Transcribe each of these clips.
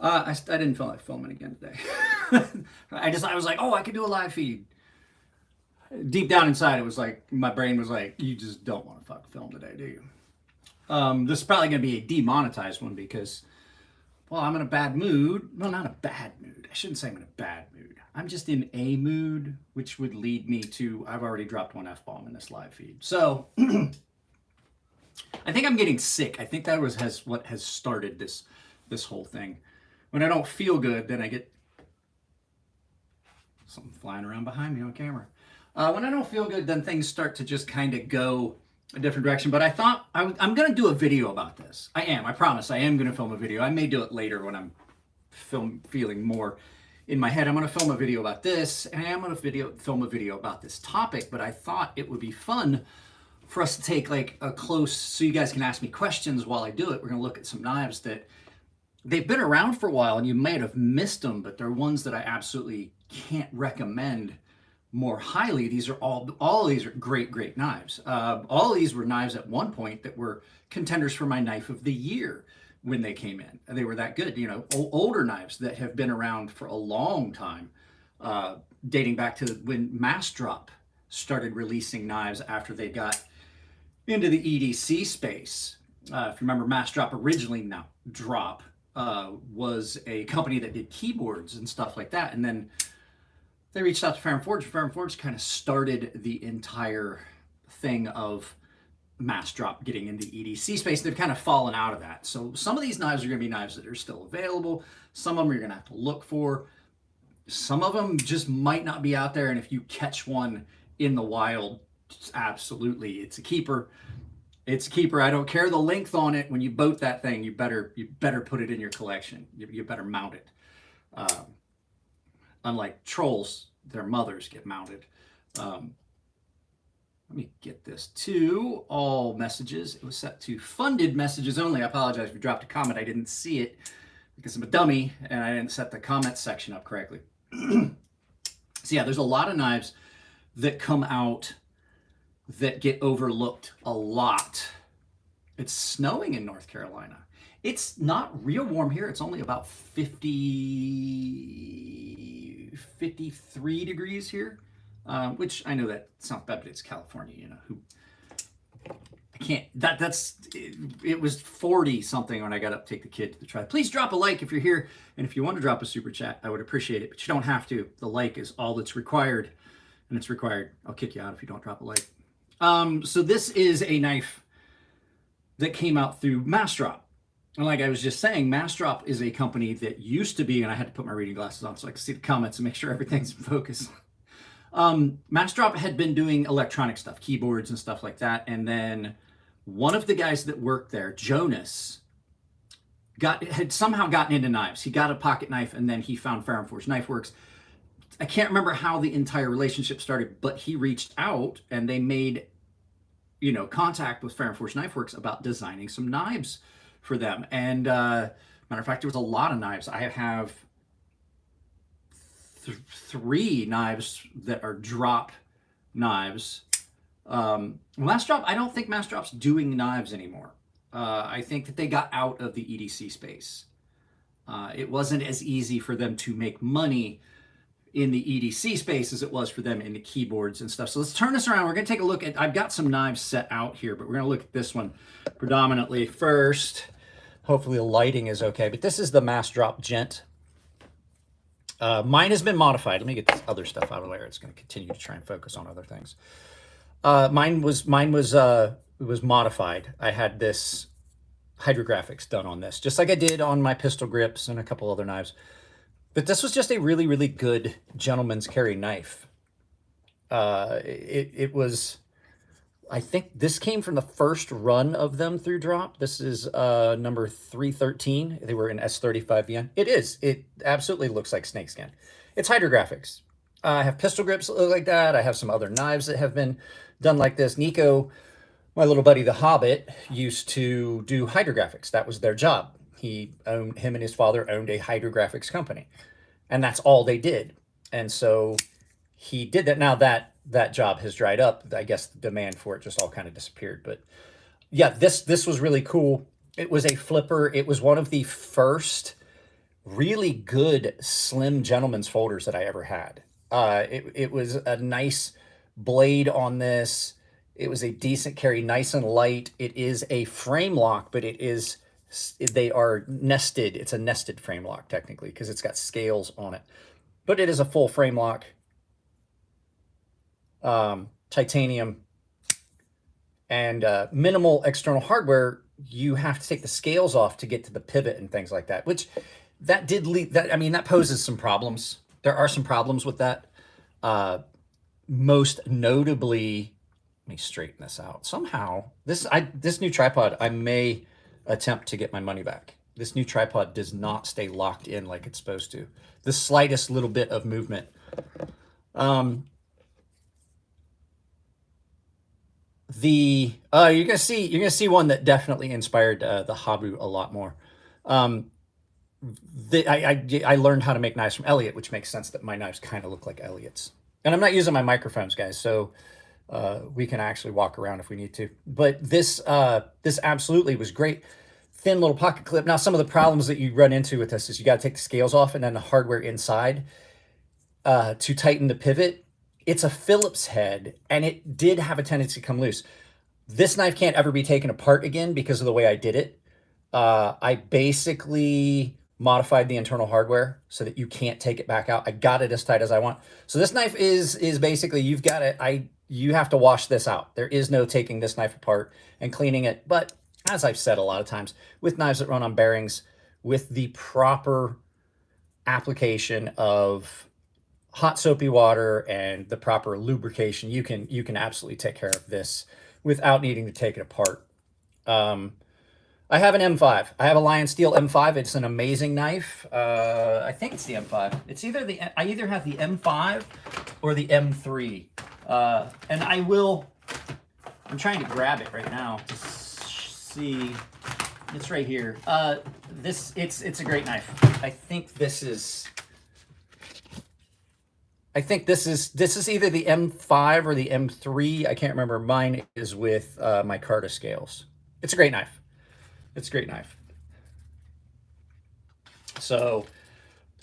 I didn't feel like filming again today. I was like, oh, I could do a live feed. Deep down inside, it was like, my brain was like, you just don't want to fuck film today, do you? This is probably going to be a demonetized one because, well, I'm in a bad mood. Well, not a bad mood. I shouldn't say I'm in a bad mood. I'm just in a mood, which would lead me to, I've already dropped one F-bomb in this live feed. So, I think I'm getting sick. I think that was what has started this whole thing. When I don't feel good, then I get something flying around behind me on camera. When I don't feel good, then things start to just kind of go a different direction. But I thought I'm going to do a video about this. I promise. I am going to film a video. I may do it later when I'm feeling more in my head. I'm going to film a video about this, and I am going to film a video about this topic. But I thought it would be fun for us to take like a close, so you guys can ask me questions while I do it. We're going to look at some knives that they've been around for a while, and you might have missed them, but they're ones that I absolutely can't recommend more highly. These are all of these are great knives. All of these were knives at one point that were contenders for my knife of the year when they came in. They were that good, you know, older knives that have been around for a long time, dating back to when Massdrop started releasing knives after they got into the EDC space. If you remember, Massdrop originally, now Drop, was a company that did keyboards and stuff like that, and then they reached out to Ferrum Forge. Ferrum Forge kind of started the entire thing of Massdrop getting into EDC space. They've kind of fallen out of that. So some of these knives are going to be knives that are still available. Some of them you're going to have to look for. Some of them just might not be out there. And if you catch one in the wild, absolutely, it's a keeper. It's a keeper. I don't care the length on it. When you boat that thing, you better put it in your collection. You better mount it. Unlike trolls, their mothers get mounted. Let me get this to all messages. It was set to funded messages only. I apologize if you dropped a comment. I didn't see it because I'm a dummy and I didn't set the comment section up correctly. So yeah, there's a lot of knives that come out that get overlooked a lot. It's snowing in North Carolina. It's not real warm here. It's only about 53 degrees here, which I know that sounds bad, but it's California, you know, I can't, it was 40 something when I got up to take the kid to the trial. Please drop a like if you're here. And if you want to drop a super chat, I would appreciate it, but you don't have to. The like is all that's required, and it's required. I'll kick you out if you don't drop a like. So this is a knife that came out through Massdrop. And like I was just saying, Massdrop is a company that used to be, and I had to put my reading glasses on so I could see the comments and make sure everything's in focus. Massdrop had been doing electronic stuff, keyboards and stuff like that. And then one of the guys that worked there, Jonas, had somehow gotten into knives. He got a pocket knife, and then he found Ferrum Forge Knife Works. I can't remember how the entire relationship started, but he reached out and they made, you know, contact with Ferrum Forge Knife Works about designing some knives for them. And matter of fact, there was a lot of knives. I have three knives that are drop knives. Massdrop, I don't think Massdrop's doing knives anymore. I think that they got out of the EDC space. It wasn't as easy for them to make money in the EDC space as it was for them in the keyboards and stuff. So let's turn this around. We're going to take a look at, I've got some knives set out here, but we're going to look at this one predominantly first. Hopefully the lighting is okay, but this is the Massdrop Gent. Mine has been modified. Let me get this other stuff out of there. It's going to continue to try and focus on other things. Mine was modified. I had this hydrographics done on this, just like I did on my pistol grips and a couple other knives. But this was just a really good gentleman's carry knife. It was, I think this came from the first run of them through Drop. This is number 313. They were in S35 VN. It is. It absolutely looks like snakeskin. It's hydrographics. I have pistol grips that look like that. I have some other knives that have been done like this. Nico, my little buddy, the Hobbit, used to do hydrographics. That was their job. Him and his father owned a hydrographics company, and that's all they did. And so he did that. Now that job has dried up. I guess the demand for it just all kind of disappeared. But yeah, this was really cool. It was a flipper. It was one of the first really good slim gentleman's folders that I ever had. It was a nice blade on this. It was a decent carry, nice and light. It is a frame lock, but they are nested. It's a nested frame lock technically because it's got scales on it, but it is a full frame lock. Titanium and minimal external hardware. You have to take the scales off to get to the pivot and things like that, which that did lead that. I mean, that poses some problems. There are some problems with that. Most notably, let me straighten this out. Somehow, this new tripod, I may attempt to get my money back. This new tripod does not stay locked in like it's supposed to. The slightest little bit of movement. You're gonna see one that definitely inspired the Havrog a lot more. I learned how to make knives from Elliot, which makes sense that my knives kind of look like Elliot's. And I'm not using my microphones, guys, so we can actually walk around if we need to. But this absolutely was great. Thin little pocket clip. Now, some of the problems that you run into with this is you got to take the scales off and then the hardware inside to tighten the pivot. It's a Phillips head, and it did have a tendency to come loose. This knife can't ever be taken apart again because of the way I did it. I basically modified the internal hardware so that you can't take it back out. I got it as tight as I want. So this knife is basically, you have to wash this out. There is no taking this knife apart and cleaning it. But as I've said a lot of times, with knives that run on bearings, with the proper application of hot soapy water and the proper lubrication, you can absolutely take care of this without needing to take it apart. I have an M5. I have a Lion Steel M5. It's an amazing knife. I think it's the M5. It's I either have the M5 or the M3. And I'm trying to grab it right now to see. It's right here. It's a great knife. I think this is either the M5 or the M3. I can't remember. Mine is with my Carta scales. It's a great knife. It's a great knife. So,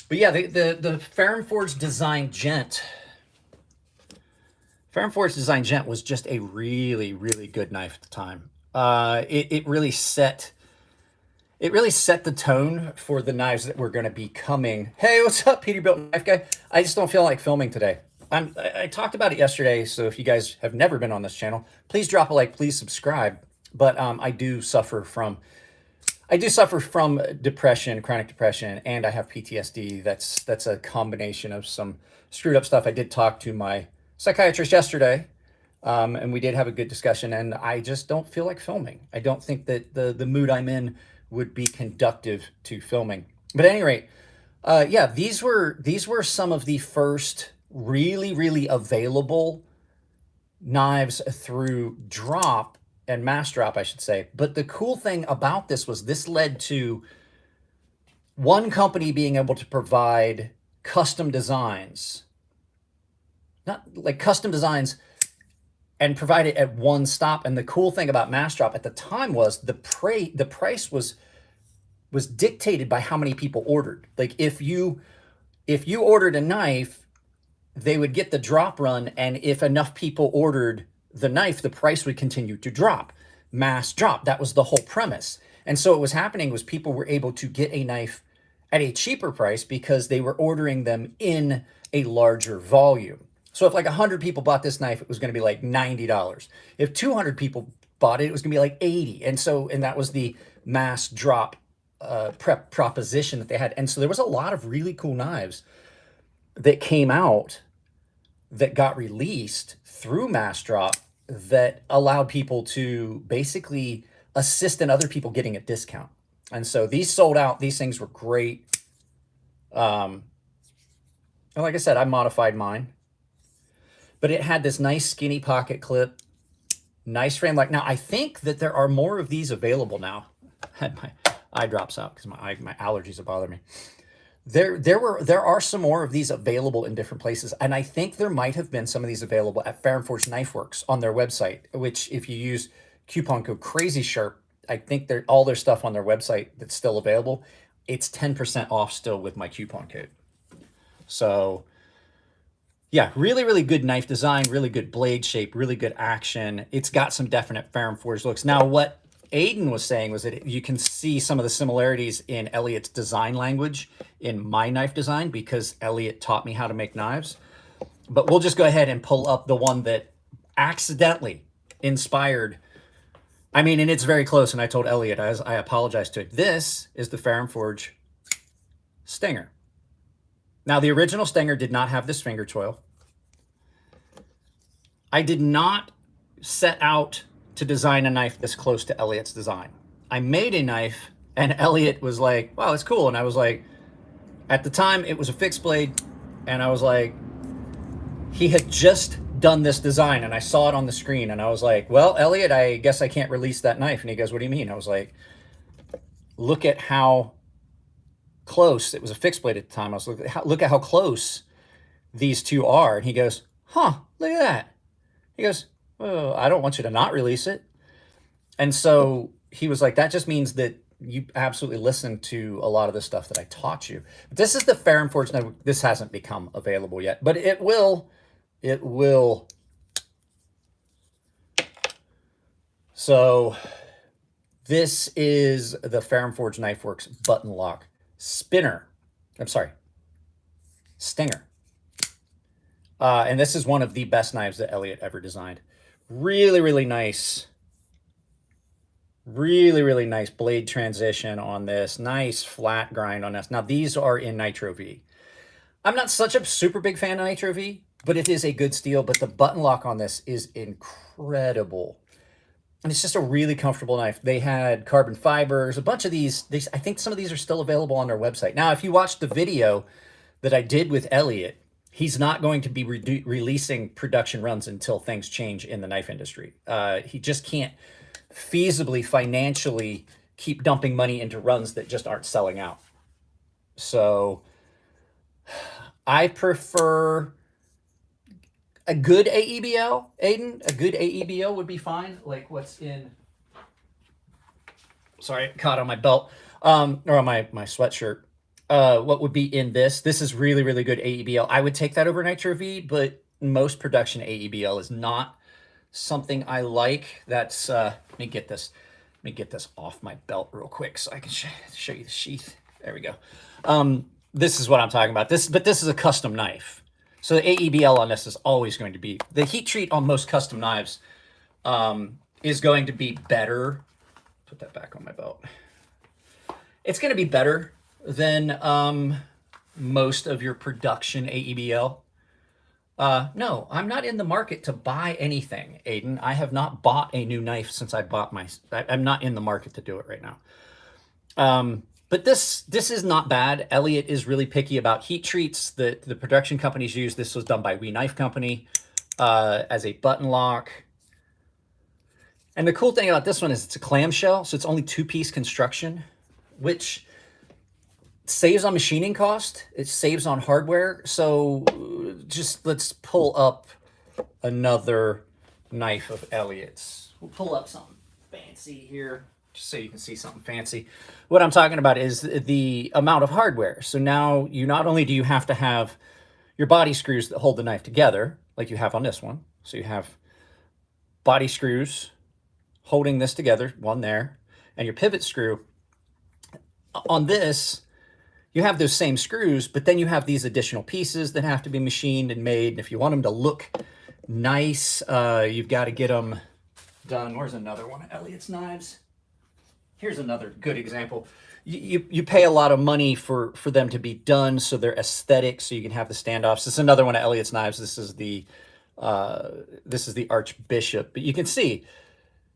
but yeah, the Ferrum Forged Design Gent. Ferrum Forged Design Gent was just a really, really good knife at the time. It really set the tone for the knives that were going to be coming. Hey, what's up, Peterbilt Knife Guy? I just don't feel like filming today. I talked about it yesterday, so if you guys have never been on this channel, please drop a like, please subscribe. But I do suffer from depression, chronic depression, and I have PTSD. That's a combination of some screwed up stuff. I did talk to my psychiatrist yesterday, and we did have a good discussion, and I just don't feel like filming. I don't think that the mood I'm in would be conductive to filming. But at any rate, yeah, these were some of the first really, really available knives through drop and Massdrop, I should say. But the cool thing about this was this led to one company being able to provide custom designs, not like custom designs, and provide it at one stop. And the cool thing about Massdrop at the time was the price was dictated by how many people ordered. Like if you ordered a knife, they would get the drop run, and if enough people ordered the knife, the price would continue to drop. Massdrop, that was the whole premise. And so what was happening was people were able to get a knife at a cheaper price because they were ordering them in a larger volume. So if like 100 people bought this knife, it was going to be like $90. If 200 people bought it, it was going to be like $80. And that was the Massdrop prep proposition that they had. And so there was a lot of really cool knives that came out that got released through Massdrop that allowed people to basically assist in other people getting a discount. And so these sold out. These things were great. And like I said, I modified mine. But it had this nice skinny pocket clip, nice frame. Like now, I think that there are more of these available now. I had my eye drops out because my allergies are bothering me. There are some more of these available in different places, and I think there might have been some of these available at Ferrum Forged Knife Works on their website, which if you use coupon code crazysharp, I think all their stuff on their website that's still available. it's 10% off still with my coupon code. So yeah, really, really good knife design, really good blade shape, really good action. It's got some definite Ferrum forged looks. Now, what Aiden was saying was that you can see some of the similarities in Elliot's design language in my knife design because Elliot taught me how to make knives. But we'll just go ahead and pull up the one that accidentally inspired. I mean, and it's very close, and I told Elliot, as I apologize to it, this is the Ferrum Forge Stinger. Now, the original Stinger did not have this finger choil. I did not set out to design a knife this close to Elliot's design. I made a knife, and Elliot was like, wow, it's cool. And I was like, at the time, it was a fixed blade, and I was like, he had just done this design, and I saw it on the screen, and I was like, well, Elliot, I guess I can't release that knife. And he goes, what do you mean? I was like, look at how close. It was a fixed blade at the time. I was look at how close these two are. And he goes, huh, look at that. He goes, oh, I don't want you to not release it. And so he was like, that just means that you absolutely listened to a lot of the stuff that I taught you. This is the Ferrum Forge. Now, this hasn't become available yet, but it will. It will. So this is the Ferrum Forge Knife Works button lock spinner. I'm sorry, Stinger. And this is one of the best knives that Elliot ever designed. Really, really nice. Really, really nice blade transition on this. Nice flat grind on this. Now, these are in Nitro V. I'm not such a super big fan of Nitro V, but it is a good steel. But the button lock on this is incredible. And it's just a really comfortable knife. They had carbon fibers, a bunch of these. I think some of these are still available on their website. Now, if you watched the video that I did with Elliot, he's not going to be releasing production runs until things change in the knife industry. He just can't feasibly, financially keep dumping money into runs that just aren't selling out. So I prefer a good AEBL, Aiden. A good AEBL would be fine. Like what's in, sorry, caught on my belt, or on my sweatshirt. What would be in this? This is really, really good AEBL. I would take that over Nitro V, but most production AEBL is not something I like. That's, let me get this off my belt real quick so I can show you the sheath. There we go. This is what I'm talking about. But this is a custom knife. So the AEBL on this is always going to be, the heat treat on most custom knives is going to be better. Put that back on my belt. It's going to be better than most of your production AEBL. No, I'm not in the market to buy anything, Aiden. I have not bought a new knife since I bought I'm not in the market to do it right now. But this is not bad. Elliot is really picky about heat treats that the production companies use. This was done by We Knife Company as a button lock. And the cool thing about this one is it's a clamshell, so it's only two-piece construction, which saves on machining cost. It saves on hardware. So just let's pull up another knife of Elliot's. We'll pull up something fancy here just so you can see something fancy. What I'm talking about is the amount of hardware. So now you not only do you have to have your body screws that hold the knife together, like you have on this one. So you have body screws holding this together, one there, and your pivot screw. On this, you have those same screws, but then you have these additional pieces that have to be machined and made. And if you want them to look nice, you've got to get them done. Where's another one of Elliot's knives? Here's another good example. You pay a lot of money for them to be done so they're aesthetic, so you can have the standoffs. This is another one of Elliot's knives. This is the Archbishop. But you can see,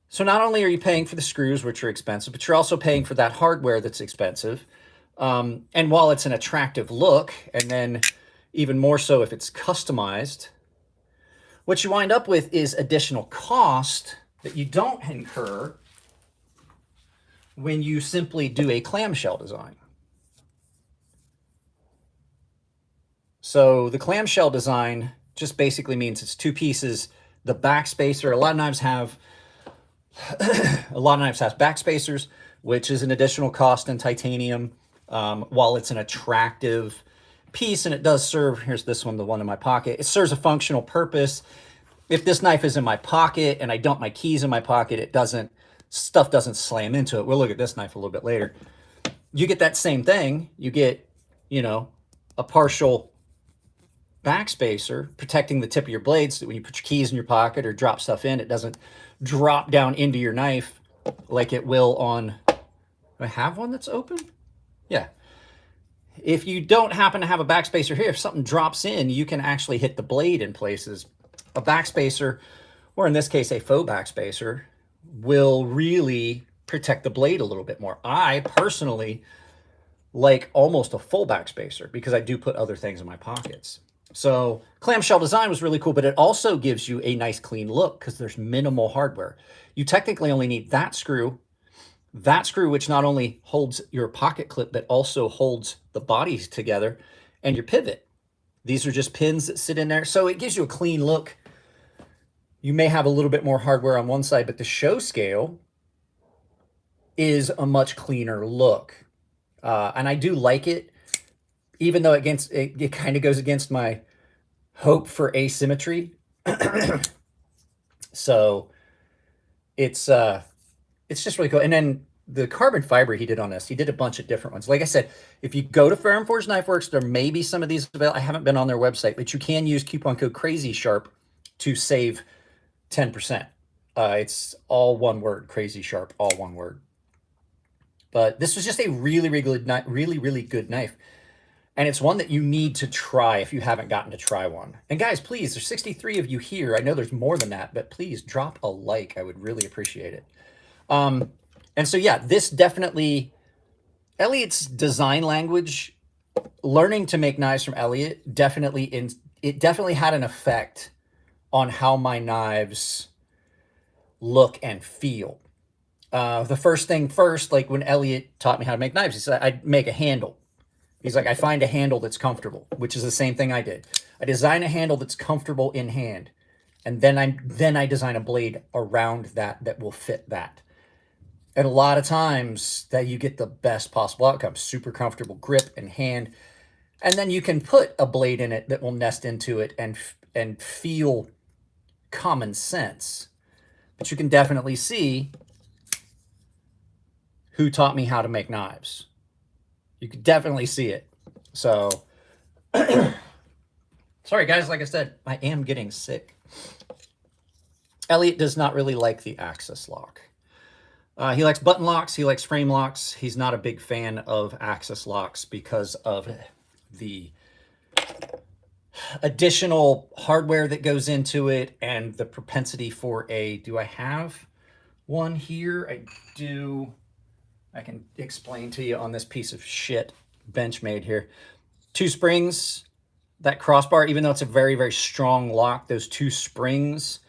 so not only are you paying for the screws, which are expensive, but you're also paying for that hardware that's expensive. And while it's an attractive look, and then even more so if it's customized, what you wind up with is additional cost that you don't incur when you simply do a clamshell design. So the clamshell design just basically means it's two pieces. The backspacer, a lot of knives have backspacers, which is an additional cost in titanium. while it's an attractive piece, and it does serve, here's this one, the one in my pocket, it serves a functional purpose. If this knife is in my pocket and I dump my keys in my pocket, stuff doesn't slam into it. We'll look at this knife a little bit later. You get that same thing. You get, you know, a partial backspacer protecting the tip of your blade so that when you put your keys in your pocket or drop stuff in, it doesn't drop down into your knife like it will on, do I have one that's open? Yeah. If you don't happen to have a backspacer here, if something drops in, you can actually hit the blade in places. A backspacer, or in this case, a faux backspacer, will really protect the blade a little bit more. I personally like almost a full backspacer because I do put other things in my pockets. So clamshell design was really cool, but it also gives you a nice clean look because there's minimal hardware. You technically only need that screw, which not only holds your pocket clip, but also holds the bodies together, and your pivot. These are just pins that sit in there. So it gives you a clean look. You may have a little bit more hardware on one side, but the show scale is a much cleaner look. And I do like it, even though it kind of goes against my hope for asymmetry. So it's just really cool. And then the carbon fiber he did on this, he did a bunch of different ones. Like I said, if you go to Ferrum Forge Knife Works, there may be some of these available. I haven't been on their website, but you can use coupon code crazysharp to save 10%. It's all one word, crazysharp, all one word. But this was just a really good knife. And it's one that you need to try if you haven't gotten to try one. And guys, please, there's 63 of you here. I know there's more than that, but please drop a like. I would really appreciate it. And so, yeah, this definitely, Elliot's design language, learning to make knives from Elliot, it definitely had an effect on how my knives look and feel. The first thing first, like when Elliot taught me how to make knives, he said, I'd make a handle. He's like, I find a handle that's comfortable, which is the same thing I did. I design a handle that's comfortable in hand. And then I design a blade around that will fit that. And a lot of times that you get the best possible outcome, super comfortable grip and hand. And then you can put a blade in it that will nest into it and feel common sense. But you can definitely see who taught me how to make knives. You could definitely see it. So, sorry guys, like I said, I am getting sick. Elliot does not really like the axis lock. He likes button locks, he likes frame locks. He's not a big fan of axis locks because of the additional hardware that goes into it and the propensity for do I have one here? I do. I can explain to you on this piece of shit Benchmade here. 2 springs, that crossbar, even though it's a very strong lock, those 2 springs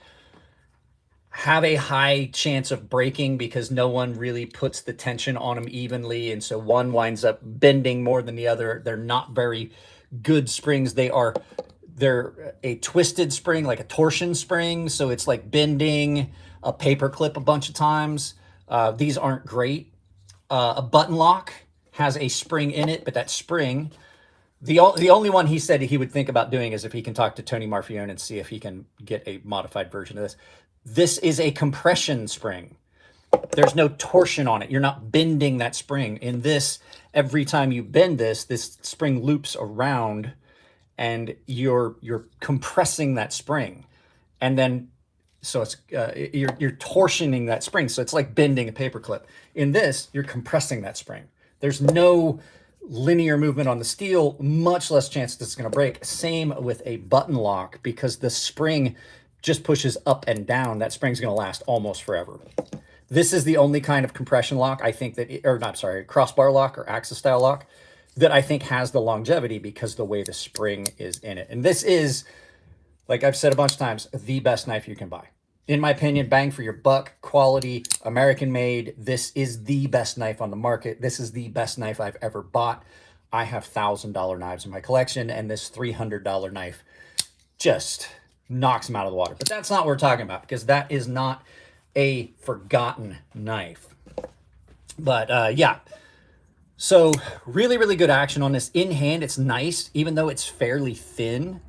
have a high chance of breaking because no one really puts the tension on them evenly. And so one winds up bending more than the other. They're not very good springs. They're a twisted spring, like a torsion spring. So it's like bending a paper clip a bunch of times. These aren't great. A button lock has a spring in it, but that spring, the only one he said he would think about doing is if he can talk to Tony Marfione and see if he can get a modified version of this. This is a compression spring. There's no torsion on it. You're not bending that spring. In this, every time you bend this spring loops around and you're compressing that spring. And then, so it's you're torsioning that spring. So it's like bending a paper clip. In this, you're compressing that spring. There's no linear movement on the steel, much less chance that it's going to break. Same with a button lock because the spring just pushes up and down. That spring's going to last almost forever. This is the only kind of compression lock I think that, or not, sorry, crossbar lock or axis style lock that I think has the longevity because the way the spring is in it. And this is, like I've said a bunch of times, the best knife you can buy. In my opinion, bang for your buck, quality, American made. This is the best knife on the market. This is the best knife I've ever bought. I have $1,000 knives in my collection, and this $300 knife just knocks them out of the water. But that's not what we're talking about because that is not a forgotten knife. But yeah, So really, really good action on this. In hand, it's nice, even though it's fairly thin,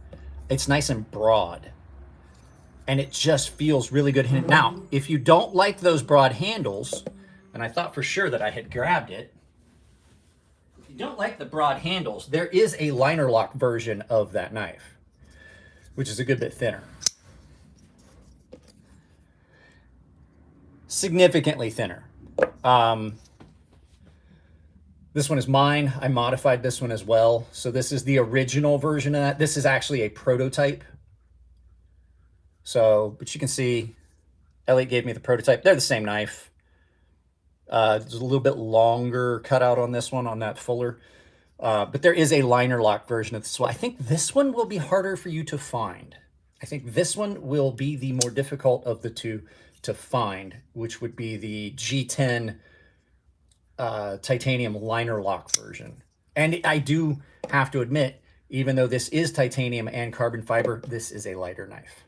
it's nice and broad. And it just feels really good. Now, if you don't like those broad handles, and I thought for sure that I had grabbed it, if you don't like the broad handles, there is a liner lock version of that knife, which is a good bit thinner. Significantly thinner. This one is mine. I modified this one as well. So this is the original version of that. This is actually a prototype. So, but you can see, Elliot gave me the prototype. They're the same knife. There's a little bit longer cutout on this one, on that fuller. But there is a liner lock version of this one. I think this one will be harder for you to find. I think this one will be the more difficult of the two to find, which would be the G10 titanium liner lock version. And I do have to admit, even though this is titanium and carbon fiber, this is a lighter knife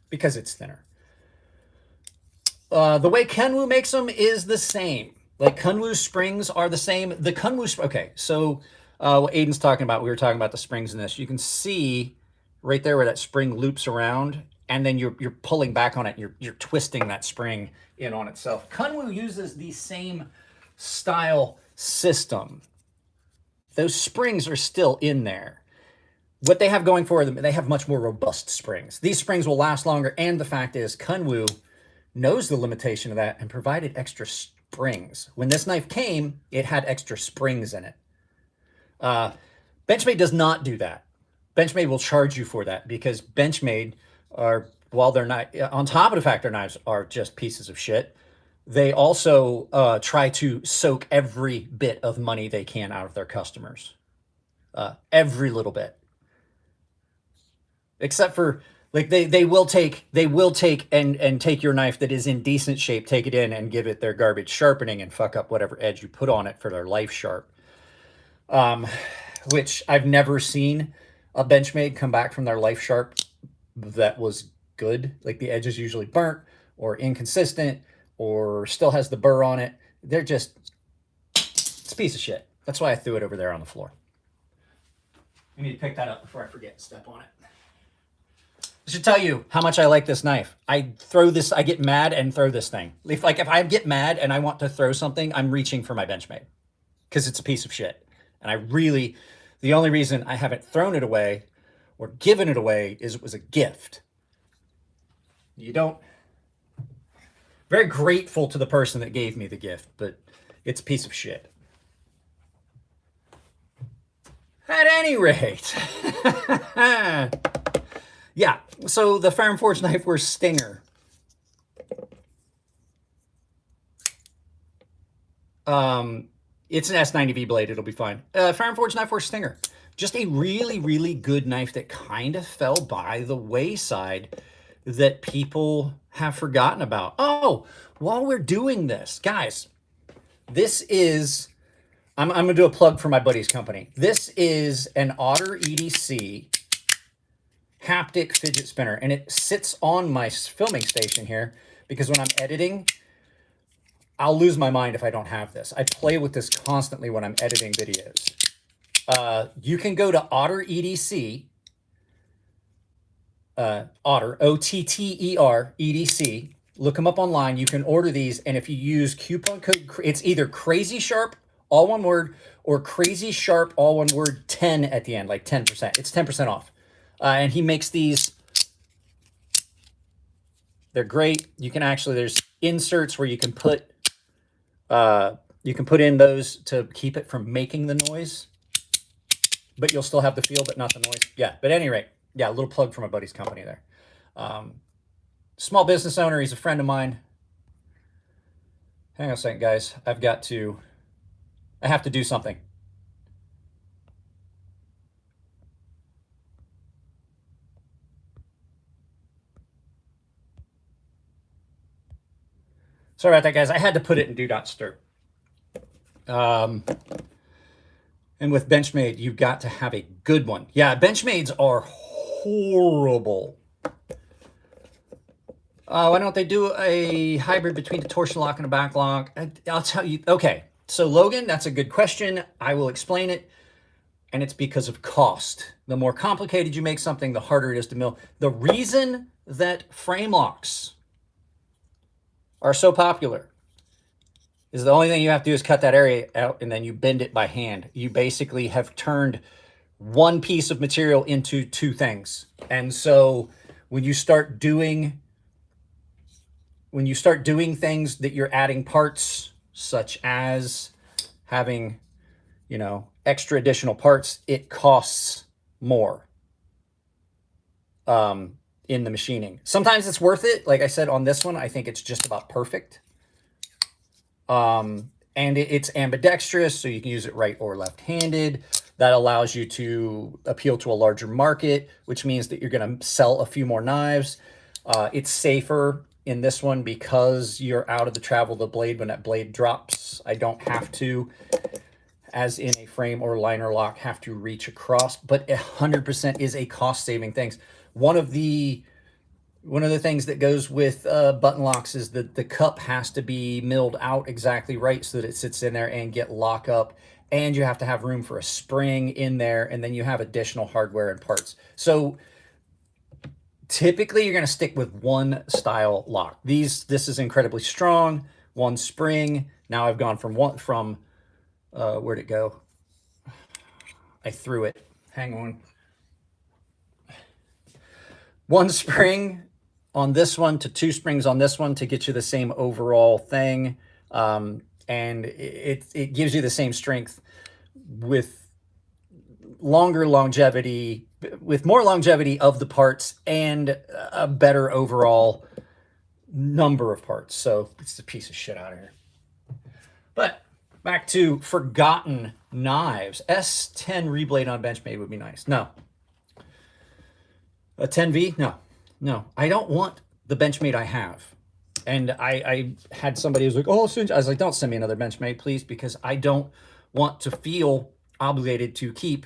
because it's thinner. The way Kenwu makes them is the same. Like Kenwu springs are the same. The Kenwu, okay, so what Aiden's talking about, we were talking about the springs in this. You can see right there where that spring loops around, and then you're pulling back on it. You're twisting that spring in on itself. Kenwu uses the same style system. Those springs are still in there. What they have going for them, they have much more robust springs. These springs will last longer, and the fact is Kenwu knows the limitation of that and provided extra springs. When this knife came, it had extra springs in it. Benchmade does not do that. Benchmade will charge you for that because Benchmade are, while they're not, on top of the fact their knives are just pieces of shit, they also try to soak every bit of money they can out of their customers. Every little bit. Except for, like, they will take and take your knife that is in decent shape, take it in and give it their garbage sharpening and fuck up whatever edge you put on it for their life sharp. Which I've never seen a Benchmade come back from their life sharp that was good. Like the edge is usually burnt or inconsistent or still has the burr on it. They're just, it's a piece of shit. That's why I threw it over there on the floor. I need to pick that up before I forget and step on it. I should tell you how much I like this knife. I get mad and throw this thing. If I get mad and I want to throw something, I'm reaching for my Benchmade because it's a piece of shit. And the only reason I haven't thrown it away or given it away is it was a gift. Very grateful to the person that gave me the gift, but it's a piece of shit. At any rate, yeah, so the Ferrum Forge Knife Force Stinger. It's an S90V blade, it'll be fine. Ferrum Forge Knife Force Stinger. Just a really, really good knife that kind of fell by the wayside that people have forgotten about. Oh, while we're doing this, guys, this is, I'm going to do a plug for my buddy's company. This is an Otter EDC haptic fidget spinner, and it sits on my filming station here because when I'm editing, I'll lose my mind if I don't have this. I play with this constantly when I'm editing videos. You can go to Otter EDC, Otter, O-T-T-E-R, EDC. Look them up online. You can order these, and if you use coupon code, it's either crazysharp, all one word, or crazysharp, all one word, 10 at the end, like 10%. It's 10% off. And he makes these. They're great. You can actually, there's inserts where you can put in those to keep it from making the noise, but you'll still have the feel, but not the noise. Yeah, but at any rate, yeah, a little plug from my buddy's company there. Small business owner. He's a friend of mine. Hang on a second, guys. I have to do something. Sorry about that, guys. I had to put it in Do Not Stir. And with Benchmade, you've got to have a good one. Yeah, Benchmades are horrible. Why don't they do a hybrid between a torsion lock and a back lock? I'll tell you. Okay, So Logan, that's a good question. I will explain it. And it's because of cost. The more complicated you make something, the harder it is to mill. The reason that frame locks are so popular is the only thing you have to do is cut that area out and then you bend it by hand. You basically have turned one piece of material into two things. And so when you start doing things that you're adding parts, such as having, you know, extra additional parts, it costs more in the machining. Sometimes it's worth it. Like I said, on this one, I think it's just about perfect. And it's ambidextrous, so you can use it right or left-handed. That allows you to appeal to a larger market, which means that you're going to sell a few more knives. It's safer in this one because you're out of the travel of the blade. When that blade drops, I don't have to, as in a frame or liner lock, have to reach across, but 100% is a cost-saving thing. One of the things that goes with button locks is that the cup has to be milled out exactly right so that it sits in there and get lock up, and you have to have room for a spring in there, and then you have additional hardware and parts. So typically you're going to stick with one style lock. This is incredibly strong, one spring. Now I've gone from where'd it go? I threw it. Hang on. One spring on this one to two springs on this one to get you the same overall thing. And it gives you the same strength with longer longevity, with more longevity of the parts and a better overall number of parts. So it's a piece of shit out of here. But back to forgotten knives. S10 reblade on Benchmade would be nice. No. A 10V? No. No. I don't want the Benchmade I have. And I had somebody who was like, oh, soon. I was like, don't send me another Benchmade, please, because I don't want to feel obligated to keep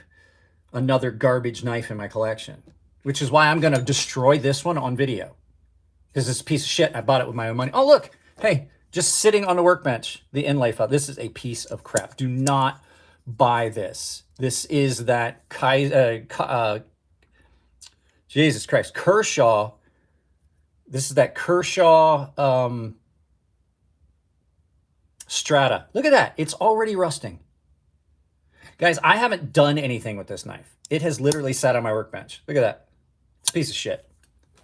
another garbage knife in my collection, which is why I'm going to destroy this one on video, because it's a piece of shit. I bought it with my own money. Oh, look. Hey, just sitting on the workbench, the inlay file. This is a piece of crap. Do not buy this. This is that Jesus Christ, Kershaw. This is that Kershaw Strata. Look at that. It's already rusting. Guys, I haven't done anything with this knife. It has literally sat on my workbench. Look at that. It's a piece of shit.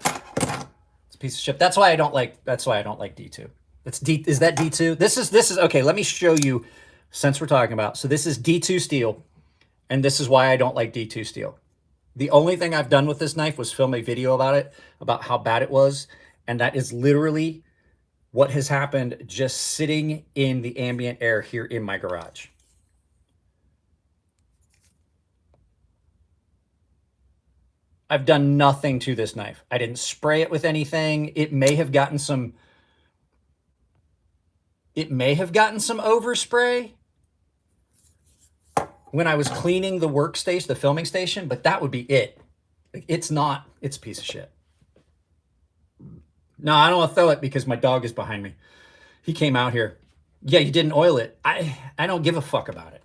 It's a piece of shit. That's why I don't like D2. Is that D2? This is okay, let me show you, since we're talking about. So this is D2 steel, and this is why I don't like D2 steel. The only thing I've done with this knife was film a video about it, about how bad it was, and that is literally what has happened just sitting in the ambient air here in my garage. I've done nothing to this knife. I didn't spray it with anything. It may have gotten some overspray when I was cleaning the workstation, the filming station, but that would be it. It's a piece of shit. No, I don't want to throw it because my dog is behind me. He came out here. Yeah, you didn't oil it. I don't give a fuck about it.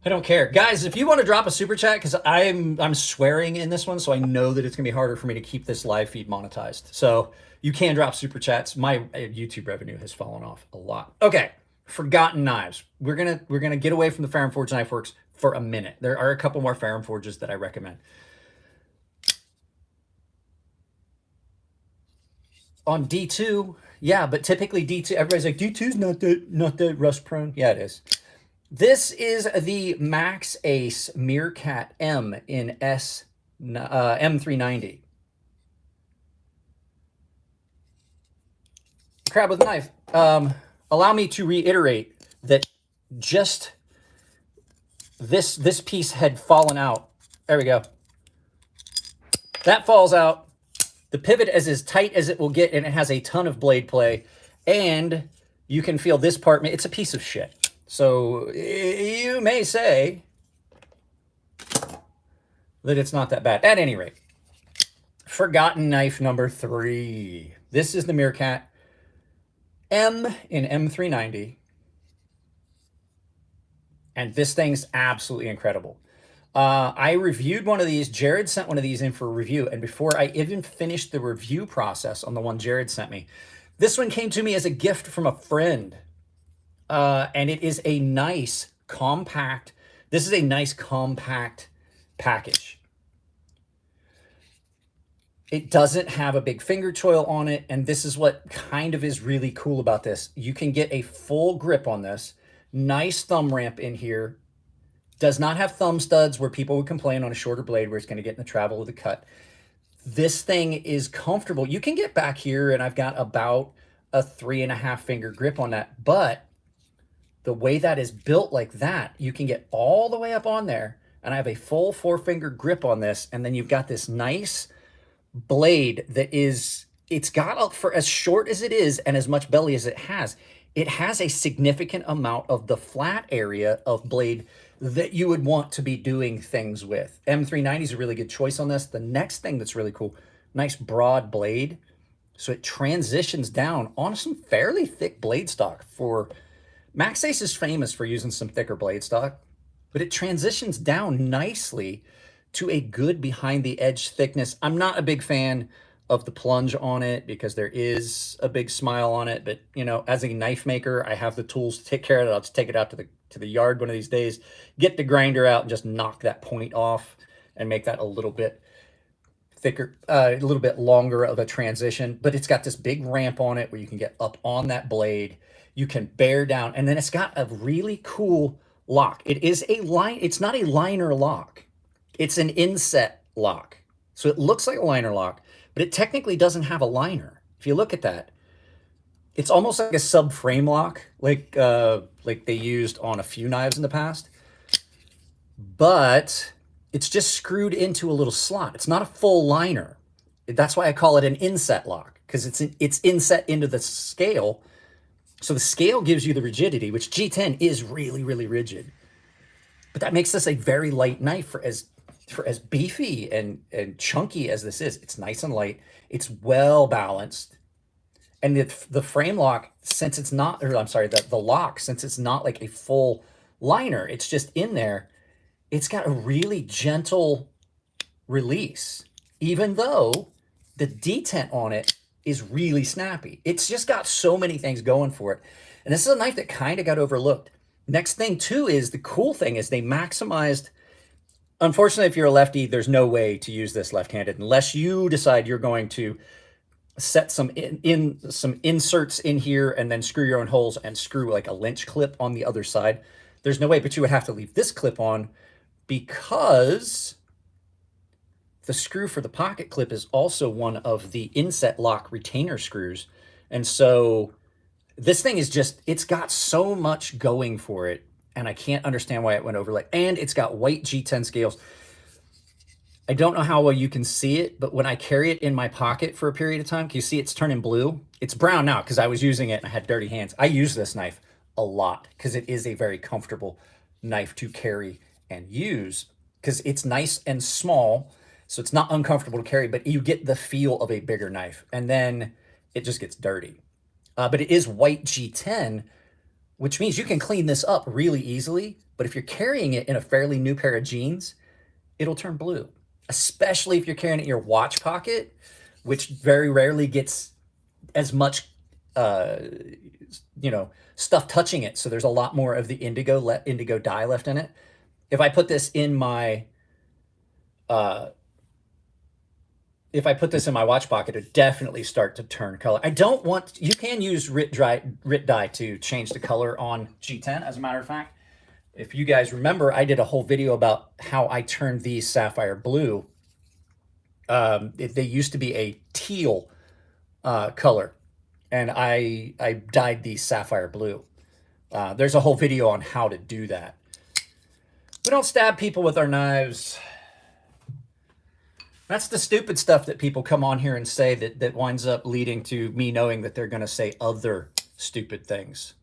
I don't care. Guys, if you want to drop a super chat, because I'm swearing in this one, so I know that it's going to be harder for me to keep this live feed monetized. So you can drop super chats. My YouTube revenue has fallen off a lot. Okay, forgotten knives. We're gonna get away from the Ferrum Forge Knife Works for a minute. There are a couple more Ferrum Forges that I recommend. On D2, yeah, but typically D2, everybody's like, D2's not that rust prone. Yeah, it is. This is the Maxace Meerkat M in M390. Crab with a knife. Allow me to reiterate that just this piece had fallen out. There we go. That falls out. The pivot is as tight as it will get, and it has a ton of blade play. And you can feel this part. It's a piece of shit. So you may say that it's not that bad. At any rate, forgotten knife number 3. This is the Meerkat M in M390. And this thing's absolutely incredible. I reviewed one of these. Jared sent one of these in for a review. And before I even finished the review process on the one Jared sent me, this one came to me as a gift from a friend. And it is a nice compact. This is a nice compact package. It doesn't have a big finger choil on it. And this is what kind of is really cool about this. You can get a full grip on this. Nice thumb ramp in here. Does not have thumb studs where people would complain on a shorter blade where it's going to get in the travel of the cut. This thing is comfortable. You can get back here, and I've got about a 3.5 finger grip on that. But the way that is built like that, you can get all the way up on there, and I have a full 4-finger grip on this, and then you've got this nice blade that is, it's got, for as short as it is and as much belly as it has a significant amount of the flat area of blade that you would want to be doing things with. M390 is a really good choice on this. The next thing that's really cool, nice broad blade. So it transitions down on some fairly thick blade stock. For Maxace is famous for using some thicker blade stock, but it transitions down nicely to a good behind the edge thickness. I'm not a big fan of the plunge on it because there is a big smile on it, but you know, as a knife maker, I have the tools to take care of it. I'll just take it out to the yard one of these days, get the grinder out and just knock that point off and make that a little bit thicker, a little bit longer of a transition. But it's got this big ramp on it where you can get up on that blade, you can bear down, and then it's got a really cool lock. It is a line, it's not a liner lock, it's an inset lock. So it looks like a liner lock, but it technically doesn't have a liner. If you look at that, it's almost like a subframe lock, like they used on a few knives in the past, but it's just screwed into a little slot. It's not a full liner. That's why I call it an inset lock, because it's inset into the scale. So the scale gives you the rigidity, which G10 is really, really rigid. But that makes this a very light knife for as beefy and chunky as this is. It's nice and light. It's well balanced. And the frame lock, since it's not, or I'm sorry, the lock, since it's not like a full liner, it's just in there, it's got a really gentle release, even though the detent on it is really snappy. It's just got so many things going for it. And this is a knife that kind of got overlooked. Next thing too is, the cool thing is they maximized, unfortunately, if you're a lefty, there's no way to use this left-handed unless you decide you're going to set some some inserts in here and then screw your own holes and screw like a lynch clip on the other side. There's no way, but you would have to leave this clip on because the screw for the pocket clip is also one of the inset lock retainer screws. And so this thing is just, it's got so much going for it, and I can't understand why it went overlooked. And it's got white G10 scales. I don't know how well you can see it, but when I carry it in my pocket for a period of time, can you see it's turning blue? It's brown now because I was using it and I had dirty hands. I use this knife a lot because it is a very comfortable knife to carry and use because it's nice and small, so it's not uncomfortable to carry, but you get the feel of a bigger knife, and then it just gets dirty. But it is white G10, which means you can clean this up really easily, but if you're carrying it in a fairly new pair of jeans, it'll turn blue. Especially if you're carrying it in your watch pocket, which very rarely gets as much, stuff touching it. So there's a lot more of the indigo dye left in it. If I put this in my, watch pocket, it'd definitely start to turn color. You can use RIT dye to change the color on G10. As a matter of fact, if you guys remember, I did a whole video about how I turned these sapphire blue. They used to be a teal color, and I dyed these sapphire blue. There's a whole video on how to do that. We don't stab people with our knives. That's the stupid stuff that people come on here and say that winds up leading to me knowing that they're going to say other stupid things.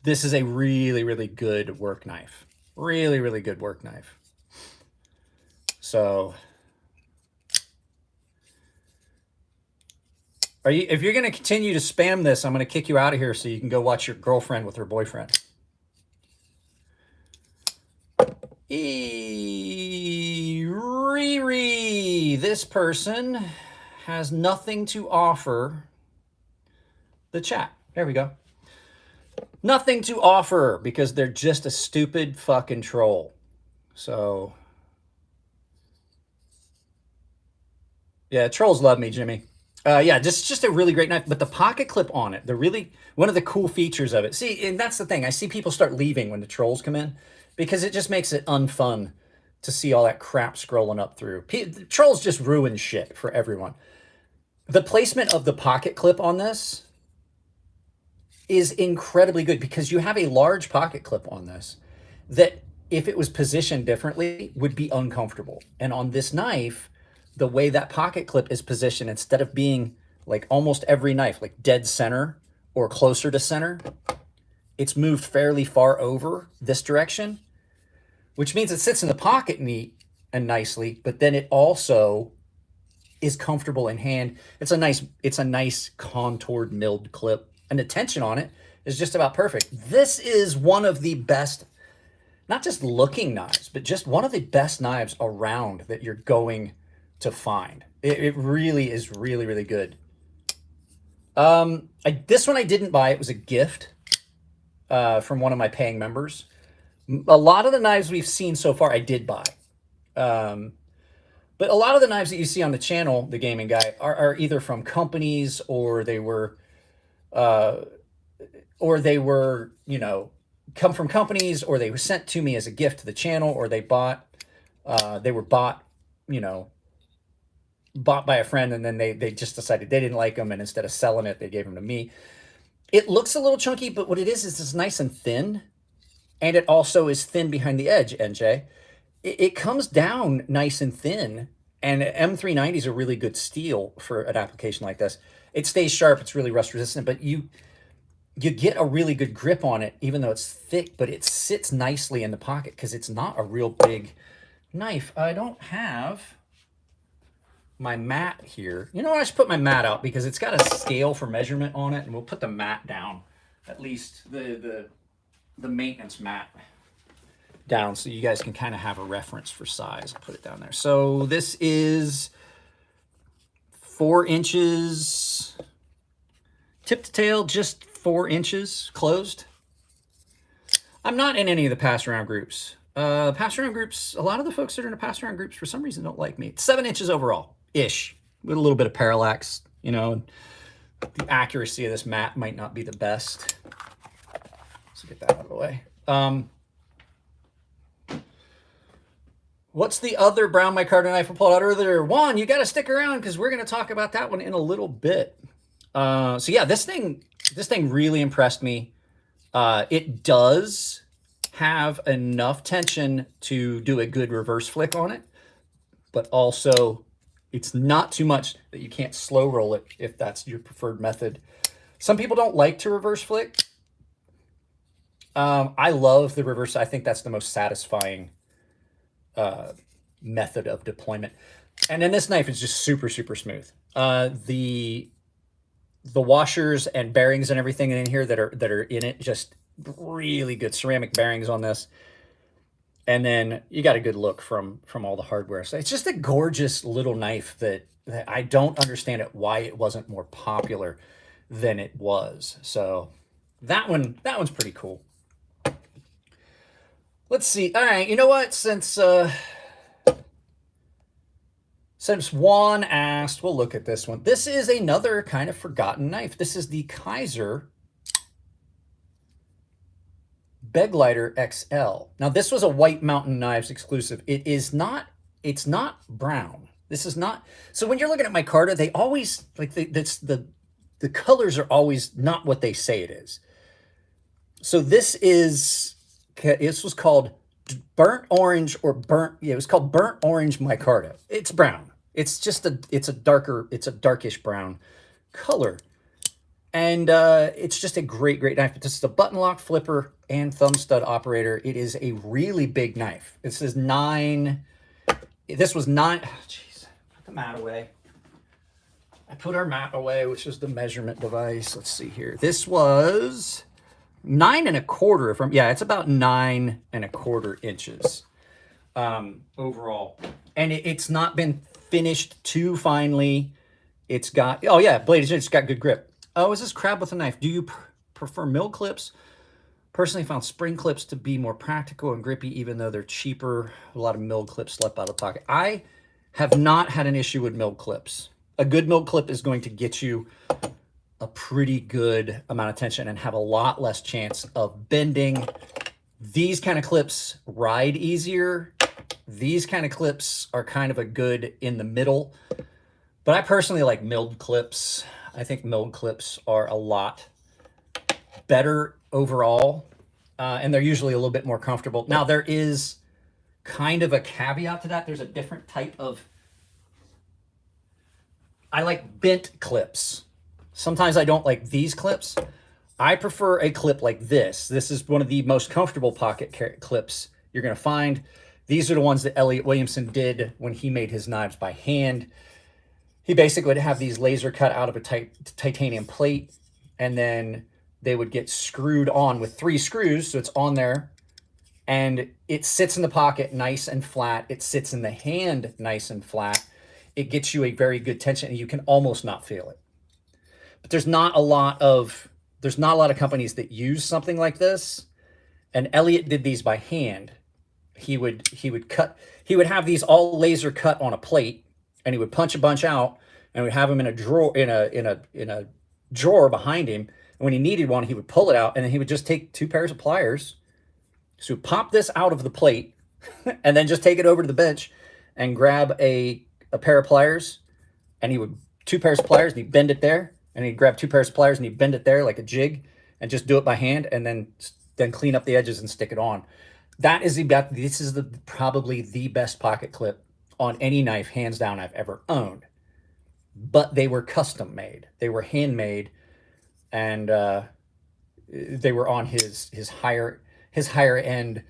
This is a really, really good work knife. Really, really good work knife. So If you're going to continue to spam this, I'm going to kick you out of here so you can go watch your girlfriend with her boyfriend. Riri, this person has nothing to offer the chat. There we go. Nothing to offer because they're just a stupid fucking troll. So, yeah, trolls love me, Jimmy. Yeah, just a really great knife, but the pocket clip on it, one of the cool features of it. See, and that's the thing. I see people start leaving when the trolls come in because it just makes it unfun to see all that crap scrolling up through. Trolls just ruin shit for everyone. The placement of the pocket clip on this is incredibly good because you have a large pocket clip on this that if it was positioned differently would be uncomfortable. And on this knife, the way that pocket clip is positioned, instead of being like almost every knife, like dead center or closer to center, it's moved fairly far over this direction, which means it sits in the pocket neat and nicely, but then it also is comfortable in hand. It's a nice contoured milled clip, and the tension on it is just about perfect. This is one of the best, not just looking knives, but just one of the best knives around that you're going to find. It really is really, really good. This one I didn't buy. It was a gift from one of my paying members. A lot of the knives we've seen so far I did buy. But a lot of the knives that you see on the channel, The Gaming Guy, are either from companies or they were, you know, come from companies, or they were sent to me as a gift to the channel, or they were bought, you know, bought by a friend, and then they just decided they didn't like them, and instead of selling it, they gave them to me. It looks a little chunky, but what it is it's nice and thin, and it also is thin behind the edge, NJ. It comes down nice and thin, and M390 is a really good steel for an application like this. It stays sharp, it's really rust resistant, but you get a really good grip on it, even though it's thick, but it sits nicely in the pocket because it's not a real big knife. I don't have my mat here. You know what? I should put my mat out because it's got a scale for measurement on it, and we'll put the mat down, at least the maintenance mat down, so you guys can kind of have a reference for size. I'll put it down there. So this is 4 inches tip to tail, just 4 inches closed. I'm not in any of the pass around groups. Pass around groups, a lot of the folks that are in the pass around groups for some reason don't like me. It's 7 inches overall ish, with a little bit of parallax, you know. The accuracy of this mat might not be the best. Let's get that out of the way. What's the other brown micarta knife I pulled out earlier? Juan, you got to stick around because we're going to talk about that one in a little bit. So yeah, this thing really impressed me. It does have enough tension to do a good reverse flick on it, but also it's not too much that you can't slow roll it if that's your preferred method. Some people don't like to reverse flick. I love the reverse. I think that's the most satisfying method of deployment. And then this knife is just super, super smooth. The washers and bearings and everything in here that are in it, just really good ceramic bearings on this. And then you got a good look from all the hardware. So it's just a gorgeous little knife that I don't understand why it wasn't more popular than it was. So that one's pretty cool. Let's see. All right, you know what? Since Juan asked, we'll look at this one. This is another kind of forgotten knife. This is the Kizer Begleiter XL. Now, this was a White Mountain Knives exclusive. It's not brown. This is not. So when you're looking at micarta, they always, like, the colors are always not what they say it is. So this was called burnt orange or burnt, yeah, it was called burnt orange micarta. It's brown. It's just it's a darkish brown color. And it's just a great, great knife. But this is a button lock flipper and thumb stud operator. It is a really big knife. This was 9, oh, jeez, put the mat away. I put our mat away, which is the measurement device. Let's see here. This was 9 1/4 from, yeah, it's about 9 1/4 inches overall. And it's not been finished too finely. It's got, oh yeah, blade, it's got good grip. Oh, is this crab with a knife? Do you prefer mill clips? Personally found spring clips to be more practical and grippy, even though they're cheaper. A lot of mill clips slip out of the pocket. I have not had an issue with mill clips. A good mill clip is going to get you a pretty good amount of tension and have a lot less chance of bending. These kind of clips ride easier. These kind of clips are kind of a good in the middle. But I personally like milled clips. I think milled clips are a lot better overall. And they're usually a little bit more comfortable. Now, there is kind of a caveat to that. There's a different type of... I like bent clips. Sometimes I don't like these clips. I prefer a clip like this. This is one of the most comfortable pocket clips you're going to find. These are the ones that Elliot Williamson did when he made his knives by hand. He basically would have these laser cut out of a titanium plate, and then they would get screwed on with 3 screws, so it's on there, and it sits in the pocket nice and flat. It sits in the hand nice and flat. It gets you a very good tension, and you can almost not feel it. But there's not a lot of companies that use something like this, and Elliot did these by hand. He would have these all laser cut on a plate, and he would punch a bunch out, and we'd have them in a drawer in a drawer behind him. And when he needed one, he would pull it out, and then he would just take 2 pairs of pliers. So he'd pop this out of the plate, and then just take it over to the bench and grab a pair of pliers, and he would 2 pairs of pliers, and he'd bend it there, and he'd grab 2 pairs of pliers, and he'd bend it there like a jig, and just do it by hand, and then clean up the edges and stick it on. This is probably the best pocket clip on any knife, hands down, I've ever owned. But they were custom made. They were handmade, and they were on his higher end,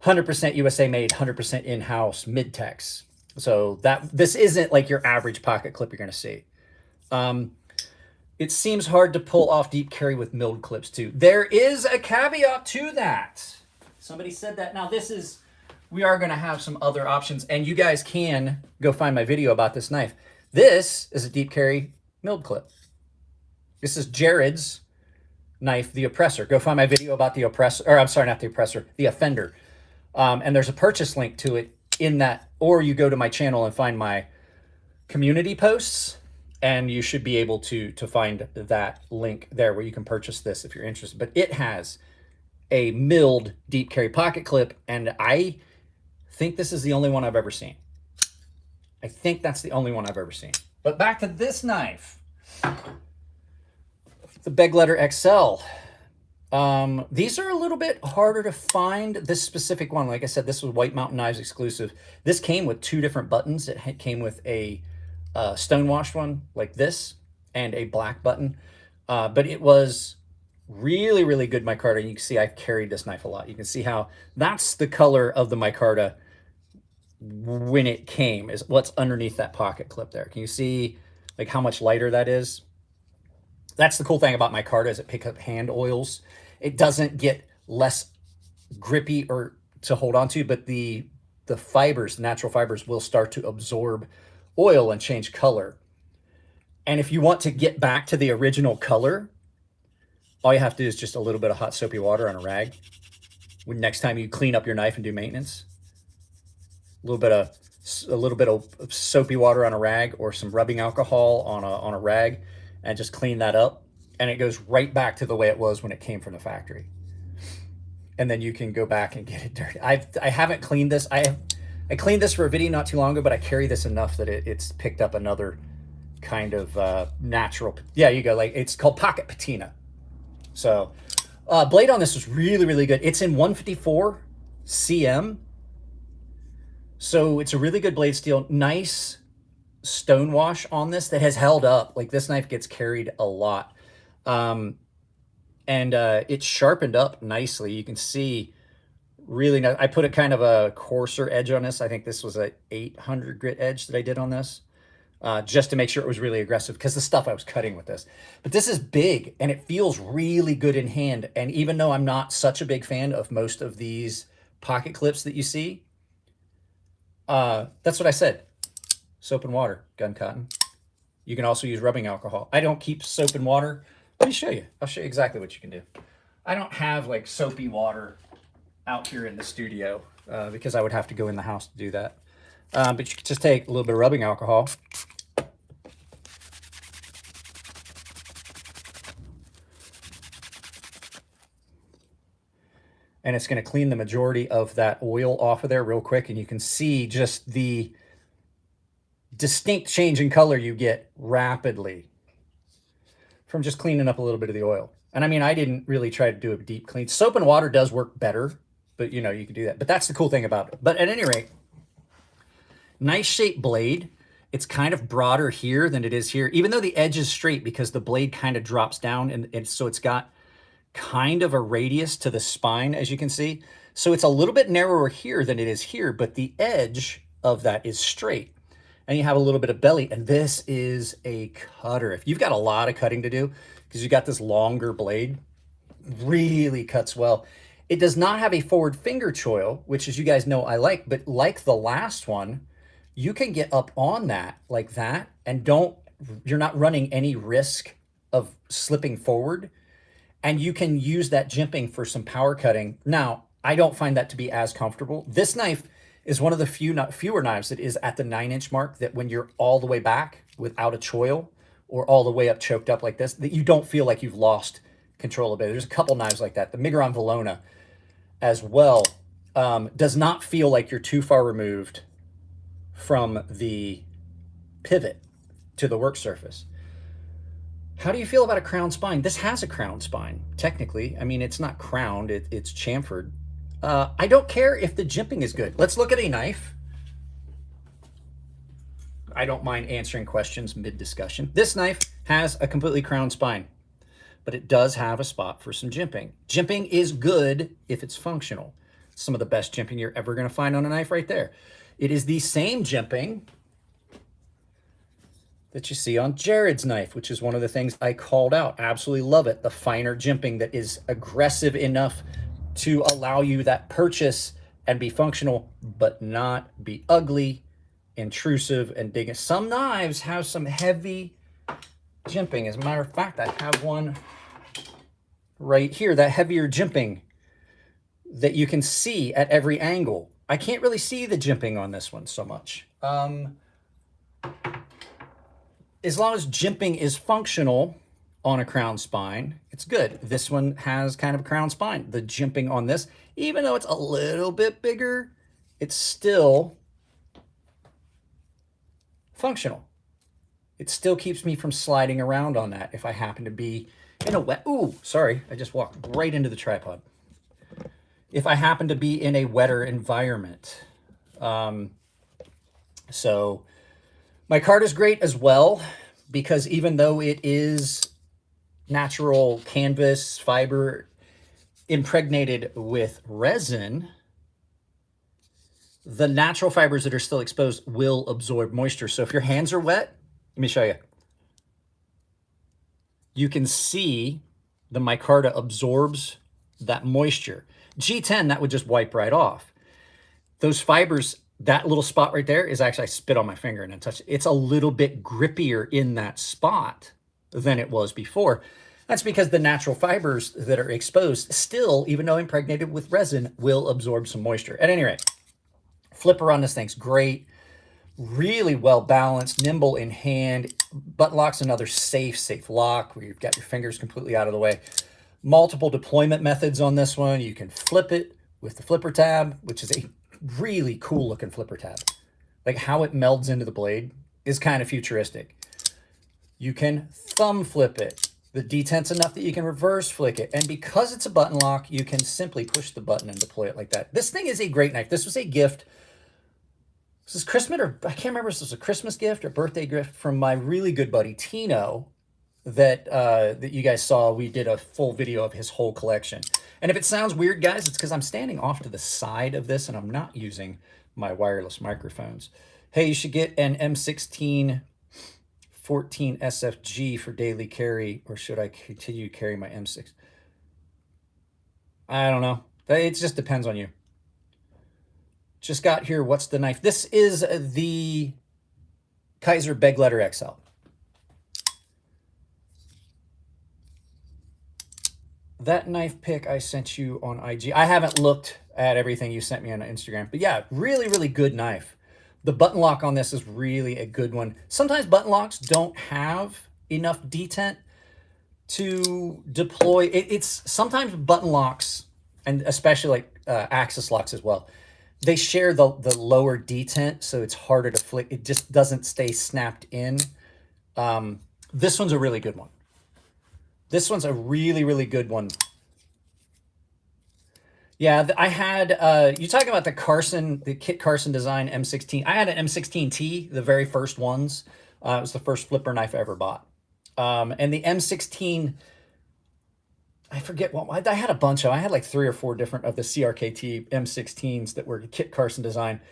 100% USA made, 100% in-house mid-tex. So this isn't like your average pocket clip you're going to see. It seems hard to pull off deep carry with milled clips too. There is a caveat to that. Somebody said that. Now we are going to have some other options, and you guys can go find my video about this knife. This is a deep carry milled clip. This is Jared's knife, the Oppressor. Go find my video about the Oppressor, or I'm sorry, not the Oppressor, the Offender. And there's a purchase link to it in that, or you go to my channel and find my community posts, and you should be able to find that link there where you can purchase this if you're interested. But it has a milled deep carry pocket clip, and I think this is the only one I've ever seen. I think that's the only one I've ever seen. But back to this knife, the Begleiter XL. These are a little bit harder to find. This specific one, like I said, this was White Mountain Knives exclusive. This came with 2 different buttons. It came with a stonewashed one like this and a black button. But it was really, really good micarta. And you can see I've carried this knife a lot. You can see how that's the color of the micarta when it came, is what's underneath that pocket clip there. Can you see like how much lighter that is? That's the cool thing about micarta, is it picks up hand oils. It doesn't get less grippy or to hold on to, but the fibers, the natural fibers, will start to absorb oil and change color. And if you want to get back to the original color, all you have to do is just a little bit of hot soapy water on a rag. When next time you clean up your knife and do maintenance, a little bit of soapy water on a rag, or some rubbing alcohol on a rag, and just clean that up, and it goes right back to the way it was when it came from the factory. And then you can go back and get it dirty. I haven't cleaned this. I cleaned this for a video not too long ago, but I carry this enough that it's picked up another kind of natural. Yeah, you go. Like, it's called pocket patina. So blade on this was really, really good. It's in 154 cm. So it's a really good blade steel. Nice stone wash on this that has held up. Like, this knife gets carried a lot. And it's sharpened up nicely. You can see really nice. I put a kind of a coarser edge on this. I think this was a 800 grit edge that I did on this. just to make sure it was really aggressive because the stuff I was cutting with this. But this is big and it feels really good in hand. And even though I'm not such a big fan of most of these pocket clips that you see, that's what I said. Soap and water, gun cotton. You can also use rubbing alcohol. I don't keep soap and water. Let me show you. I'll show you exactly what you can do. I don't have like soapy water out here in the studio because I would have to go in the house to do that. But you can just take a little bit of rubbing alcohol. And it's going to clean the majority of that oil off of there real quick. And you can see just the distinct change in color you get rapidly from just cleaning up a little bit of the oil. And I mean, I didn't really try to do a deep clean. Soap and water does work better, but you know, you can do that. But that's the cool thing about it. But at any rate, nice shaped blade. It's kind of broader here than it is here, even though the edge is straight because the blade kind of drops down. And so it's got kind of a radius to the spine, as you can see. So it's a little bit narrower here than it is here, but the edge of that is straight. And you have a little bit of belly, and this is a cutter. If you've got a lot of cutting to do, because you got this longer blade, really cuts well. It does not have a forward finger choil, which, as you guys know, I like, but like the last one, you can get up on that like that, and you're not running any risk of slipping forward, and you can use that jimping for some power cutting. Now, I don't find that to be as comfortable. This knife is one of the fewer knives that is at the 9-inch mark that when you're all the way back without a choil or all the way up choked up like this, that you don't feel like you've lost control of it. There's a couple knives like that. The Migron Valona as well does not feel like you're too far removed from the pivot to the work surface. How do you feel about a crown spine? This has a crown spine, technically. I mean, it's not crowned, it's chamfered. I don't care if the jimping is good. Let's look at a knife. I don't mind answering questions mid-discussion. This knife has a completely crowned spine, but it does have a spot for some jimping. Jimping is good if it's functional. Some of the best jimping you're ever going to find on a knife right there. It is the same jimping that you see on Jared's knife, which is one of the things I called out. Absolutely love it. The finer jimping that is aggressive enough to allow you that purchase and be functional, but not be ugly, intrusive, and digging. Some knives have some heavy jimping. As a matter of fact, I have one right here, that heavier jimping that you can see at every angle. I can't really see the jimping on this one so much. As long as jimping is functional on a crown spine, it's good. This one has kind of a crown spine. The jimping on this, even though it's a little bit bigger, it's still functional. It still keeps me from sliding around on that if I happen to be in a wet... Ooh, sorry, I just walked right into the tripod. If I happen to be in a wetter environment. So my card is great as well, because even though it is natural canvas fiber impregnated with resin, the natural fibers that are still exposed will absorb moisture. So if your hands are wet, let me show you. You can see the micarta absorbs that moisture. G10, that would just wipe right off. Those fibers, that little spot right there is actually, I spit on my finger and I touch it. It's a little bit grippier in that spot than it was before. That's because the natural fibers that are exposed still, even though impregnated with resin, will absorb some moisture. At any rate, flipper on this thing's great. Really well balanced, nimble in hand. Button lock's another safe lock where you've got your fingers completely out of the way. Multiple deployment methods on this one. You can flip it with the flipper tab, which is a really cool looking flipper tab. Like how it melds into the blade is kind of futuristic. You can thumb flip it. The detent's enough that you can reverse flick it. And because it's a button lock, you can simply push the button and deploy it like that. This thing is a great knife. This was a gift. This is Christmas, or I can't remember if this was a Christmas gift or birthday gift from my really good buddy Tino that that you guys saw. We did a full video of his whole collection. And if it sounds weird, guys, it's because I'm standing off to the side of this and I'm not using my wireless microphones. Hey, you should get an M16 14 SFG for daily carry, or should I continue to carry my M6? I don't know. It just depends on you. Just got here. What's the knife? This is the Kizer Begleiter XL. That knife pick I sent you on IG. I haven't looked at everything you sent me on Instagram, but yeah, really, really good knife. The button lock on this is really a good one. Sometimes button locks don't have enough detent to deploy. It's sometimes button locks, and especially like axis locks as well, they share the lower detent, so it's harder to flick. It just doesn't stay snapped in. This one's a really good one. This one's a really, really good one. Yeah, I had, you talking about the Kit Carson design M16. I had an M16T, the very first ones. It was the first flipper knife I ever bought. And the M16, I forget what, I had a bunch of, I had like 3 or 4 different of the CRKT M16s that were Kit Carson design.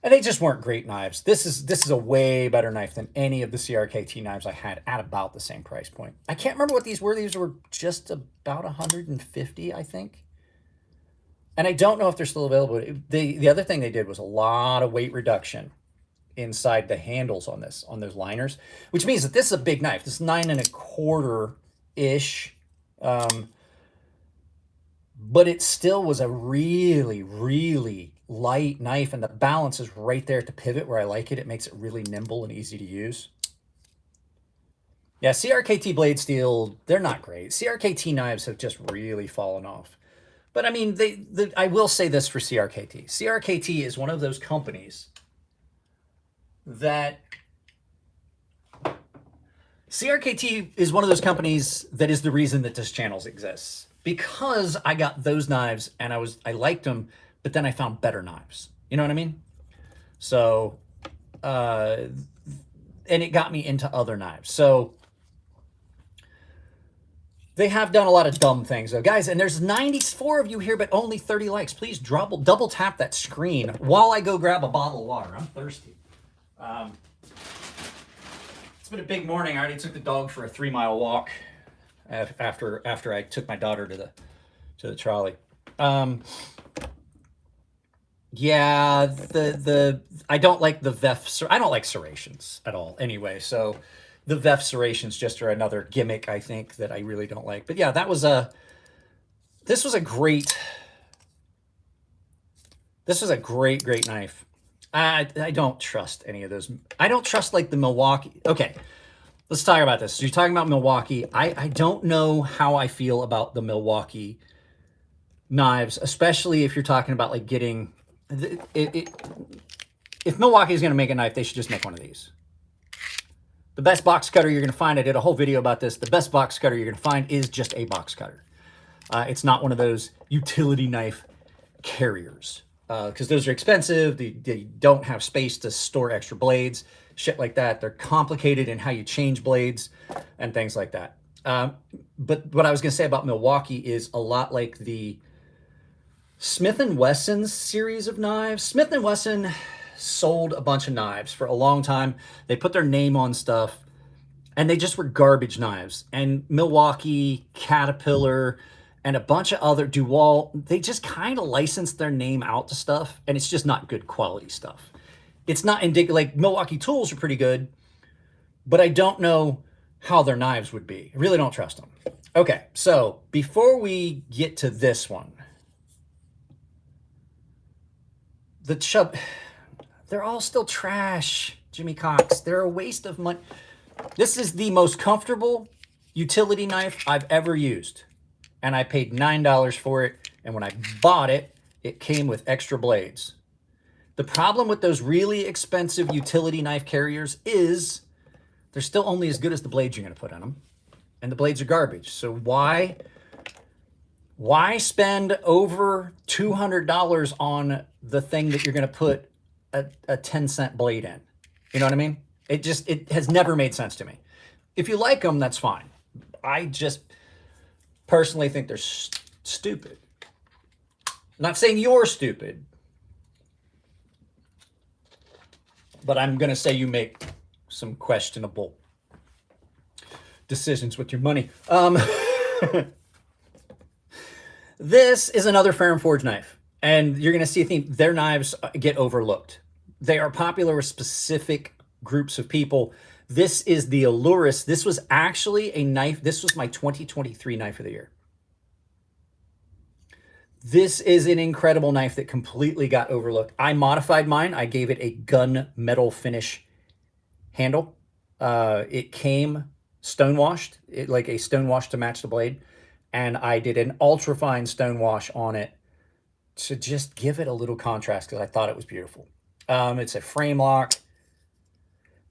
And they just weren't great knives. This is a way better knife than any of the CRKT knives I had at about the same price point. I can't remember what these were. These were just about 150, I think. And I don't know if they're still available. The other thing they did was a lot of weight reduction inside the handles on those liners, which means that this is a big knife. This is 9 1/4-ish. But it still was a really, really light knife, and the balance is right there at the pivot where I like it. It makes it really nimble and easy to use. Yeah, CRKT blade steel, they're not great. CRKT knives have just really fallen off. But I mean, I will say this for CRKT. CRKT is one of those companies that is the reason that this channel exists. Because I got those knives and I liked them, but then I found better knives. You know what I mean? So, and it got me into other knives. So they have done a lot of dumb things though, guys. And there's 94 of you here, but only 30 likes. Please double tap that screen while I go grab a bottle of water. I'm thirsty. It's been a big morning. I already took the dog for a 3-mile walk after I took my daughter to the trolley. Yeah, I don't like the VEF. I don't like serrations at all anyway. So the VEF serrations just are another gimmick, I think, that I really don't like. But yeah, this was a great great knife. I don't trust any of those. I don't trust like the Milwaukee. Okay, let's talk about this. So you're talking about Milwaukee. I don't know how I feel about the Milwaukee knives, especially if you're talking about like getting if Milwaukee is going to make a knife, they should just make one of these. The best box cutter you're going to find, I did a whole video about this. The best box cutter you're going to find is just a box cutter. It's not one of those utility knife carriers because those are expensive. They don't have space to store extra blades, shit like that. They're complicated in how you change blades and things like that. But what I was going to say about Milwaukee is a lot like the Smith & Wesson's series of knives. Smith & Wesson sold a bunch of knives for a long time. They put their name on stuff, and they just were garbage knives. And Milwaukee, Caterpillar, and a bunch of other DeWalt, they just kind of licensed their name out to stuff, and it's just not good quality stuff. It's not indicative. Like Milwaukee tools are pretty good, but I don't know how their knives would be. I really don't trust them. Okay, so before we get to this one, the Chubb, they're all still trash, Jimmy Cox. They're a waste of money. This is the most comfortable utility knife I've ever used. And I paid $9 for it. And when I bought it, it came with extra blades. The problem with those really expensive utility knife carriers is they're still only as good as the blades you're going to put on them. And the blades are garbage. So why spend over $200 on the thing that you're going to put a 10-cent blade in? You know what I mean? It has never made sense to me. If you like them, that's fine. I just personally think they're stupid. I'm not saying you're stupid, but I'm going to say you make some questionable decisions with your money. This is another Ferrum Forge knife, and you're going to see a theme. Their knives get overlooked. They are popular with specific groups of people. This is the Alluris. This was actually a knife. This was my 2023 knife of the year. This is an incredible knife that completely got overlooked. I modified mine. I gave it a gun metal finish handle. It came stonewashed, like a stonewash to match the blade. And I did an ultra fine stonewash on it to just give it a little contrast because I thought it was beautiful. It's a frame lock.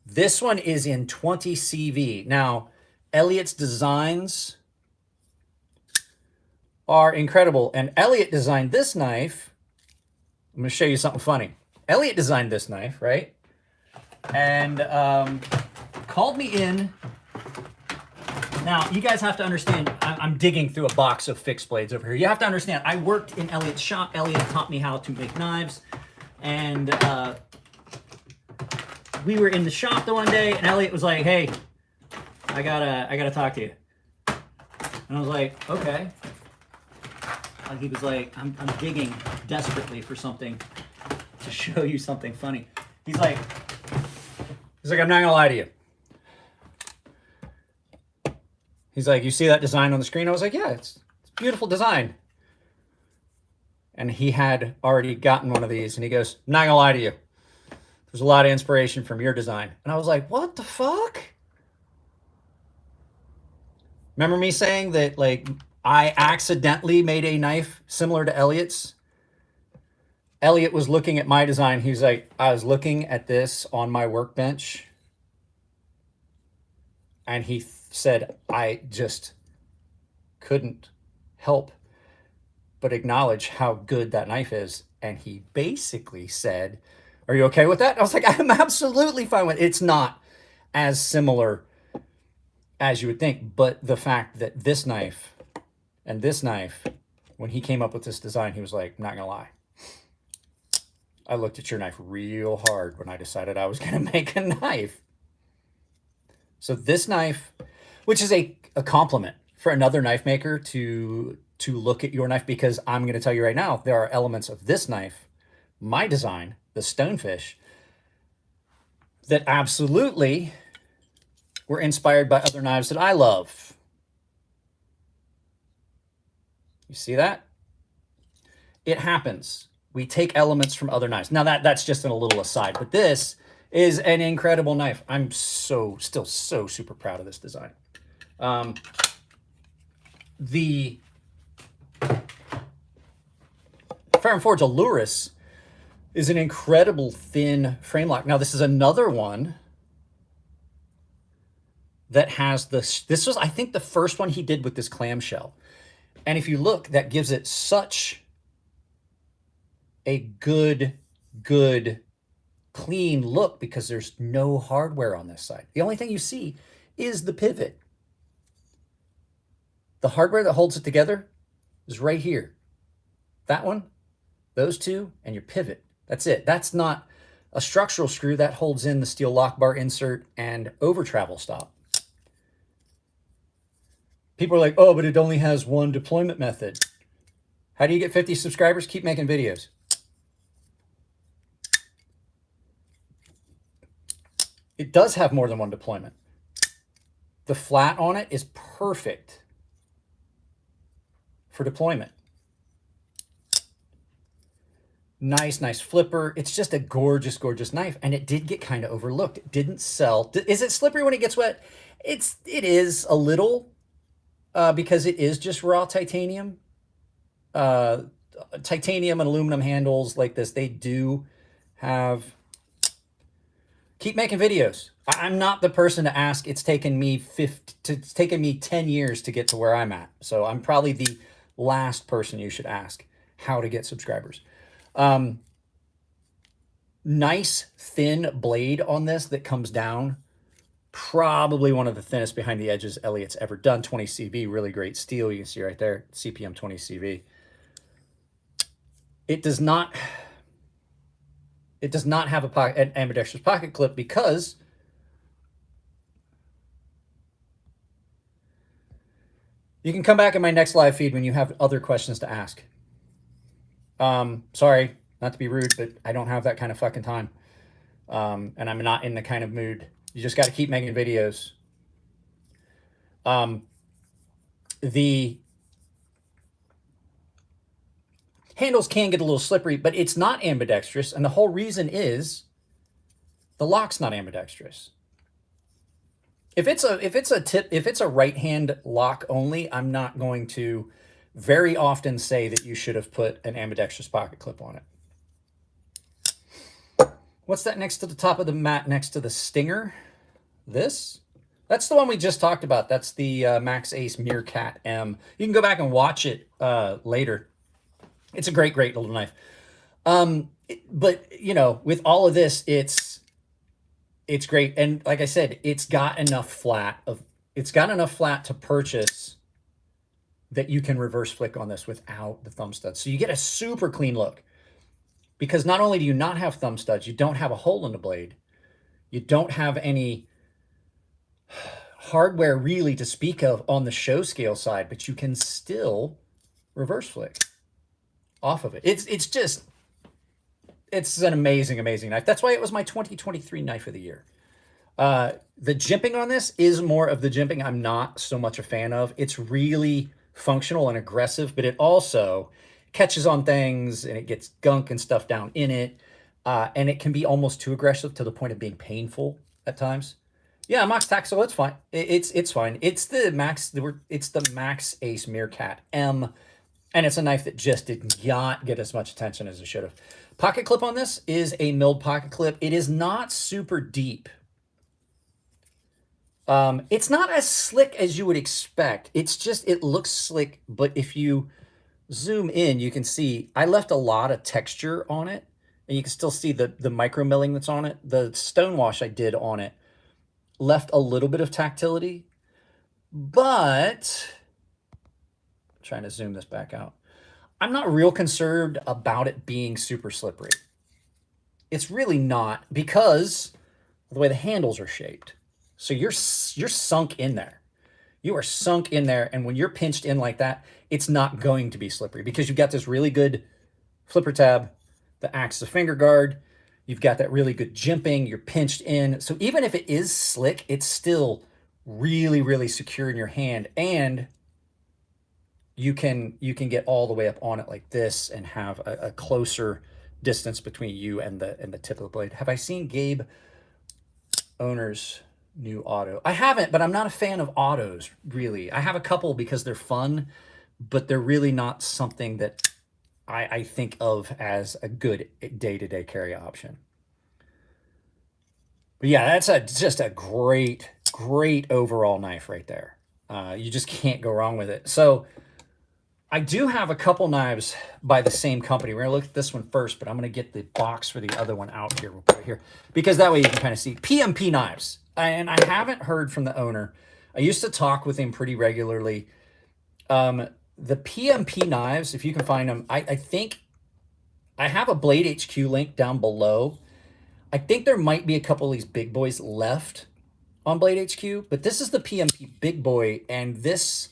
This one is in 20 CV. Now, Elliot's designs are incredible. And Elliot designed this knife. I'm going to show you something funny. Elliot designed this knife, right? And called me in. Now, you guys have to understand, I'm digging through a box of fixed blades over here. You have to understand, I worked in Elliot's shop. Elliot taught me how to make knives. And we were in the shop the one day, and Elliot was like, hey, I gotta talk to you. And I was like, okay. He was like, I'm digging desperately for something to show you something funny. He's like, I'm not gonna lie to you. He's like, you see that design on the screen? I was like, yeah, it's a beautiful design. And he had already gotten one of these, and he goes, I'm not gonna lie to you. There's a lot of inspiration from your design. And I was like, what the fuck? Remember me saying that, like, I accidentally made a knife similar to Elliot's? Elliot was looking at my design. He was like, I was looking at this on my workbench, and he said, I just couldn't help but acknowledge how good that knife is. And he basically said, are you okay with that? I was like, I'm absolutely fine with it. It's not as similar as you would think, but the fact that this knife and this knife, when he came up with this design, he was like, I'm not gonna lie, I looked at your knife real hard when I decided I was gonna make a knife. So this knife, which is a compliment for another knife maker to look at your knife, because I'm going to tell you right now, there are elements of this knife, my design, the Stonefish, that absolutely were inspired by other knives that I love. You see that? It happens. We take elements from other knives. Now that's just in a little aside, but this is an incredible knife. I'm still so super proud of this design. The Ferrum Forge Alluris is an incredible thin frame lock. Now this is another one that has this. This was, I think, the first one he did with this clamshell. And if you look, that gives it such a good, clean look because there's no hardware on this side. The only thing you see is the pivot. The hardware that holds it together is right here. That one, those two, and your pivot. That's it. That's not a structural screw. That holds in the steel lock bar insert and over travel stop. People are like, oh, but it only has one deployment method. How do you get 50 subscribers? Keep making videos. It does have more than one deployment. The flat on it is perfect for deployment. Nice flipper. It's just a gorgeous knife, and it did get kind of overlooked. It didn't sell. Is it slippery when it gets wet? It is a little, because it is just raw titanium. Titanium and aluminum handles like this, they do have. Keep making videos. I'm not the person to ask. It's taken me 10 years to get to where I'm at. So I'm probably the last person you should ask how to get subscribers. Nice thin blade on this that comes down. Probably one of the thinnest behind the edges Elliot's ever done. 20 CV, really great steel. You can see right there, CPM 20 CV. It does not have an ambidextrous pocket clip because You can come back in my next live feed when you have other questions to ask. Sorry, not to be rude, but I don't have that kind of fucking time. And I'm not in the kind of mood. You just got to keep making videos. The handles can get a little slippery, but it's not ambidextrous. And the whole reason is the lock's not ambidextrous. If it's a right hand lock only, I'm not going to very often say that you should have put an ambidextrous pocket clip on it. What's that next to the top of the mat next to the Stinger? This? That's the one we just talked about. That's the Maxace Meerkat M. You can go back and watch it later. It's a great, great little knife. But, you know, with all of this, it's great. And like I said, it's got enough flat to purchase that you can reverse flick on this without the thumb studs. So you get a super clean look, because not only do you not have thumb studs, you don't have a hole in the blade. You don't have any hardware really to speak of on the show scale side, but you can still reverse flick off of it. It's an amazing, amazing knife. That's why it was my 2023 knife of the year. The jimping on this is more of the jimping I'm not so much a fan of. It's really functional and aggressive, but it also catches on things and it gets gunk and stuff down in it. And it can be almost too aggressive to the point of being painful at times. Yeah, Mox Taxel, it's fine. It's fine. It's the Maxace Meerkat M, and it's a knife that just did not get as much attention as it should have. Pocket clip on this is a milled pocket clip. It is not super deep. It's not as slick as you would expect. It's just, it looks slick, but if you zoom in, you can see I left a lot of texture on it, and you can still see the micro milling that's on it. The stone wash I did on it left a little bit of tactility, but I'm trying to zoom this back out. I'm not real concerned about it being super slippery. It's really not, because of the way the handles are shaped. So you're sunk in there. You are sunk in there, and when you're pinched in like that, it's not going to be slippery, because you've got this really good flipper tab that acts as a finger guard. You've got that really good jimping. You're pinched in. So even if it is slick, it's still really, really secure in your hand, and you can get all the way up on it like this and have a closer distance between you and the tip of the blade. Have I seen Gabe Owner's new auto? I haven't, but I'm not a fan of autos, really. I have a couple because they're fun, but they're really not something that I think of as a good day-to-day carry option. But yeah, that's just a great, great overall knife right there. You just can't go wrong with it. So I do have a couple knives by the same company. We're gonna look at this one first, but I'm gonna get the box for the other one out here. We'll put it here, because that way you can kind of see PMP knives. And I haven't heard from the owner. I used to talk with him pretty regularly. The PMP knives, if you can find them, I think I have a Blade HQ link down below. I think there might be a couple of these big boys left on Blade HQ, but this is the PMP big boy, and this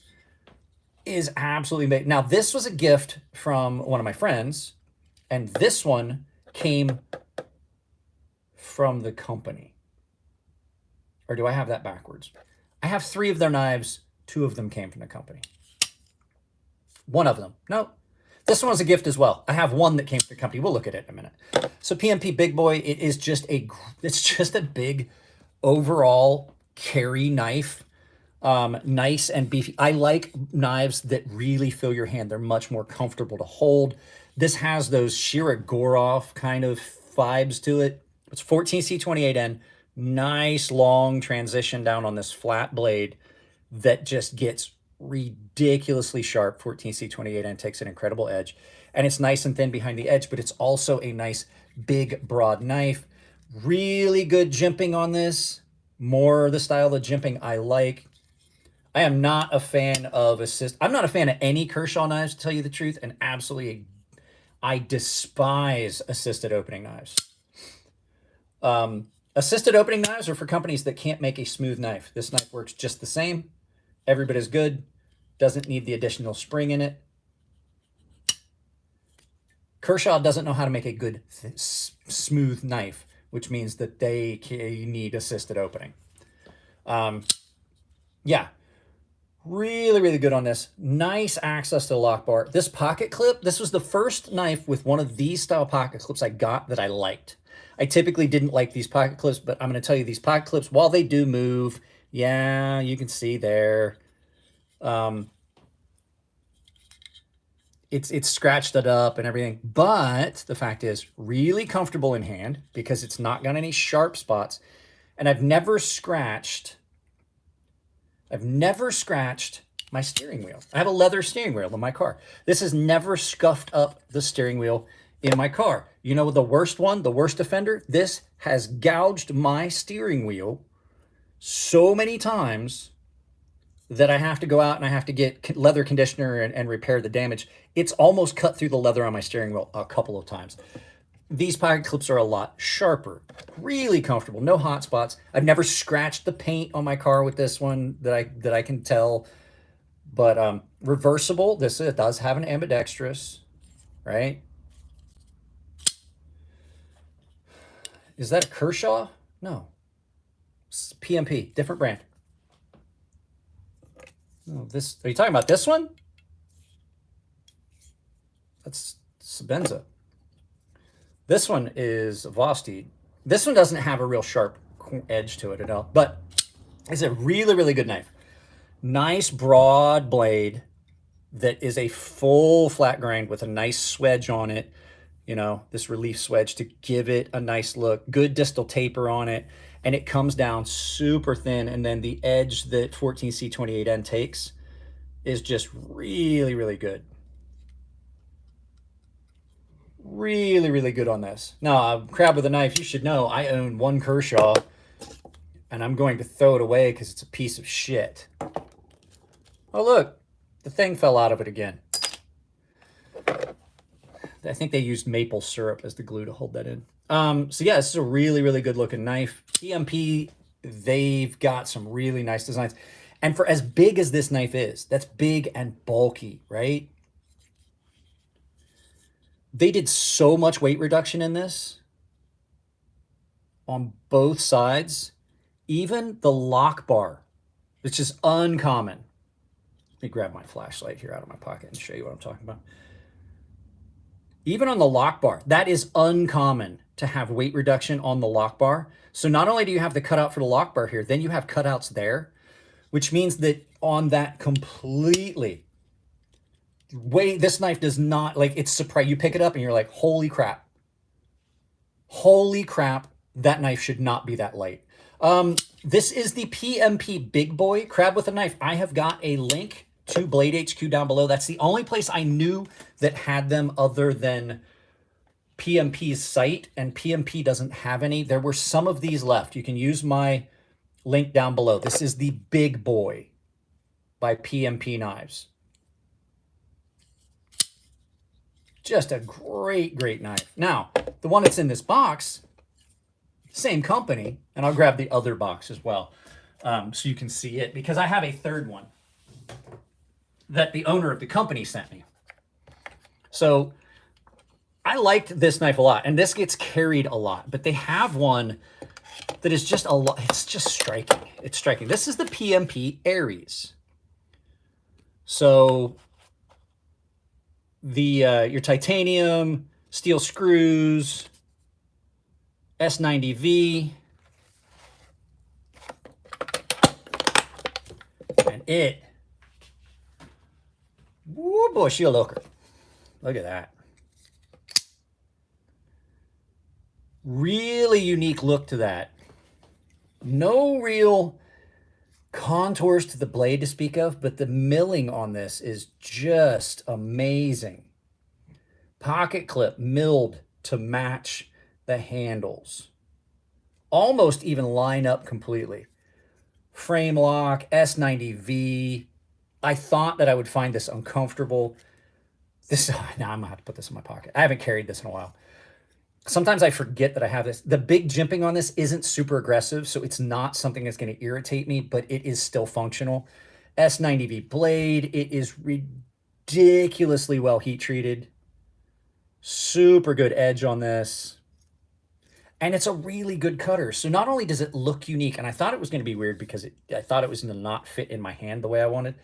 is absolutely made. Now, this was a gift from one of my friends, and this one came from the company. Or do I have that backwards? I have 3 of their knives. 2 of them came from the company. One of them. No, this one was a gift as well. I have one that came from the company. We'll look at it in a minute. So PMP Big Boy, it's just a big overall carry knife. Nice and beefy. I like knives that really fill your hand. They're much more comfortable to hold. This has those Shirogorov kind of vibes to it. It's 14C28N. Nice long transition down on this flat blade that just gets ridiculously sharp. 14C28N takes an incredible edge, and it's nice and thin behind the edge, but it's also a nice big broad knife. Really good jimping on this. More the style of jimping I like. I am not a fan of I'm not a fan of any Kershaw knives, to tell you the truth, and absolutely I despise assisted opening knives. Assisted opening knives are for companies that can't make a smooth knife. This knife works just the same. Every bit as good. Doesn't need the additional spring in it. Kershaw doesn't know how to make a good smooth knife, which means that they need assisted opening. Yeah, really, really good on this. Nice access to the lock bar. This pocket clip, this was the first knife with one of these style pocket clips I got that I liked. I typically didn't like these pocket clips, but I'm going to tell you these pocket clips, while they do move, yeah, you can see there. It's scratched it up and everything, but the fact is really comfortable in hand because it's not got any sharp spots. And I've never scratched my steering wheel. I have a leather steering wheel in my car. This has never scuffed up the steering wheel in my car. You know the worst one, the worst offender? This has gouged my steering wheel so many times that I have to go out and I have to get leather conditioner and repair the damage. It's almost cut through the leather on my steering wheel a couple of times. These pocket clips are a lot sharper, really comfortable, no hot spots. I've never scratched the paint on my car with this one that I can tell. But reversible, this it does have an ambidextrous, right? Is that a Kershaw? No. It's PMP, different brand. Oh, this, are you talking about this one? That's Sabenza. This one is Vosteed. This one doesn't have a real sharp edge to it at all, but it's a really, really good knife. Nice broad blade that is a full flat grind with a nice swedge on it. You know, this relief swedge to give it a nice look. Good distal taper on it. And it comes down super thin. And then the edge that 14C28N takes is just really, really good. Really, really good on this. Now, crab with a knife, you should know I own one Kershaw, and I'm going to throw it away because it's a piece of shit. Oh, look, the thing fell out of it again. I think they used maple syrup as the glue to hold that in. So yeah, this is a really, really good looking knife. PMP, they've got some really nice designs. And for as big as this knife is, that's big and bulky, right? They did so much weight reduction in this on both sides. Even the lock bar, which is uncommon. Let me grab my flashlight here out of my pocket and show you what I'm talking about. Even on the lock bar, that is uncommon to have weight reduction on the lock bar. So not only do you have the cutout for the lock bar here, then you have cutouts there, which means that on that completely, this knife does not, like, it's surprising. You pick it up and you're like, holy crap. Holy crap, that knife should not be that light. This is the PMP Big Boy Crab with a Knife. I have got a link to Blade HQ down below. That's the only place I knew that had them other than PMP's site, and PMP doesn't have any. There were some of these left. You can use my link down below. This is the Big Boy by PMP Knives. Just a great, great knife. Now, the one that's in this box, same company, and I'll grab the other box as well so you can see it, because I have a third one that the owner of the company sent me. So I liked this knife a lot, and this gets carried a lot, but they have one that is just a lot. It's just striking. It's striking. This is the PMP Aries. So the your titanium, steel screws, S90V, and it, woo boy, she a looker. Look at that. Really unique look to that. No real contours to the blade to speak of, but the milling on this is just amazing. Pocket clip milled to match the handles. Almost even line up completely. Frame lock, S90V. I thought that I would find this uncomfortable. Now I'm gonna have to put this in my pocket. I haven't carried this in a while. Sometimes I forget that I have this. The big jimping on this isn't super aggressive, so it's not something that's going to irritate me, but it is still functional. S90V blade. It is ridiculously well heat treated. Super good edge on this. And it's a really good cutter. So not only does it look unique, and I thought it was going to be weird because I thought it was going to not fit in my hand the way I wanted.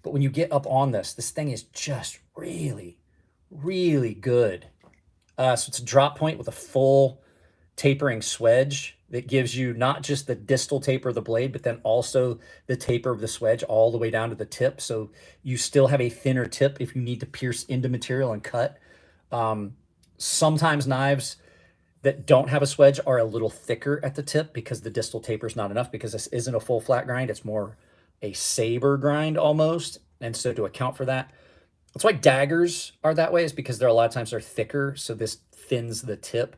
But when you get up on this thing is just really, really good. So it's a drop point with a full tapering swedge that gives you not just the distal taper of the blade, but then also the taper of the swedge all the way down to the tip. So you still have a thinner tip if you need to pierce into material and cut. Sometimes knives that don't have a swedge are a little thicker at the tip because the distal taper is not enough, because this isn't a full flat grind. It's more a saber grind almost. And so to account for that, that's why daggers are that way, is because they're a lot of times they're thicker. So this thins the tip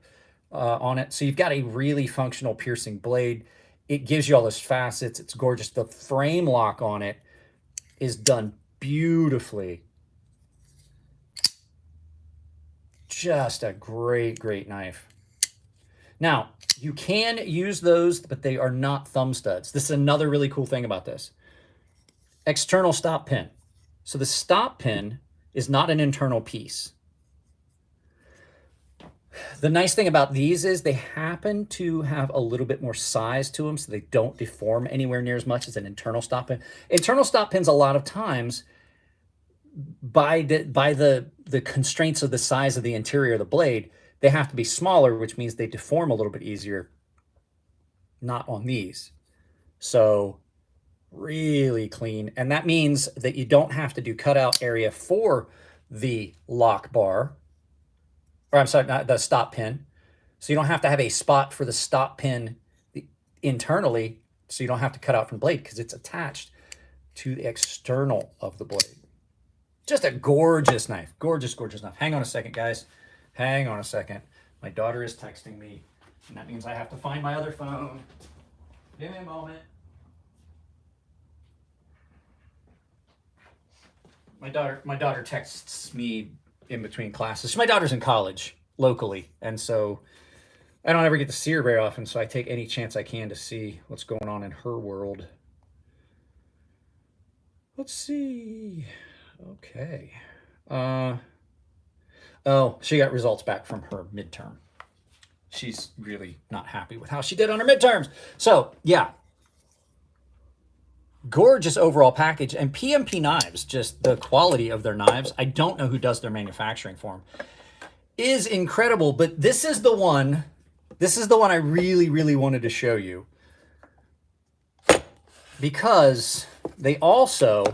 on it. So you've got a really functional piercing blade. It gives you all those facets. It's gorgeous. The frame lock on it is done beautifully. Just a great, great knife. Now, you can use those, but they are not thumb studs. This is another really cool thing about this. External stop pin. So the stop pin is not an internal piece. The nice thing about these is they happen to have a little bit more size to them, so they don't deform anywhere near as much as an internal stop pin. Internal stop pins, a lot of times, by the constraints of the size of the interior of the blade, they have to be smaller, which means they deform a little bit easier. Not on these. So really clean. And that means that you don't have to do cutout area for the lock bar. Or I'm sorry, not the stop pin. So you don't have to have a spot for the stop pin internally, so you don't have to cut out from the blade because it's attached to the external of the blade. Just a gorgeous knife. Gorgeous, gorgeous knife. Hang on a second, guys. Hang on a second. My daughter is texting me, and that means I have to find my other phone. Give me a moment. My daughter texts me in between classes. My daughter's in college locally, and so I don't ever get to see her very often, so I take any chance I can to see what's going on in her world. Let's see. Okay. Oh, she got results back from her midterm. She's really not happy with how she did on her midterms. So, yeah. Gorgeous overall package. And PMP Knives, just the quality of their knives, I don't know who does their manufacturing for them, is incredible. But this is the one I really, really wanted to show you, because they also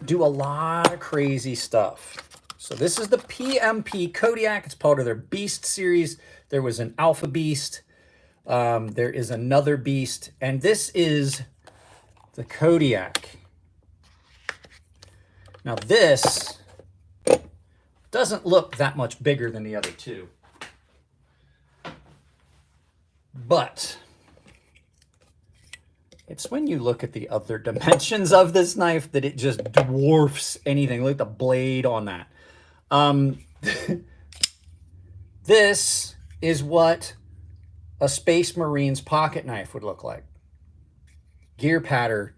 do a lot of crazy stuff. So this is the PMP Kodiak. It's part of their Beast series. There was an Alpha Beast. There is another Beast. And this is the Kodiak. Now this doesn't look that much bigger than the other two. But it's when you look at the other dimensions of this knife that it just dwarfs anything. Look at the blade on that. This is what a Space Marine's pocket knife would look like. Gear pattern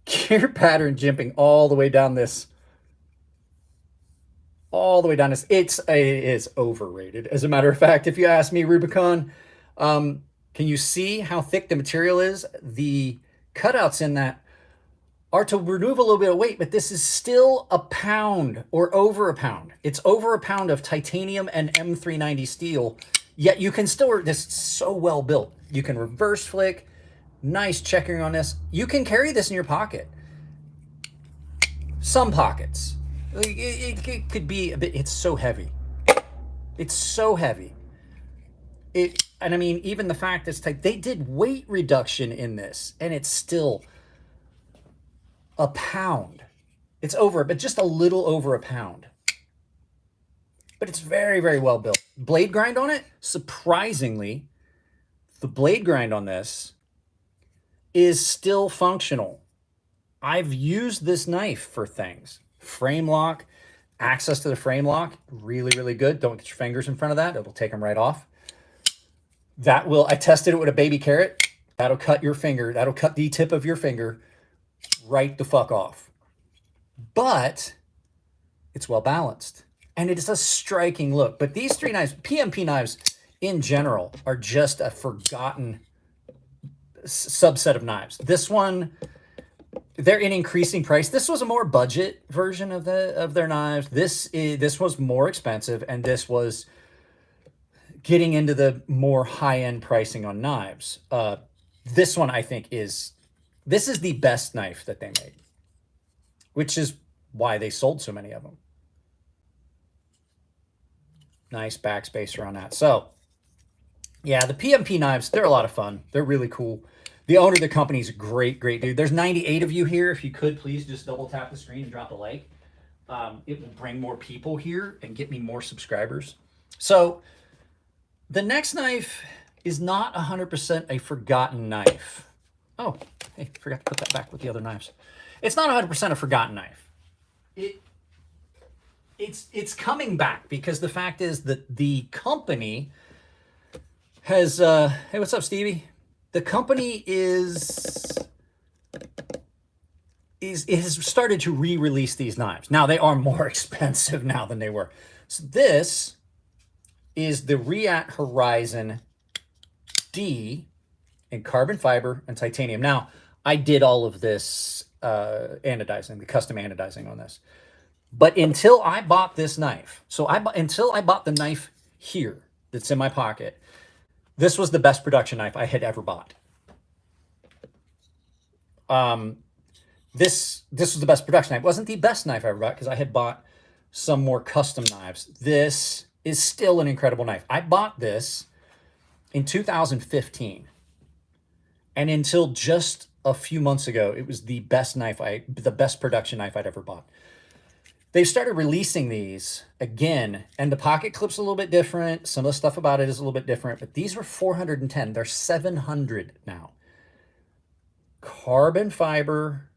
jimping all the way down this. It is overrated. As a matter of fact, if you ask me, Rubicon, can you see how thick the material is? The cutouts in that are to remove a little bit of weight, but this is still a pound or over a pound. It's over a pound of titanium and M390 steel, yet you can still, this is so well built. You can reverse flick, nice checkering on this. You can carry this in your pocket. Some pockets. It could be a bit, it's so heavy. It's so heavy. And I mean, even the fact it's tight, they did weight reduction in this, and it's still a pound. It's over, but just a little over a pound. But it's very, very well built. Blade grind on it, surprisingly, the blade grind on this is still functional. I've used this knife for things. Frame lock, access to the frame lock, really, really good. Don't get your fingers in front of that. It'll take them right off. I tested it with a baby carrot. That'll cut your finger. That'll cut the tip of your finger right the fuck off. But it's well balanced. And it is a striking look. But these three knives, PMP knives in general, are just a forgotten subset of knives. This one, they're in increasing price. This was a more budget version of their knives. This was more expensive, and this was getting into the more high-end pricing on knives. This one, I think, this is the best knife that they made, which is why they sold so many of them. Nice backspacer on that. So, yeah, the PMP knives, they're a lot of fun. They're really cool. The owner of the company is a great, great dude. There's 98 of you here. If you could, please just double tap the screen and drop a like. It will bring more people here and get me more subscribers. So, the next knife is not 100% a forgotten knife. Oh, hey, forgot to put that back with the other knives. It's not 100% a forgotten knife. It's coming back, because the fact is that the company has hey, what's up, Stevie? The company has started to re-release these knives. Now they are more expensive now than they were. So this is the Reate Horizon D in carbon fiber and titanium. Now, I did all of this anodizing, the custom anodizing on this. But until I bought this knife, until I bought the knife here that's in my pocket, this was the best production knife I had ever bought. This was the best production knife. It wasn't the best knife I ever bought, because I had bought some more custom knives. This is still an incredible knife. I bought this in 2015. And until just a few months ago, it was the best production knife I'd ever bought. They've started releasing these again, and the pocket clip's a little bit different. Some of the stuff about it is a little bit different, but these were $410. They're $700 now. Carbon fiber,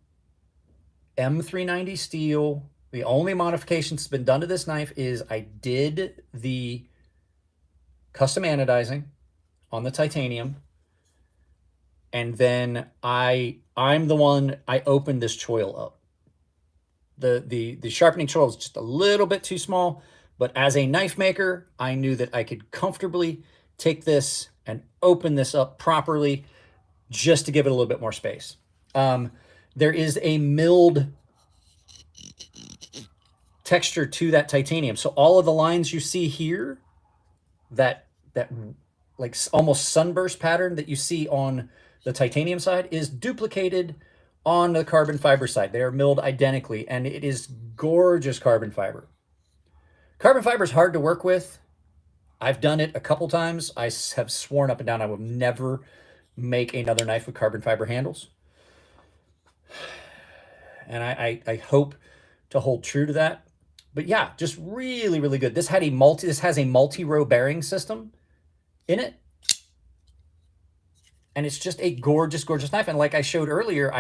M390 steel. The only modifications that's been done to this knife is I did the custom anodizing on the titanium, and then I opened this choil up. The sharpening choil is just a little bit too small, but as a knife maker, I knew that I could comfortably take this and open this up properly just to give it a little bit more space. There is a milled texture to that titanium. So all of the lines you see here, that like almost sunburst pattern that you see on the titanium side, is duplicated on the carbon fiber side. They are milled identically, and it is gorgeous carbon fiber. Carbon fiber is hard to work with. I've done it a couple times. I have sworn up and down I will never make another knife with carbon fiber handles. And I hope to hold true to that. But yeah, just really, really good. This has a multi-row bearing system in it. And it's just a gorgeous, gorgeous knife. And like I showed earlier,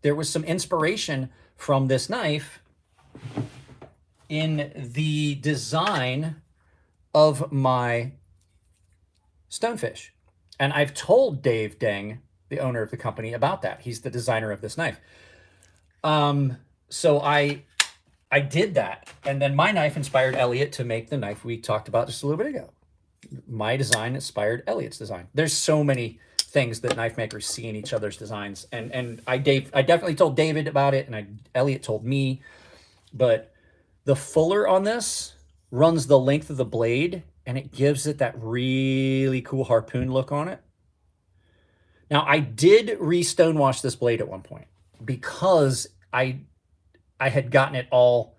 there was some inspiration from this knife in the design of my stonefish. And I've told Dave Deng, the owner of the company, about that. He's the designer of this knife. So I did that. And then my knife inspired Elliot to make the knife we talked about just a little bit ago. My design inspired Elliot's design. There's so many things that knife makers see in each other's designs. And I definitely told David about it, and Elliot told me. But the fuller on this runs the length of the blade, and it gives it that really cool harpoon look on it. Now, I did re-stonewash this blade at one point because I had gotten it all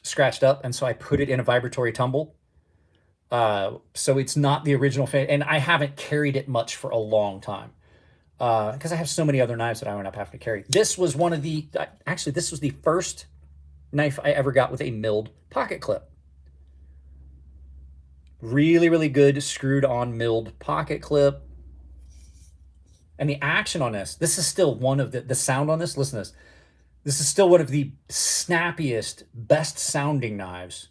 scratched up, and so I put it in a vibratory tumble. So it's not the original fit, and I haven't carried it much for a long time because I have so many other knives that I wound up having to carry. This was this was the first knife I ever got with a milled pocket clip. Really, really good screwed on milled pocket clip. And the action on this is still one of the sound on this, listen to this. This is still one of the snappiest, best sounding knives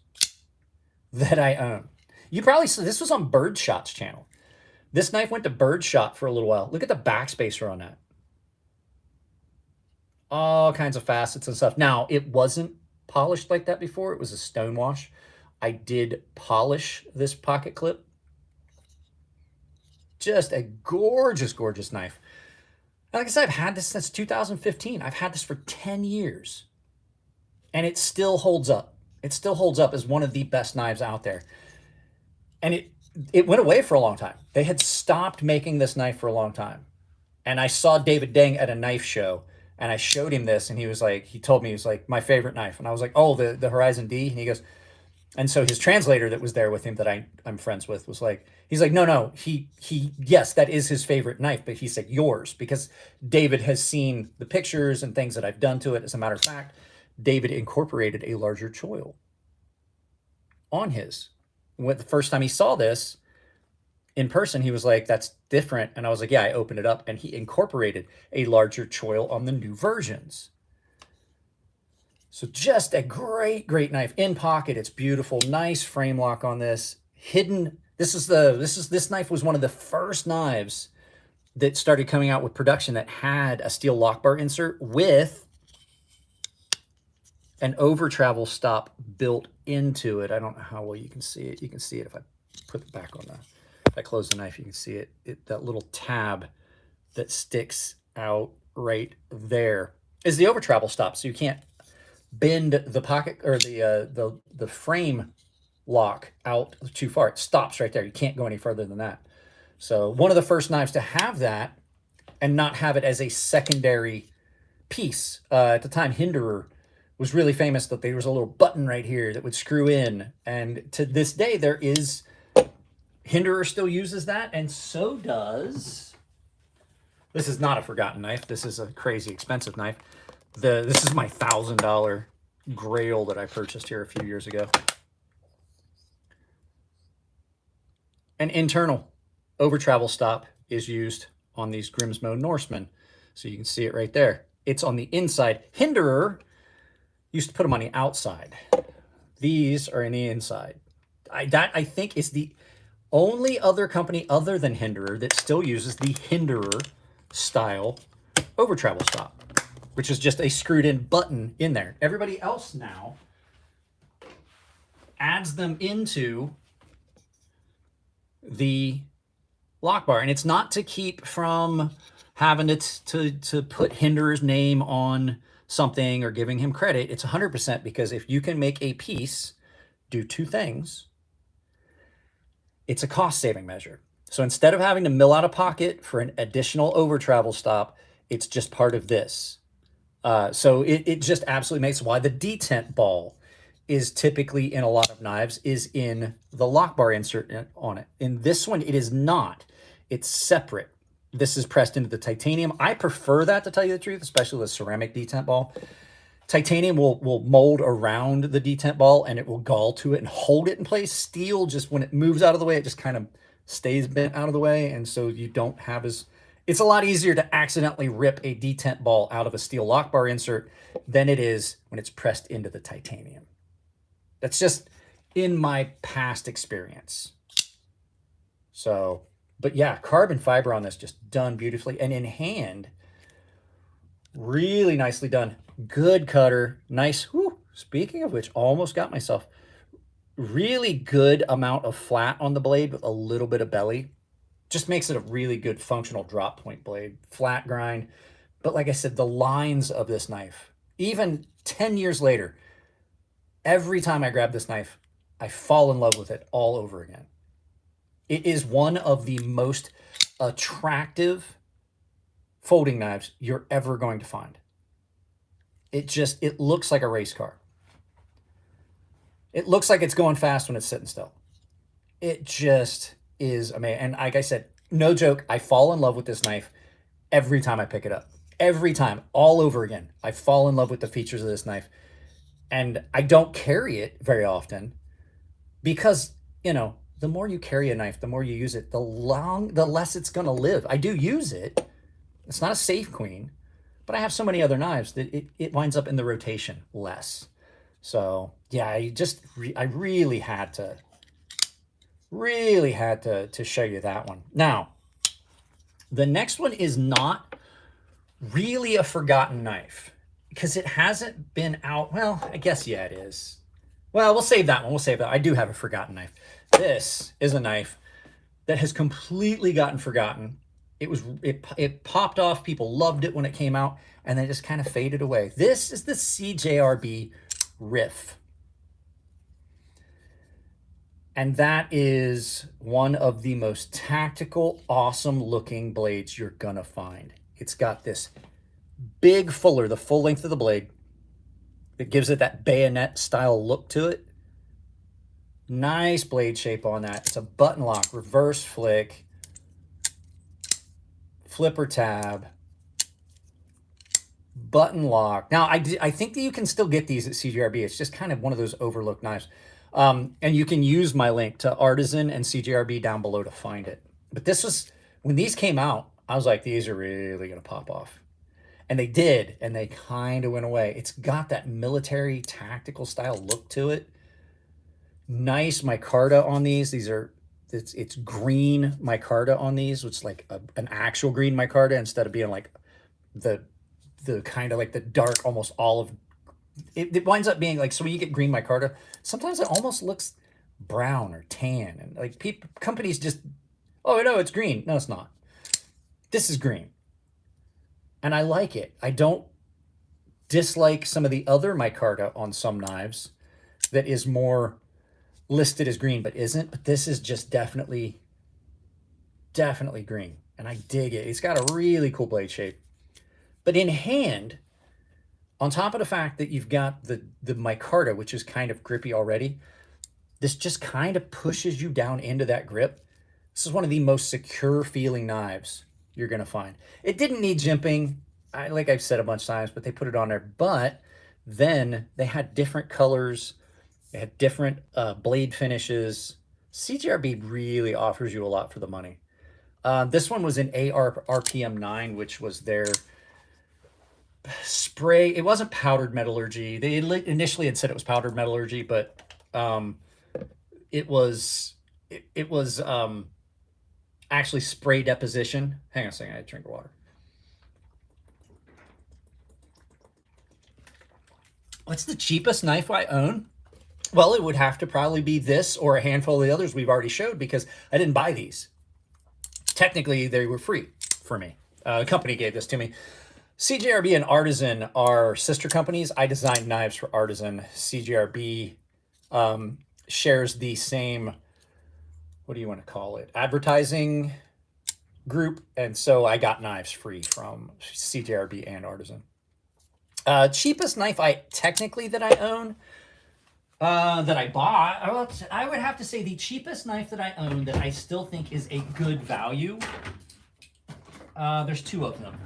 that I own. You probably saw this was on Birdshot's channel. This knife went to Birdshot for a little while. Look at the backspacer on that. all kinds of facets and stuff. Now, it wasn't polished like that before. It was a stone wash. I did polish this pocket clip. Just a gorgeous, gorgeous knife. Like I said, I've had this since 2015. I've had this for 10 years. And it still holds up. It still holds up as one of the best knives out there. And it went away for a long time. They had stopped making this knife for a long time. And I saw David Deng at a knife show, and I showed him this, and he was like, he told me, he was like, my favorite knife. And I was like, oh, the Horizon D? And he goes, and so his translator that was there with him that I'm friends with was like, he's like, no, yes, that is his favorite knife, but he said yours, because David has seen the pictures and things that I've done to it. As a matter of fact, David incorporated a larger choil on his. When the first time he saw this in person, he was like, that's different. And I was like, yeah, I opened it up, and he incorporated a larger choil on the new versions. So just a great, great knife. In pocket, it's beautiful. Nice frame lock on this. Hidden. This knife was one of the first knives that started coming out with production that had a steel lock bar insert with an over travel stop built into it. I don't know how well you can see it. You can see it if I put it back on the, if I close the knife, you can see it. That little tab that sticks out right there is the over travel stop. So you can't bend the pocket or the frame lock out too far. It stops right there. You can't go any further than that. So one of the first knives to have that and not have it as a secondary piece. At the time, Hinderer was really famous that there was a little button right here that would screw in. And to this day, there is, Hinderer still uses that, and so does, this is not a forgotten knife. This is a crazy expensive knife. This is my $1,000 Grail that I purchased here a few years ago. An internal over travel stop is used on these Grimsmo Norsemen. So you can see it right there. It's on the inside. Hinderer used to put them on the outside. These are in the inside. That I think is the only other company other than Hinderer that still uses the Hinderer style over travel stop, which is just a screwed in button in there. Everybody else now adds them into the lock bar. And it's not to keep from having to put Hinderer's name on something or giving him credit. It's 100% because if you can make a piece do two things, it's a cost saving measure. So instead of having to mill out of pocket for an additional over travel stop, it's just part of this. So it just absolutely makes why the detent ball is typically in a lot of knives is in the lock bar insert on it. In this one, it is not. It's separate. This is pressed into the titanium. I prefer that, to tell you the truth, especially the ceramic detent ball. Titanium will mold around the detent ball, and it will gall to it and hold it in place. Steel, just when it moves out of the way, it just kind of stays bent out of the way, and so you don't have as... It's a lot easier to accidentally rip a detent ball out of a steel lock bar insert than it is when it's pressed into the titanium. That's just in my past experience. So, but yeah, carbon fiber on this just done beautifully. And in hand, really nicely done. Good cutter. Nice. Whew, speaking of which, almost got myself. Really good amount of flat on the blade with a little bit of belly. Just makes it a really good functional drop point blade. Flat grind. But like I said, the lines of this knife, even 10 years later, every time I grab this knife, I fall in love with it all over again. It is one of the most attractive folding knives you're ever going to find. It looks like a race car. It looks like it's going fast when it's sitting still. It just is amazing. And like I said, no joke, I fall in love with this knife every time I pick it up. Every time, all over again. I fall in love with the features of this knife. And I don't carry it very often because, you know, the more you carry a knife, the more you use it, the less it's going to live. I do use it. It's not a safe queen, but I have so many other knives that it winds up in the rotation less. So yeah, I really had to show you that one. Now, the next one is not really a forgotten knife. because it hasn't been out. Well, I guess, yeah, it is. Well, we'll save that one. We'll save that. I do have a forgotten knife. This is a knife that has completely gotten forgotten. It popped off. People loved it when it came out, and then it just kind of faded away. This is the CJRB Riff. And that is one of the most tactical, awesome looking blades you're gonna find. It's got this big fuller, the full length of the blade. It gives it that bayonet style look to it. Nice blade shape on that. It's a button lock, reverse flick, flipper tab, button lock. Now, I think that you can still get these at CJRB. It's just kind of one of those overlooked knives. And you can use my link to Artisan and CJRB down below to find it. But this was, when these came out, I was like, these are really going to pop off. And they did, and they kind of went away. It's got that military tactical style look to it. Nice micarta on these. These are, it's green micarta on these, which is like an actual green micarta instead of being like the kind of like the dark, almost olive. It winds up being like, so when you get green micarta, sometimes it almost looks brown or tan. And like companies just, oh no, it's green. No, it's not. This is green. And I like it. I don't dislike some of the other micarta on some knives that is more listed as green, but isn't. But this is just definitely green. And I dig it. It's got a really cool blade shape. But in hand, on top of the fact that you've got the micarta, which is kind of grippy already, this just kind of pushes you down into that grip. This is one of the most secure feeling knives you're going to find. It didn't need jimping, like I've said a bunch of times, but they put it on there. But then they had different colors. They had different blade finishes. CJRB really offers you a lot for the money. This one was an RPM 9, which was their spray. It wasn't powdered metallurgy. They initially had said it was powdered metallurgy, but it was actually spray deposition. Hang on a second, I had to drink water. What's the cheapest knife I own? Well, it would have to probably be this or a handful of the others we've already showed, because I didn't buy these. Technically, they were free for me. The company gave this to me. CJRB and Artisan are sister companies. I designed knives for Artisan. CJRB shares the same, what do you want to call it, advertising group. And so I got knives free from CJRB and Artisan. Cheapest knife that I own, that I bought, I would have to say the cheapest knife that I own that I still think is a good value. There's two of them.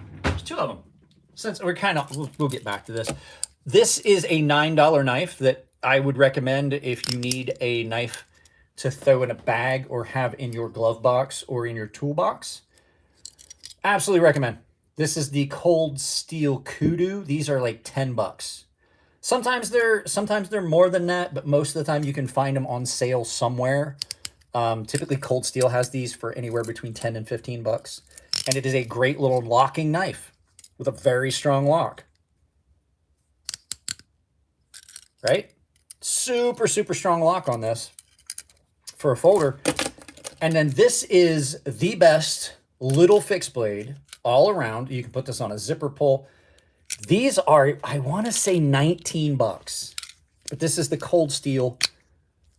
Since we're kind of, we'll get back to this. This is a $9 knife that I would recommend if you need a knife to throw in a bag or have in your glove box or in your toolbox. Absolutely recommend. This is the Cold Steel Kudu. These are like 10 bucks. Sometimes they're more than that, but most of the time you can find them on sale somewhere. Typically Cold Steel has these for anywhere between 10 and 15 bucks. And it is a great little locking knife with a very strong lock. Right? Super, super strong lock on this for a folder. And then this is the best little fixed blade all around. You can put this on a zipper pull. These are, I want to say 19 bucks. But this is the Cold Steel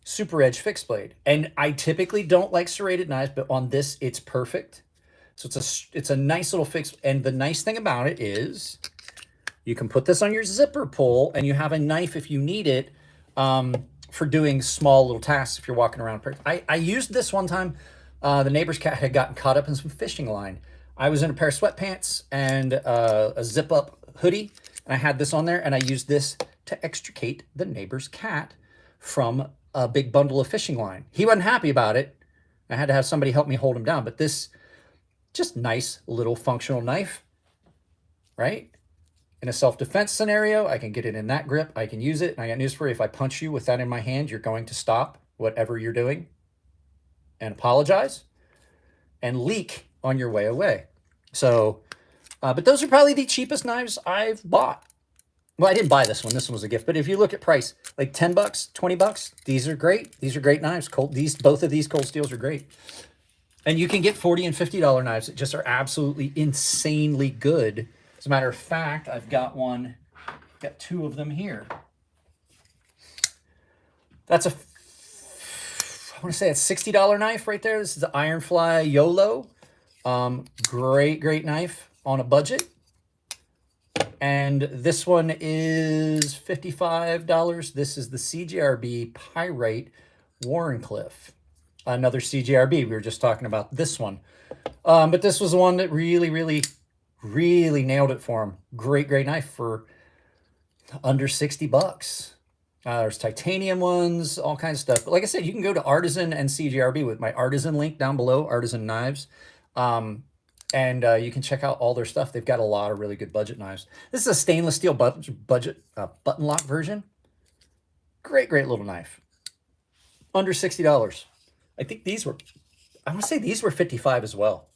Super Edge fixed blade. And I typically don't like serrated knives, but on this, it's perfect. So it's a nice little fix. And the nice thing about it is you can put this on your zipper pull and you have a knife if you need it for doing small little tasks if you're walking around. I used this one time. The neighbor's cat had gotten caught up in some fishing line. I was in a pair of sweatpants and a zip-up hoodie, and I had this on there, and I used this to extricate the neighbor's cat from a big bundle of fishing line. He wasn't happy about it. I had to have somebody help me hold him down, but this just nice little functional knife, right? In a self-defense scenario, I can get it in that grip. I can use it. And I got news for you. If I punch you with that in my hand, you're going to stop whatever you're doing and apologize and leak on your way away. So, but those are probably the cheapest knives I've bought. well, I didn't buy this one. This one was a gift. But if you look at price, like 10 bucks, 20 bucks, these are great. These are great knives. Both of these cold steels are great. And you can get $40 and $50 knives that just are absolutely insanely good. As a matter of fact, I've got one, got two of them here. That's I want to say it's $60 knife right there. This is the Ironfly YOLO. Great knife on a budget. And this one is $55. This is the CJRB Pyrite Warrenclyffe. Another CJRB. We were just talking about this one. But this was the one that really nailed it for him. Great knife for under 60 bucks. There's titanium ones, all kinds of stuff. But like I said, you can go to Artisan and CJRB with my Artisan link down below, Artisan Knives. And you can check out all their stuff. They've got a lot of really good budget knives. This is a stainless steel budget button lock version. Great little knife. Under $60. I think these were, I want to say these were 55 as well.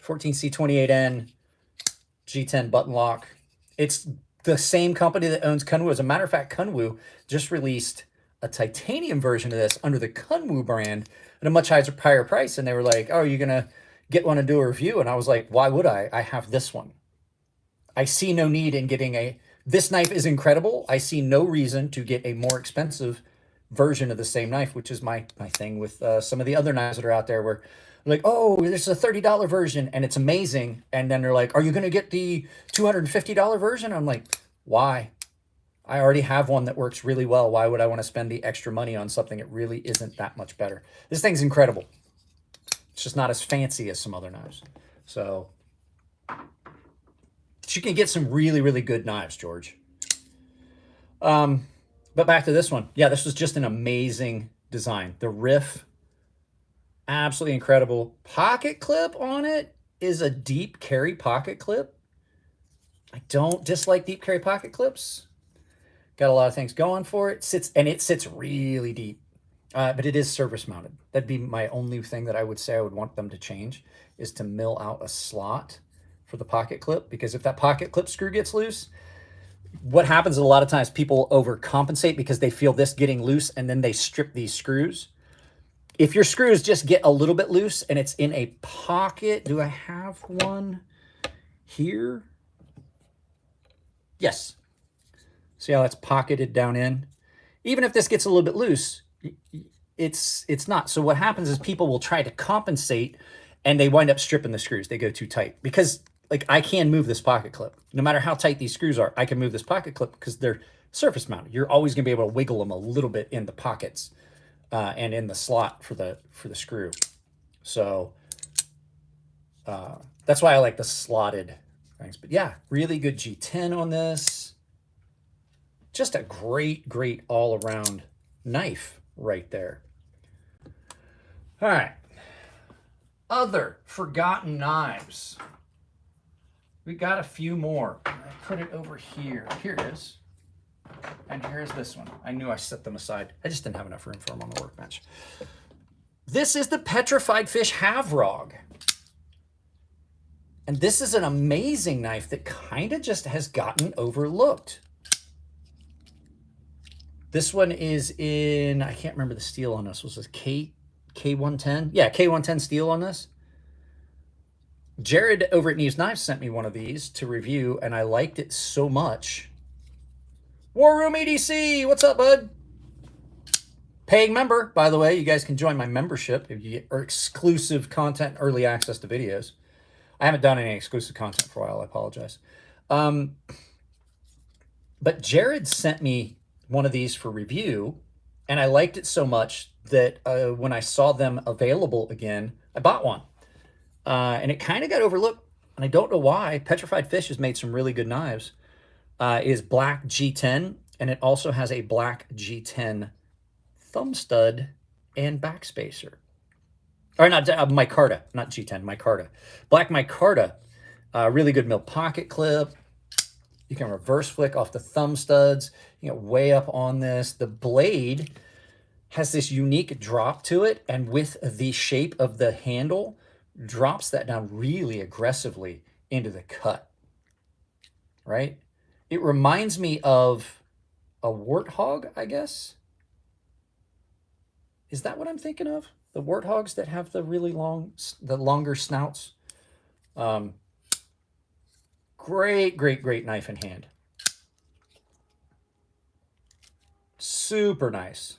14C28N G10 button lock. It's the same company that owns Kunwu. As a matter of fact, Kunwu just released a titanium version of this under the Kunwu brand at a much higher price. And they were like, oh, you're going to get one and do a review? And I was like, why would I? I have this one. I see no need in getting this knife is incredible. I see no reason to get a more expensive version of the same knife, which is my thing with some of the other knives that are out there where like, oh, this is a $30 version and it's amazing. And then they're like, are you going to get the $250 version? I'm like, why? I already have one that works really well. Why would I want to spend the extra money on something that really isn't that much better? This thing's incredible. It's just not as fancy as some other knives. So you can get some really good knives, George. But back to this one. Yeah, this was just an amazing design. The Riff, absolutely incredible. Pocket clip on it is a deep carry pocket clip. I don't dislike deep carry pocket clips. Got a lot of things going for it. It sits really deep. But it is surface mounted. That'd be my only thing that I would say I would want them to change, is to mill out a slot for the pocket clip. Because if that pocket clip screw gets loose, what happens is a lot of times people overcompensate because they feel this getting loose and then they strip these screws. If your screws just get a little bit loose and it's in a pocket, do I have one here? Yes. See how that's pocketed down in? Even if this gets a little bit loose, it's not. So what happens is people will try to compensate and they wind up stripping the screws. They go too tight because like I can move this pocket clip. No matter how tight these screws are, I can move this pocket clip because they're surface mounted. You're always gonna be able to wiggle them a little bit in the pockets and in the slot for the screw. So that's why I like the slotted things. But yeah, really good G10 on this. Just a great all around knife right there. All right. Other forgotten knives. We got a few more. I put it over here. Here it is. And here's this one. I knew I set them aside. I just didn't have enough room for them on the workbench. This is the Petrified Fish Havrog. And this is an amazing knife that kind of just has gotten overlooked. This one is in, I can't remember the steel on this. Was this K110? Yeah, K110 steel on this. Jared over at Neves Knives sent me one of these to review, and I liked it so much. War Room EDC, what's up, bud? Paying member, by the way. You guys can join my membership if you get exclusive content, early access to videos. I haven't done any exclusive content for a while. I apologize. But Jared sent me one of these for review, and I liked it so much that when I saw them available again, I bought one. And it kind of got overlooked, and I don't know why. Petrified Fish has made some really good knives. It is black G10, and it also has a black G10 thumb stud and backspacer. Or not, micarta, not G10, micarta. Black micarta, really good mill pocket clip. You can reverse flick off the thumb studs. You get way up on this. The blade has this unique drop to it, and with the shape of the handle, drops that down really aggressively into the cut, right? It reminds me of a warthog, I guess. Is that what I'm thinking of? The warthogs that have the really longer snouts. Great, great, great knife in hand. Super nice.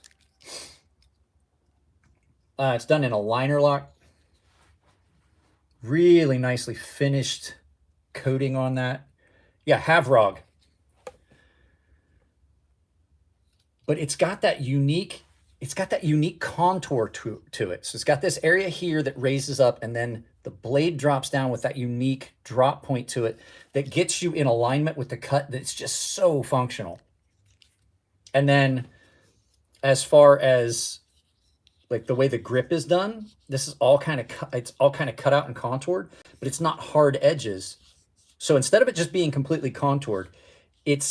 It's done in a liner lock. Really nicely finished coating on that. Yeah, Havrog. But it's got that unique contour to it. So it's got this area here that raises up, and then the blade drops down with that unique drop point to it that gets you in alignment with the cut that's just so functional. And then as far as like the way the grip is done, this is all kind of cut out and contoured, but it's not hard edges. So instead of it just being completely contoured, it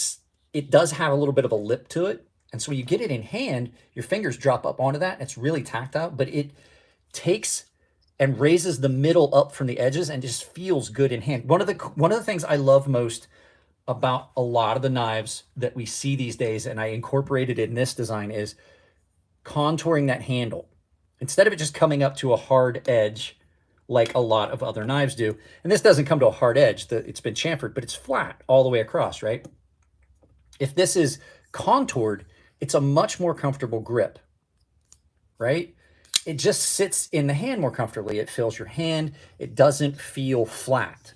does have a little bit of a lip to it. And so when you get it in hand, your fingers drop up onto that. And it's really tactile, but it takes and raises the middle up from the edges and just feels good in hand. One of the things I love most about a lot of the knives that we see these days, and I incorporated in this design, is contouring that handle. Instead of it just coming up to a hard edge like a lot of other knives do. And this doesn't come to a hard edge. It's been chamfered, but it's flat all the way across, right? If this is contoured, it's a much more comfortable grip, right? It just sits in the hand more comfortably. It fills your hand. It doesn't feel flat.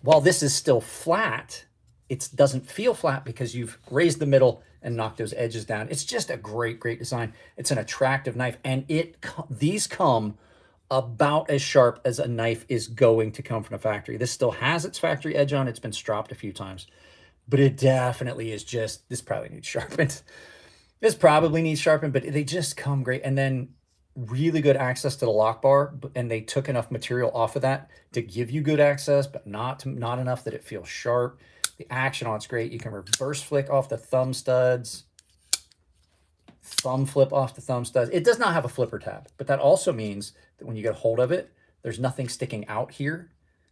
While this is still flat, it doesn't feel flat because you've raised the middle and knocked those edges down. It's just a great, great design. It's an attractive knife, and these come about as sharp as a knife is going to come from a factory. This still has its factory edge on. It's been stropped a few times, but it definitely is just, this probably needs sharpened. This probably needs sharpened, but they just come great. And then really good access to the lock bar, and they took enough material off of that to give you good access, but not enough that it feels sharp. The action on it's great. You can reverse flick off the thumb studs, thumb flip off the thumb studs. It does not have a flipper tab, but that also means that when you get a hold of it, there's nothing sticking out here.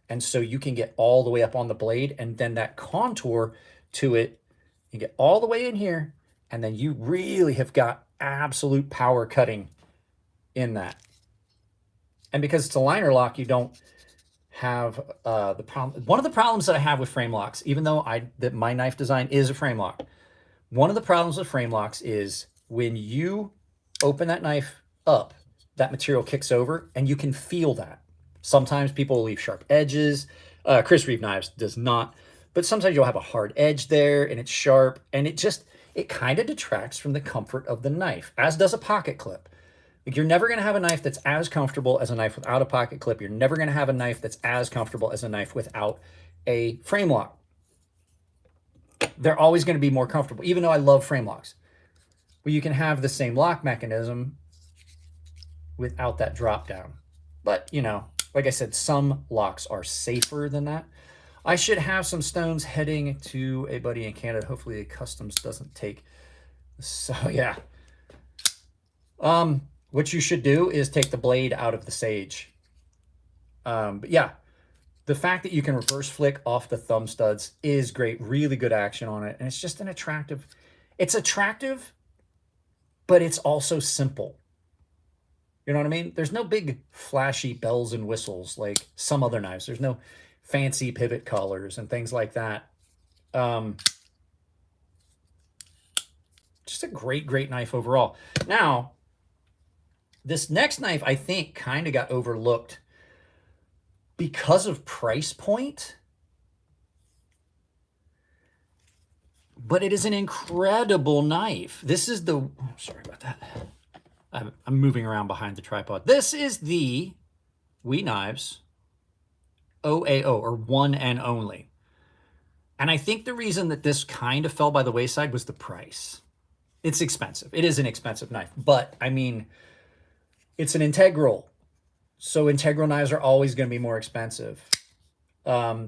And so you can get all the way up on the blade, and then that contour to it, you get all the way in here, and then you really have got absolute power cutting in that. And because it's a liner lock, you don't have the problem. One of the problems that I have with frame locks, even though my knife design is a frame lock, one of the problems with frame locks is when you open that knife up, that material kicks over, and you can feel that. Sometimes people will leave sharp edges. Chris Reeve Knives does not, but sometimes you'll have a hard edge there and it's sharp, and it kind of detracts from the comfort of the knife, as does a pocket clip. Like, you're never going to have a knife that's as comfortable as a knife without a pocket clip. You're never going to have a knife that's as comfortable as a knife without a frame lock. They're always going to be more comfortable, even though I love frame locks. Well, you can have the same lock mechanism without that drop down. But, you know, like I said, some locks are safer than that. I should have some stones heading to a buddy in Canada. Hopefully the customs doesn't take. So, yeah. What you should do is take the blade out of the sage. But yeah, the fact that you can reverse flick off the thumb studs is great. Really good action on it. And it's just it's attractive, but it's also simple. You know what I mean? There's no big flashy bells and whistles like some other knives. There's no fancy pivot colors and things like that. Just a great, great knife overall. Now, this next knife, I think, kind of got overlooked because of price point. But it is an incredible knife. This is the... sorry about that. I'm moving around behind the tripod. This is the WE Knives OAO, or One and Only. And I think the reason that this kind of fell by the wayside was the price. It's expensive. It is an expensive knife. But, I mean... it's an integral, so integral knives are always going to be more expensive.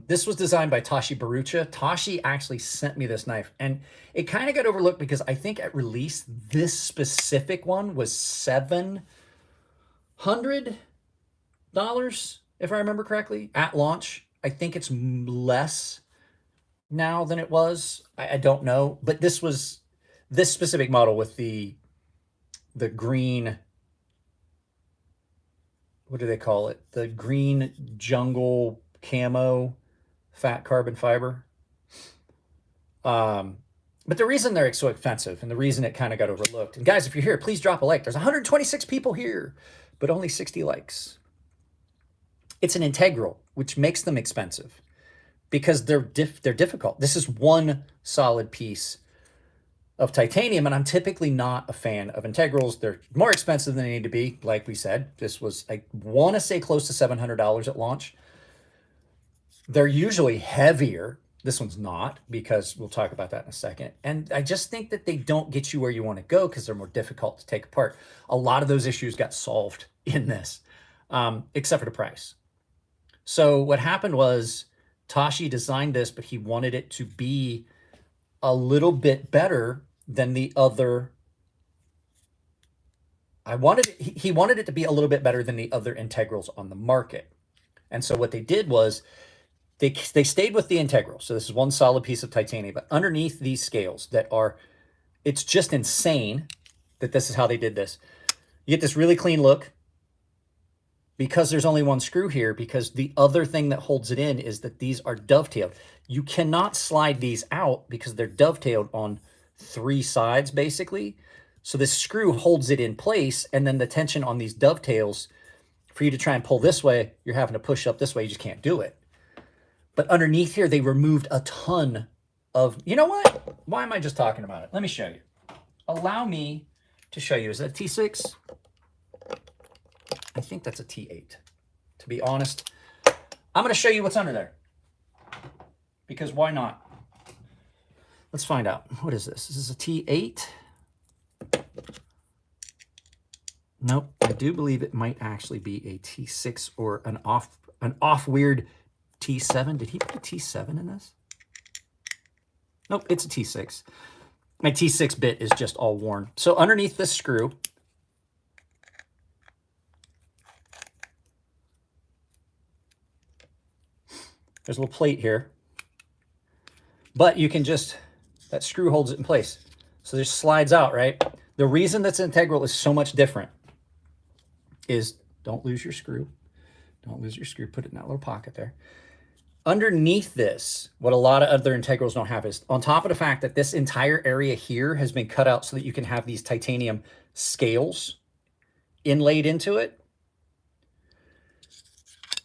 This was designed by Tashi Barucha. Tashi actually sent me this knife, and it kind of got overlooked because I think at release, this specific one was $700, if I remember correctly. At launch, I think it's less now than it was. I don't know, but this was this specific model with the green, what do they call it? The green jungle camo fat carbon fiber. But the reason they're so expensive and the reason it kind of got overlooked, and guys, if you're here, please drop a like. There's 126 people here, but only 60 likes. It's an integral, which makes them expensive because they're difficult. This is one solid piece of titanium, and I'm typically not a fan of integrals. They're more expensive than they need to be. Like we said, this was, I want to say, close to $700 at launch. They're usually heavier. This one's not, because we'll talk about that in a second. And I just think that they don't get you where you want to go because they're more difficult to take apart. A lot of those issues got solved in this, except for the price. So what happened was Tashi designed this, but he wanted it to be a little bit better than the other. He wanted it to be a little bit better than the other integrals on the market. And so what they did was they stayed with the integral. So this is one solid piece of titanium, but underneath these scales that are, it's just insane that this is how they did this. You get this really clean look because there's only one screw here, because the other thing that holds it in is that these are dovetailed. You cannot slide these out because they're dovetailed on 3 sides, basically. So this screw holds it in place, and then the tension on these dovetails, for you to try and pull this way, you're having to push up this way. You just can't do it. But underneath here, they removed a ton of, you know what? Why am I just talking about it? Let me show you. Allow me to show you. Is that a T6? I think that's a T8. To be honest, I'm going to show you what's under there. Because why not? Let's find out. What is this? Is this a T8? Nope. I do believe it might actually be a T6 or an off weird T7. Did he put a T7 in this? Nope, it's a T6. My T6 bit is just all worn. So underneath this screw, there's a little plate here. But you can just, that screw holds it in place. So this slides out, right? The reason that's integral is so much different is, don't lose your screw. Don't lose your screw. Put it in that little pocket there. Underneath this, what a lot of other integrals don't have is, on top of the fact that this entire area here has been cut out so that you can have these titanium scales inlaid into it,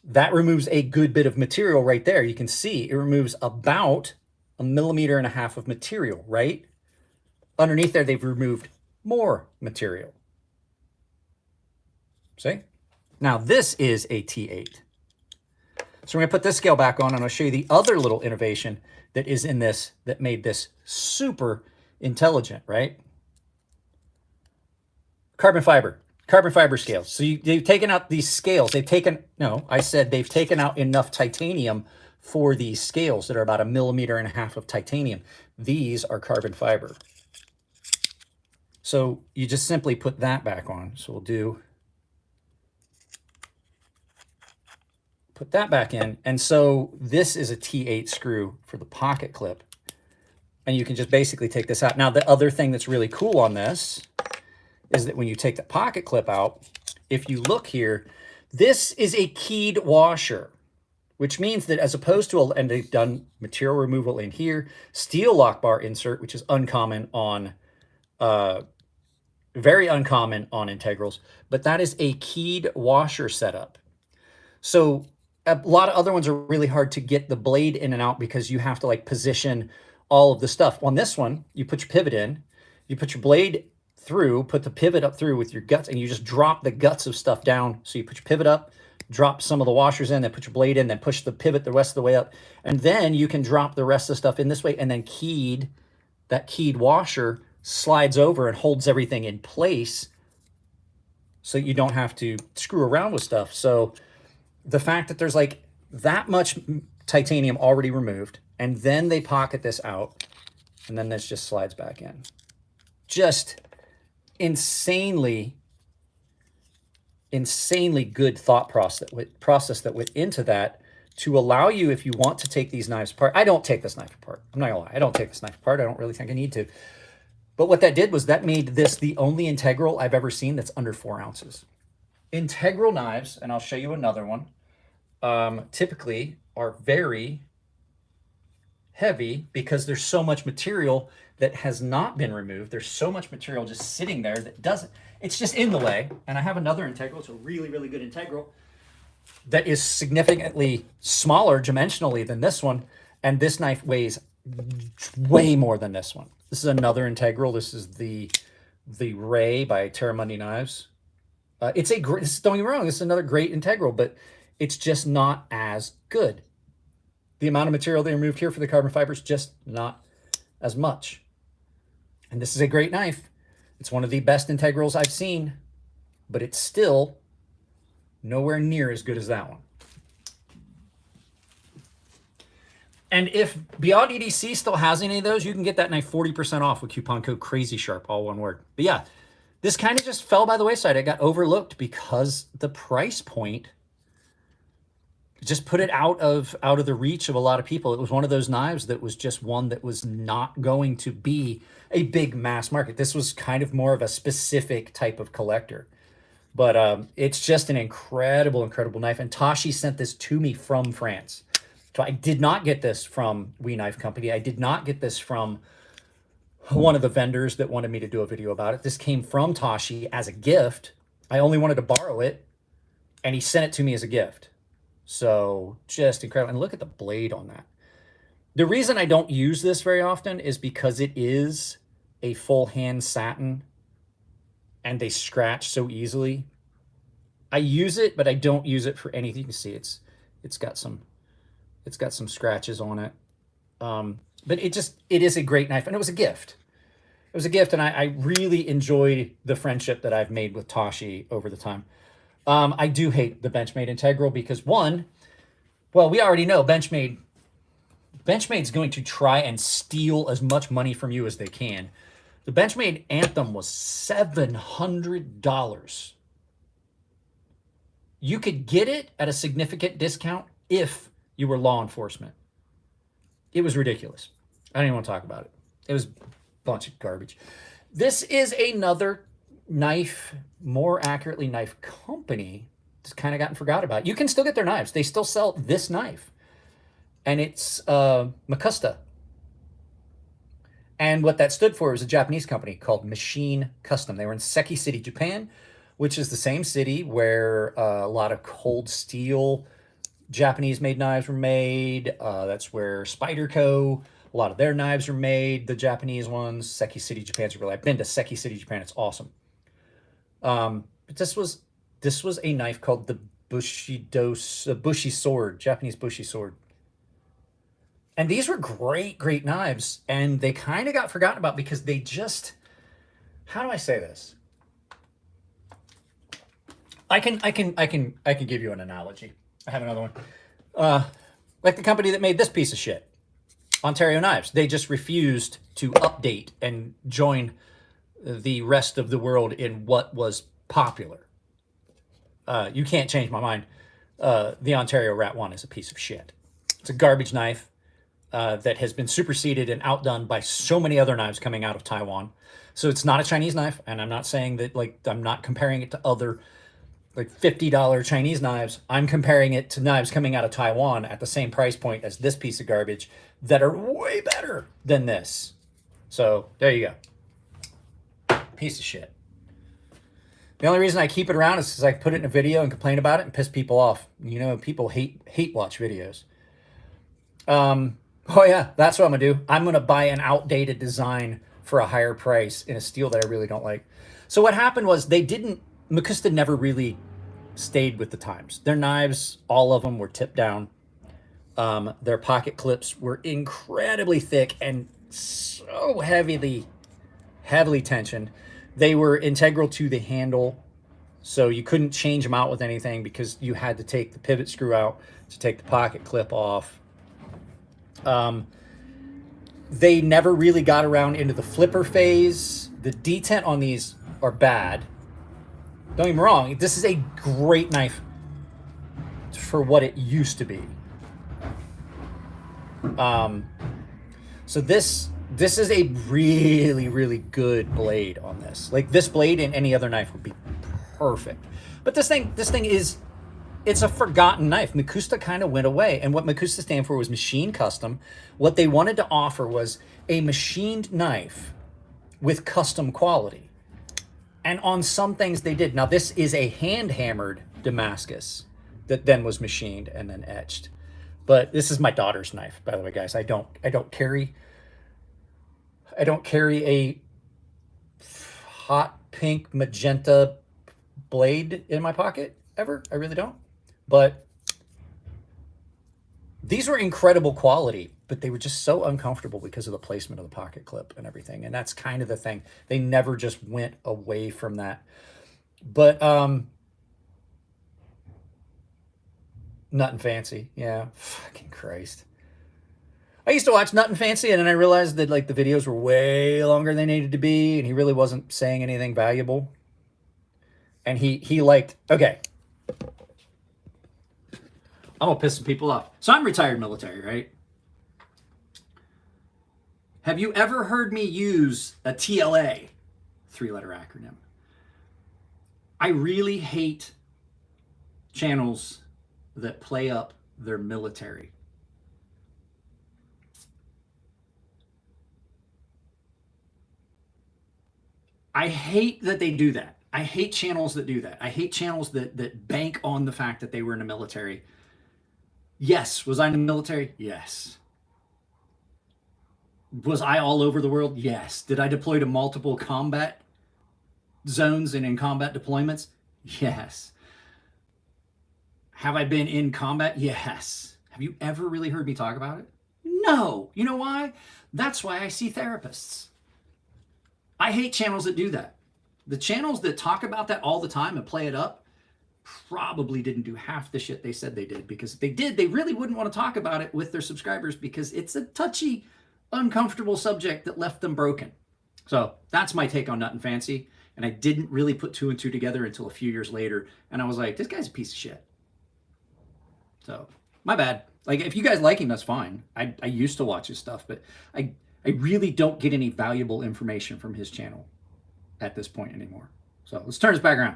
that removes a good bit of material right there. You can see it removes about 1.5 millimeters of material, right? Underneath there, they've removed more material. See? Now, this is a T8. So we're going to put this scale back on, and I'll show you the other little innovation that is in this that made this super intelligent, right? Carbon fiber scales. So they've taken out these scales. They've taken out enough titanium for these scales that are about 1.5 millimeters of titanium. These are carbon fiber. So you just simply put that back on. So we'll put that back in. And so this is a T8 screw for the pocket clip. And you can just basically take this out. Now, the other thing that's really cool on this is that when you take the pocket clip out, if you look here, this is a keyed washer, which means that as opposed to, and they've done material removal in here, steel lock bar insert, which is uncommon on, very uncommon on integrals, but that is a keyed washer setup. So a lot of other ones are really hard to get the blade in and out because you have to like position all of the stuff. On this one, you put your pivot in, you put your blade through, put the pivot up through with your guts, and you just drop the guts of stuff down. So you put your pivot up, drop some of the washers in, then put your blade in, then push the pivot the rest of the way up. And then you can drop the rest of the stuff in this way, and then that keyed washer slides over and holds everything in place so you don't have to screw around with stuff. So the fact that there's like that much titanium already removed, and then they pocket this out, and then this just slides back in. Just insanely good thought process that went into that to allow you, if you want to take these knives apart. I don't take this knife apart. I'm not gonna lie. I don't take this knife apart. I don't really think I need to. But what that did was that made this the only integral I've ever seen that's under 4 ounces. Integral knives, and I'll show you another one, typically are very heavy because there's so much material that has not been removed. There's so much material just sitting there that doesn't. It's just in the way. And I have another integral. It's a really, really good integral that is significantly smaller dimensionally than this one. And this knife weighs way more than this one. This is another integral. This is the Ray by Terramundi Knives. It's a great, don't get me wrong, this is another great integral, but it's just not as good. The amount of material they removed here for the carbon fiber is just not as much. And this is a great knife. It's one of the best integrals I've seen, but it's still nowhere near as good as that one. And if Beyond EDC still has any of those, you can get that knife 40% off with coupon code crazysharp, all one word. But yeah, this kind of just fell by the wayside. It got overlooked because the price point just put it out of the reach of a lot of people. It was one of those knives that was just one that was not going to be a big mass market. This was kind of more of a specific type of collector. But it's just an incredible, incredible knife. And Tashi sent this to me from France. So I did not get this from We Knife Company. I did not get this from one of the vendors that wanted me to do a video about it. This came from Tashi as a gift. I only wanted to borrow it, and he sent it to me as a gift. So just incredible. And look at the blade on that. The reason I don't use this very often is because it is a full hand satin and they scratch so easily. I use it, but I don't use it for anything. You can see it's got some scratches on it. But it is a great knife, and it was a gift. It was a gift, and I really enjoyed the friendship that I've made with Tashi over the time. I do hate the Benchmade Integral because, one, well, we already know Benchmade's going to try and steal as much money from you as they can. The Benchmade Anthem was $700. You could get it at a significant discount if you were law enforcement. It was ridiculous. I don't even want to talk about it. It was a bunch of garbage. This is another knife, more accurately knife company, that's kind of gotten forgot about. You can still get their knives. They still sell this knife. And it's Makusta. And what that stood for was a Japanese company called Machine Custom. They were in Seki City, Japan, which is the same city where a lot of cold steel Japanese-made knives were made. That's where Spyderco, a lot of their knives are made, the Japanese ones. Seki City, Japan's really. I've been to Seki City, Japan. It's awesome. But this was a knife called the Bushi Sword, Japanese Bushi Sword. And these were great, great knives, and they kind of got forgotten about because they just, how do I say this? I can give you an analogy. I have another one. Like the company that made this piece of shit, Ontario Knives. They just refused to update and join the rest of the world in what was popular. You can't change my mind. The Ontario Rat 1 is a piece of shit. It's a garbage knife that has been superseded and outdone by so many other knives coming out of Taiwan. So it's not a Chinese knife, and I'm not saying that, like, I'm not comparing it to other like $50 Chinese knives. I'm comparing it to knives coming out of Taiwan at the same price point as this piece of garbage that are way better than this. So there you go. Piece of shit. The only reason I keep it around is because I put it in a video and complain about it and piss people off. You know, people hate watch videos. Oh yeah, that's what I'm gonna do. I'm gonna buy an outdated design for a higher price in a steel that I really don't like. So what happened was Makusta never really stayed with the times. Their knives, all of them, were tipped down. Their pocket clips were incredibly thick and so heavily tensioned. They were integral to the handle, so you couldn't change them out with anything because you had to take the pivot screw out to take the pocket clip off. They never really got around into the flipper phase. The detent on these are bad. Don't get me wrong, this is a great knife for what it used to be. So this is a really, really good blade on this. Like this blade in any other knife would be perfect. But this thing is, it's a forgotten knife. Makusta kind of went away. And what Makusta stand for was machine custom. What they wanted to offer was a machined knife with custom quality. And on some things they did. Now this is a hand-hammered Damascus that then was machined and then etched. But this is my daughter's knife, by the way, guys. I don't carry a hot pink magenta blade in my pocket ever. I really don't. But these were incredible quality, but they were just so uncomfortable because of the placement of the pocket clip and everything. And that's kind of the thing. They never just went away from that. But Nut and Fancy, yeah, fucking Christ. I used to watch Nut and Fancy, and then I realized that like the videos were way longer than they needed to be, and he really wasn't saying anything valuable. And he liked, okay, I'm gonna piss some people off. So I'm retired military, right? Have you ever heard me use a TLA, 3-letter acronym? I really hate channels that play up their military. I hate that they do that. I hate channels that do that. I hate channels that bank on the fact that they were in the military. Yes. Was I in the military? Yes. Was I all over the world? Yes. Did I deploy to multiple combat zones and in combat deployments? Yes. Have I been in combat? Yes. Have you ever really heard me talk about it? No. You know why? That's why I see therapists. I hate channels that do that. The channels that talk about that all the time and play it up probably didn't do half the shit they said they did, because if they did, they really wouldn't want to talk about it with their subscribers, because it's a touchy, uncomfortable subject that left them broken. So that's my take on Nut and Fancy. And I didn't really put 2 and 2 together until a few years later. And I was like, this guy's a piece of shit. So, my bad. Like, if you guys like him, that's fine. I used to watch his stuff, but I really don't get any valuable information from his channel at this point anymore. So, let's turn this back around.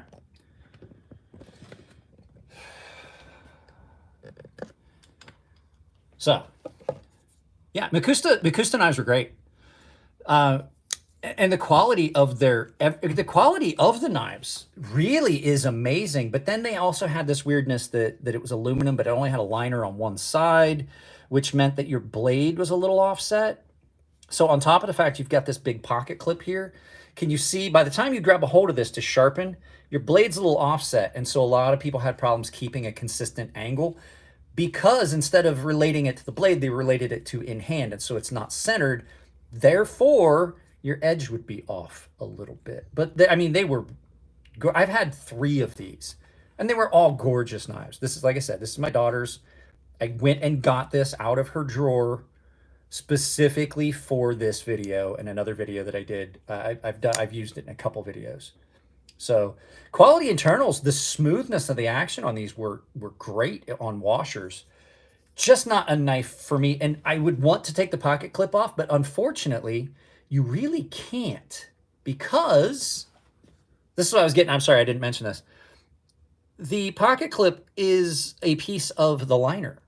So, yeah, Makusta knives were great. And the quality of the knives really is amazing. But then they also had this weirdness that it was aluminum, but it only had a liner on one side, which meant that your blade was a little offset. So on top of the fact you've got this big pocket clip here, can you see by the time you grab a hold of this to sharpen, your blade's a little offset. And so a lot of people had problems keeping a consistent angle, because instead of relating it to the blade, they related it to in hand. And so it's not centered. Therefore, your edge would be off a little bit. But I mean, they were, I've had 3 of these and they were all gorgeous knives. This is, like I said, this is my daughter's. I went and got this out of her drawer specifically for this video and another video that I did. I've used it in a couple videos. So quality internals, the smoothness of the action on these were great on washers. Just not a knife for me. And I would want to take the pocket clip off, but unfortunately, you really can't, because this is what I was getting. I'm sorry, I didn't mention this. The pocket clip is a piece of the liner.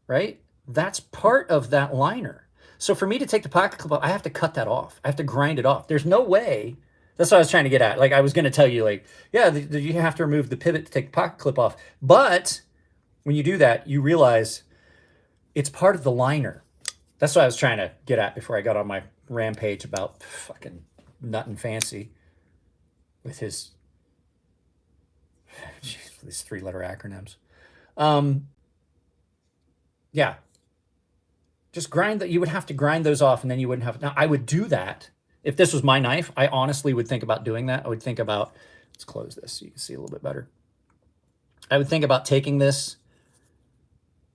Right? That's part of that liner. So for me to take the pocket clip off, I have to cut that off. I have to grind it off. There's no way. That's what I was trying to get at. Like, I was going to tell you, like, yeah, you have to remove the pivot to take the pocket clip off. But when you do that, you realize it's part of the liner. That's what I was trying to get at before I got on my rampage about fucking Nut and Fancy with his these 3-letter acronyms. Yeah. Just grind that. You would have to grind those off, and then you wouldn't have. Now, I would do that. If this was my knife, I honestly would think about doing that. I would think about, let's close this so you can see a little bit better. I would think about taking this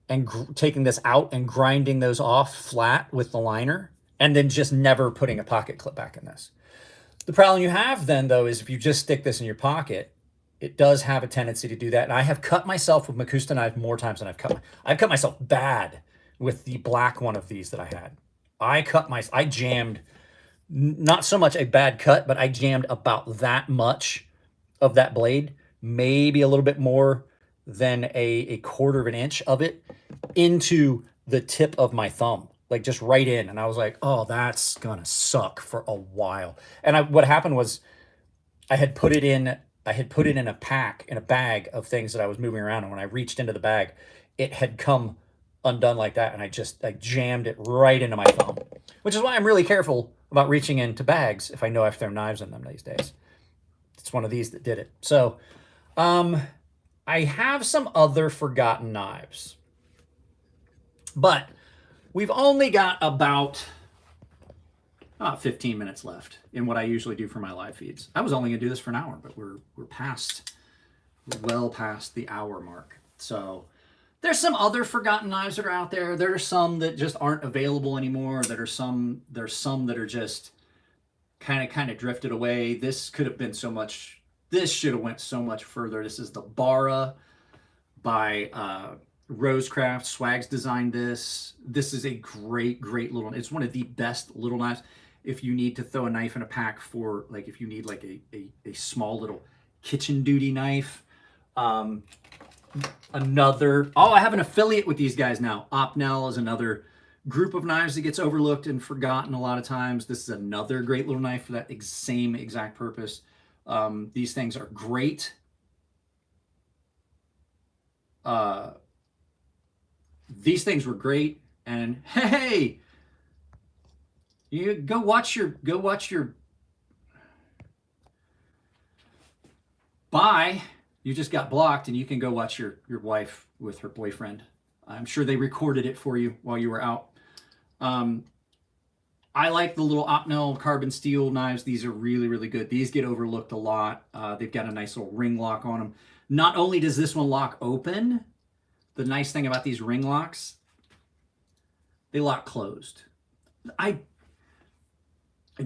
and taking this out and grinding those off flat with the liner, and then just never putting a pocket clip back in this. The problem you have then, though, is if you just stick this in your pocket, it does have a tendency to do that. And I have cut myself with Makusta knife more times than I've cut myself bad with the black one of these that I had. I jammed, not so much a bad cut, but I jammed about that much of that blade, maybe a little bit more than a quarter of an inch of it into the tip of my thumb, like just right in. And I was like, oh, that's gonna suck for a while. And what happened was I had put it in a pack, in a bag of things that I was moving around. And when I reached into the bag, it had come undone like that. And I jammed it right into my thumb, which is why I'm really careful about reaching into bags if I know I have to throw knives in them these days. It's one of these that did it. So I have some other forgotten knives, but we've only got about 15 minutes left in what I usually do for my live feeds. I was only gonna do this for an hour, but we're well past the hour mark. So there's some other forgotten knives that are out there. There are some that just aren't available anymore. There's some that are just kind of drifted away. This could have been so much. This should have went so much further. This is the Bara by Rosecraft. Swags designed this. This is a great little. It's one of the best little knives. If you need to throw a knife in a pack for, like, if you need like a small little kitchen duty knife. I have an affiliate with these guys now. Opnell is another group of knives that gets overlooked and forgotten a lot of times. This is another great little knife for that same exact purpose. These things are great. These things were great. And hey, you go watch your bye. You just got blocked, and you can go watch your wife with her boyfriend. I'm sure they recorded it for you while you were out. I like the little Opnell carbon steel knives. These are really good. These get overlooked a lot. They've got a nice little ring lock on them. Not only does this one lock open, the nice thing about these ring locks, they lock closed. I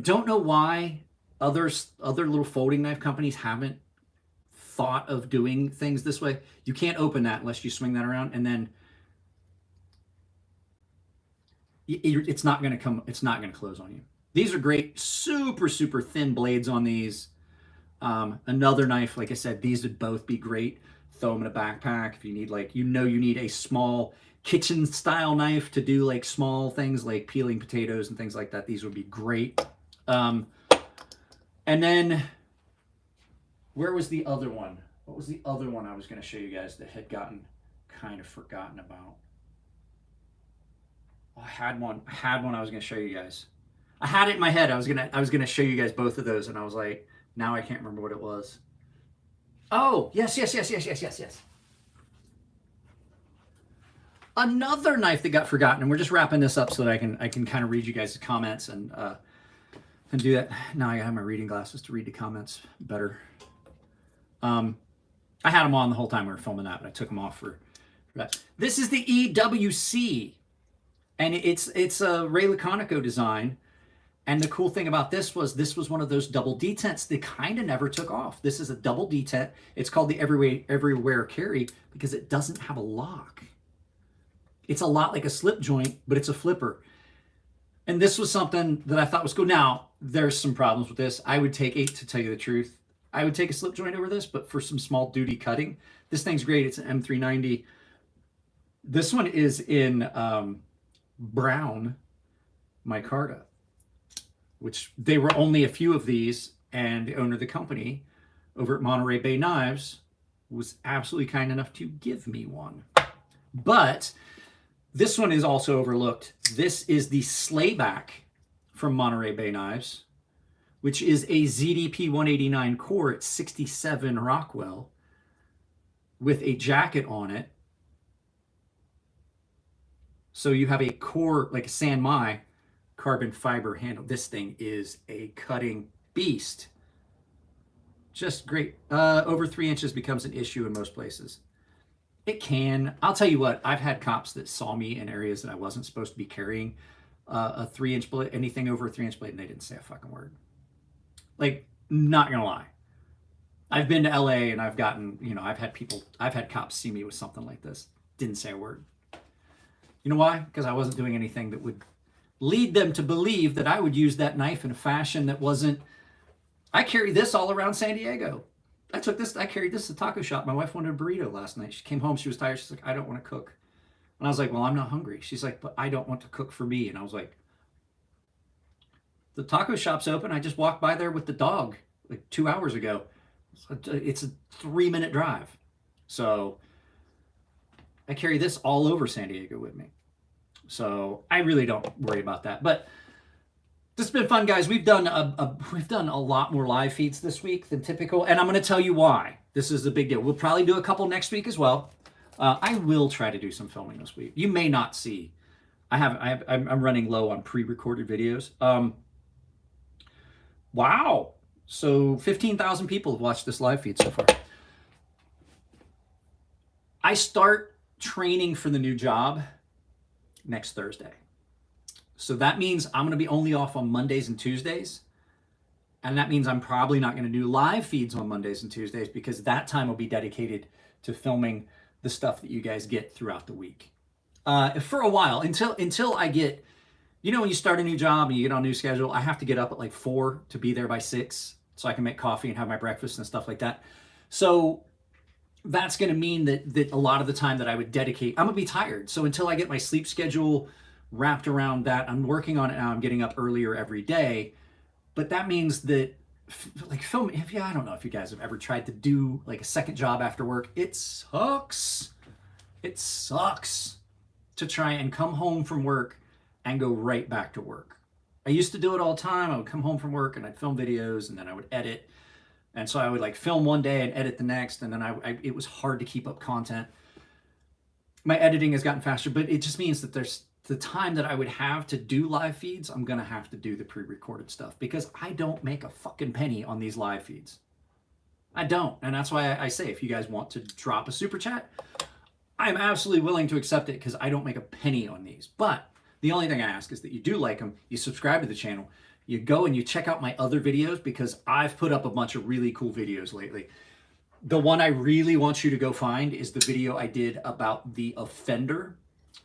don't know why other little folding knife companies haven't thought of doing things this way. You can't open that unless you swing that around, and then it's not going to close on you. These are great, super thin blades on these. Another knife, like I said, these would both be great. Throw them in a backpack if you need, like, you need a small kitchen style knife to do like small things like peeling potatoes and things like that. These would be great. And then where was the other one? What was the other one I was going to show you guys that had gotten kind of forgotten about? Oh, I had one I was going to show you guys. I had it in my head. I was going to show you guys both of those, and I was like, now I can't remember what it was. Oh, yes. Another knife that got forgotten, and we're just wrapping this up so that I can kind of read you guys' comments and do that. Now I have my reading glasses to read the comments better. I had them on the whole time we were filming that, but I took them off for that. This is the EWC, and it's a Ray Laconico design. And the cool thing about this was one of those double detents that kind of never took off. This is a double detent. It's called the everywhere carry because it doesn't have a lock. It's a lot like a slip joint, but it's a flipper. And this was something that I thought was cool. Now, there's some problems with this. I would take to tell you the truth, I would take a slip joint over this, but for some small duty cutting, this thing's great. It's an M390. This one is in brown micarta, which they were only a few of these, and the owner of the company over at Monterey Bay Knives was absolutely kind enough to give me one. But this one is also overlooked. This is the Slayback from Monterey Bay Knives, which is a ZDP 189 core at 67 Rockwell with a jacket on it. So you have a core, like a San Mai carbon fiber handle. This thing is a cutting beast. Just great. Over 3 inches becomes an issue in most places. It can. I'll tell you what, I've had cops that saw me in areas that I wasn't supposed to be carrying a 3-inch blade, anything over a 3-inch blade, and they didn't say a fucking word. Like, not gonna lie. I've been to LA and I've gotten, you know, I've had cops see me with something like this. Didn't say a word. You know why? Because I wasn't doing anything that would lead them to believe that I would use that knife in a fashion that wasn't. I carry this all around San Diego. I carried this to taco shop. My wife wanted a burrito last night. She came home, she was tired. She's like, I don't want to cook. And I was like, well, I'm not hungry. She's like, but I don't want to cook for me. And I was like, the taco shop's open. I just walked by there with the dog like 2 hours ago. It's a 3-minute drive. So I carry this all over San Diego with me. So I really don't worry about that. But this has been fun, guys. We've done a lot more live feeds this week than typical, and I'm going to tell you why. This is a big deal. We'll probably do a couple next week as well. I will try to do some filming this week. You may not see. I'm running low on pre-recorded videos. Wow. So 15,000 people have watched this live feed so far. I start training for the new job next Thursday. So that means I'm going to be only off on Mondays and Tuesdays. And that means I'm probably not going to do live feeds on Mondays and Tuesdays because that time will be dedicated to filming the stuff that you guys get throughout the week. For a while, until I get, you know, when you start a new job and you get on a new schedule, I have to get up at like 4 to be there by 6 so I can make coffee and have my breakfast and stuff like that. So that's going to mean that a lot of the time that I would dedicate, I'm going to be tired. So until I get my sleep schedule wrapped around that, I'm working on it now. I'm getting up earlier every day. But that means that, like, film, I don't know if you guys have ever tried to do like a second job after work. It sucks. It sucks to try and come home from work and go right back to work. I used to do it all the time. I would come home from work and I'd film videos and then I would edit. And so I would like film one day and edit the next. And then it was hard to keep up content. My editing has gotten faster, but it just means that there's the time that I would have to do live feeds. I'm going to have to do the pre-recorded stuff because I don't make a fucking penny on these live feeds. I don't. And that's why I say, if you guys want to drop a super chat, I'm absolutely willing to accept it because I don't make a penny on these. But the only thing I ask is that you do like them, you subscribe to the channel, you go and you check out my other videos because I've put up a bunch of really cool videos lately. The one I really want you to go find is the video I did about the offender.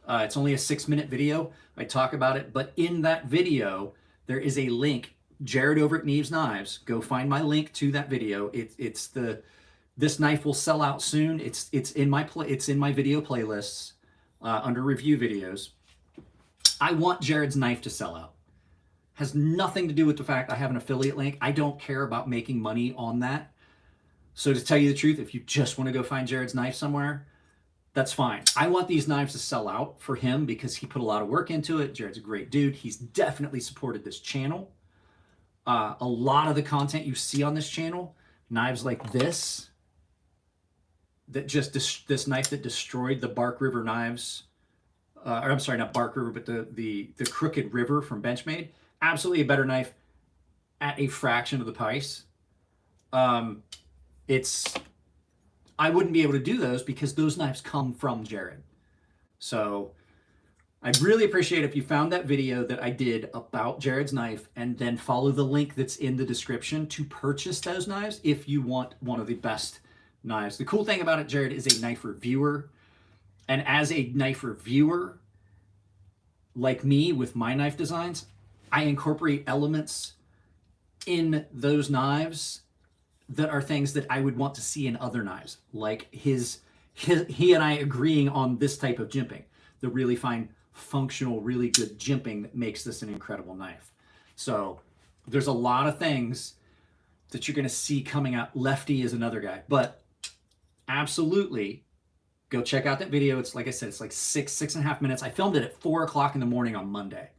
It's only a 6-minute video. I talk about it, but in that video, there is a link. Jared over at Knives Knives. Go find my link to that video. This knife will sell out soon. It's in my video playlists under review videos. I want Jared's knife to sell out. Has nothing to do with the fact I have an affiliate link. I don't care about making money on that. So to tell you the truth, if you just want to go find Jared's knife somewhere, that's fine. I want these knives to sell out for him because he put a lot of work into it. Jared's a great dude. He's definitely supported this channel. A lot of the content you see on this channel, knives like this, this knife that destroyed the Bark River knives, or I'm sorry, not Bark River, but the Crooked River from Benchmade. Absolutely a better knife at a fraction of the price. I wouldn't be able to do those because those knives come from Jared. So I'd really appreciate if you found that video that I did about Jared's knife and then follow the link that's in the description to purchase those knives if you want one of the best knives. The cool thing about it, Jared is a knife reviewer. And as a knife reviewer, like me with my knife designs, I incorporate elements in those knives that are things that I would want to see in other knives, like he and I agreeing on this type of jimping, the really fine, functional, really good jimping that makes this an incredible knife. So there's a lot of things that you're going to see coming out. Lefty is another guy, but absolutely go check out that video. It's like I said, it's like 6.5 minutes. I filmed it at 4 o'clock in the morning on Monday,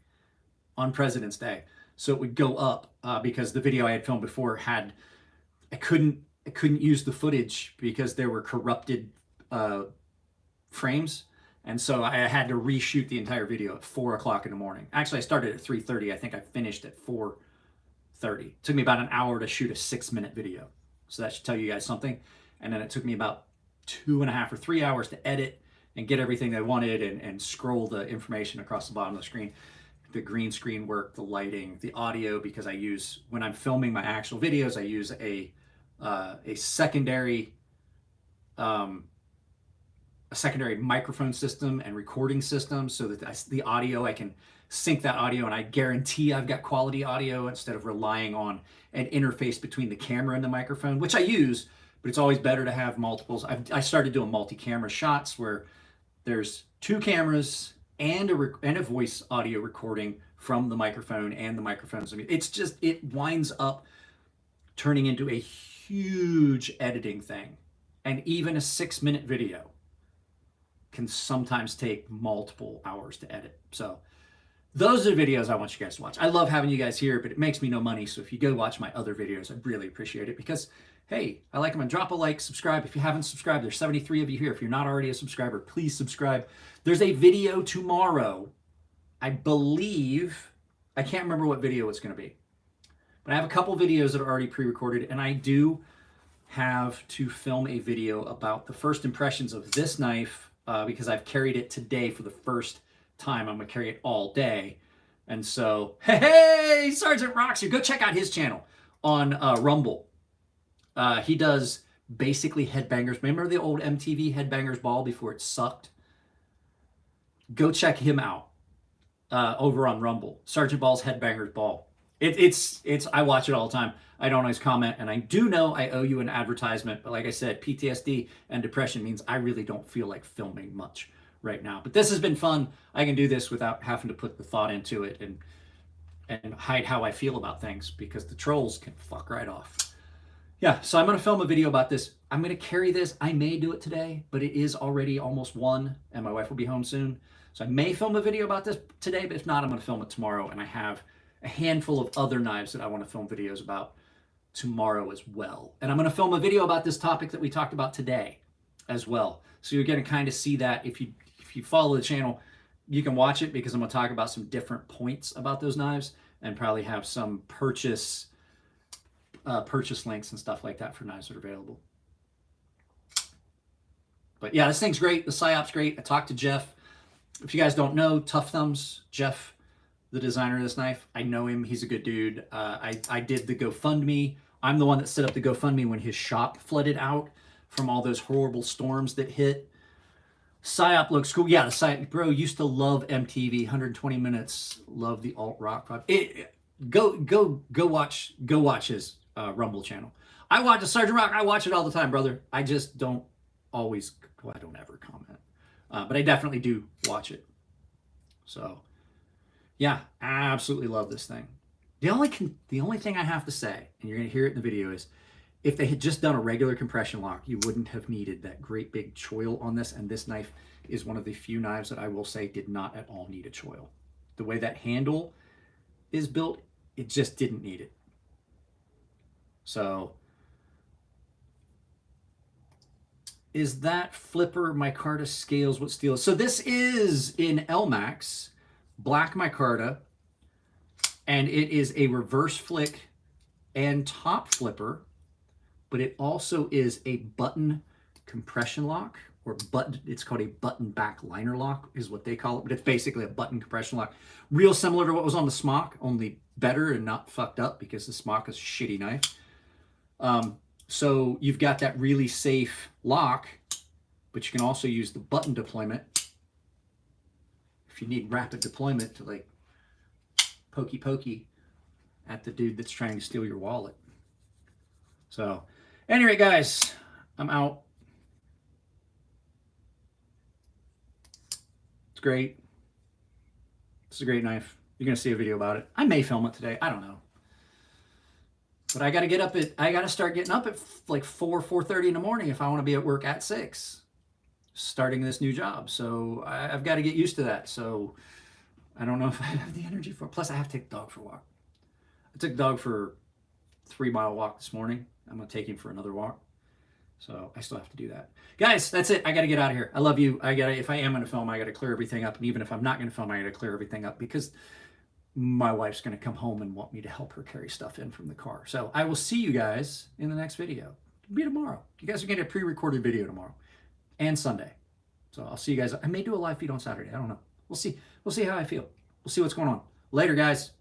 on President's Day. So it would go up because the video I had filmed before I couldn't use the footage because there were corrupted frames. And so I had to reshoot the entire video at 4 o'clock in the morning. Actually, I started at 3:30. I think I finished at 4:30. It took me about an hour to shoot a 6-minute video. So that should tell you guys something. And then it took me about 2.5 or 3 hours to edit and get everything they wanted and scroll the information across the bottom of the screen. The green screen work, the lighting, the audio, because when I'm filming my actual videos, I use a a secondary microphone system and recording system, so that the audio, I can sync that audio, and I guarantee I've got quality audio instead of relying on an interface between the camera and the microphone, which I use, but it's always better to have multiples. I started doing multi-camera shots where there's 2 cameras and a voice audio recording from the microphone and the microphones. I mean, it winds up turning into a huge editing thing. And even a 6-minute video can sometimes take multiple hours to edit. So those are the videos I want you guys to watch. I love having you guys here, but it makes me no money. So if you go watch my other videos, I'd really appreciate it, because, hey, I like them. And drop a like, subscribe. If you haven't subscribed, there's 73 of you here. If you're not already a subscriber, please subscribe. There's a video tomorrow, I believe. I can't remember what video it's going to be, but I have a couple videos that are already pre-recorded, and I do have to film a video about the first impressions of this knife, because I've carried it today for the first time. I'm going to carry it all day. And so, hey, Sergeant Rocks here. Go check out his channel on Rumble. He does basically headbangers. Remember the old MTV Headbangers Ball before it sucked? Go check him out over on Rumble. Sergeant Ball's Headbangers Ball. I watch it all the time. I don't always comment, and I do know I owe you an advertisement, but like I said, PTSD and depression means I really don't feel like filming much right now. But this has been fun. I can do this without having to put the thought into it and hide how I feel about things, because the trolls can fuck right off. Yeah, so I'm going to film a video about this. I'm going to carry this. I may do it today, but it is already almost 1, and my wife will be home soon. So I may film a video about this today, but if not, I'm going to film it tomorrow, and I have a handful of other knives that I want to film videos about tomorrow as well. And I'm going to film a video about this topic that we talked about today as well. So you're going to kind of see that. If you follow the channel, you can watch it, because I'm going to talk about some different points about those knives, and probably have some purchase links and stuff like that for knives that are available. But yeah, this thing's great. The PSYOP's great. I talked to Jeff. If you guys don't know, Tough Thumbs, Jeff, the designer of this knife, I know him. He's a good dude. I did the GoFundMe. I'm the one that set up the GoFundMe when his shop flooded out from all those horrible storms that hit. PSYOP looks cool. Yeah, the PSYOP, bro, used to love MTV, 120 minutes, love the alt rock. Go watch his Rumble channel. I watch the Sergeant Rock. I watch it all the time, brother. I just don't always, well, I don't ever comment. But I definitely do watch it. So yeah, I absolutely love this thing. The only thing I have to say, and you're going to hear it in the video, is if they had just done a regular compression lock, you wouldn't have needed that great big choil on this. And this knife is one of the few knives that I will say did not at all need a choil. The way that handle is built, it just didn't need it. So is that flipper micarta scales what steel is? So this is in Elmax black micarta, and it is a reverse flick and top flipper, but it also is a button compression lock, or button, it's called a button back liner lock is what they call it, but it's basically a button compression lock. Real similar to what was on the Smock, only better and not fucked up, because the Smock is a shitty knife. So you've got that really safe lock, but you can also use the button deployment if you need rapid deployment to like pokey at the dude that's trying to steal your wallet. So anyway, guys, I'm out. It's great. It's a great knife. You're going to see a video about it. I may film it today. I don't know. But I got to start getting up at like 4:30 in the morning if I want to be at work at 6, starting this new job. So I've got to get used to that. So I don't know if I have the energy for it. Plus I have to take the dog for a walk. I took the dog for a 3-mile walk this morning. I'm going to take him for another walk. So I still have to do that. Guys, that's it. I got to get out of here. I love you. If I am going to film, I got to clear everything up. And even if I'm not going to film, I got to clear everything up, because my wife's going to come home and want me to help her carry stuff in from the car. So I will see you guys in the next video. It'll be tomorrow. You guys are getting a pre-recorded video tomorrow and Sunday. So I'll see you guys. I may do a live feed on Saturday. I don't know. We'll see. We'll see how I feel. We'll see what's going on. Later, guys.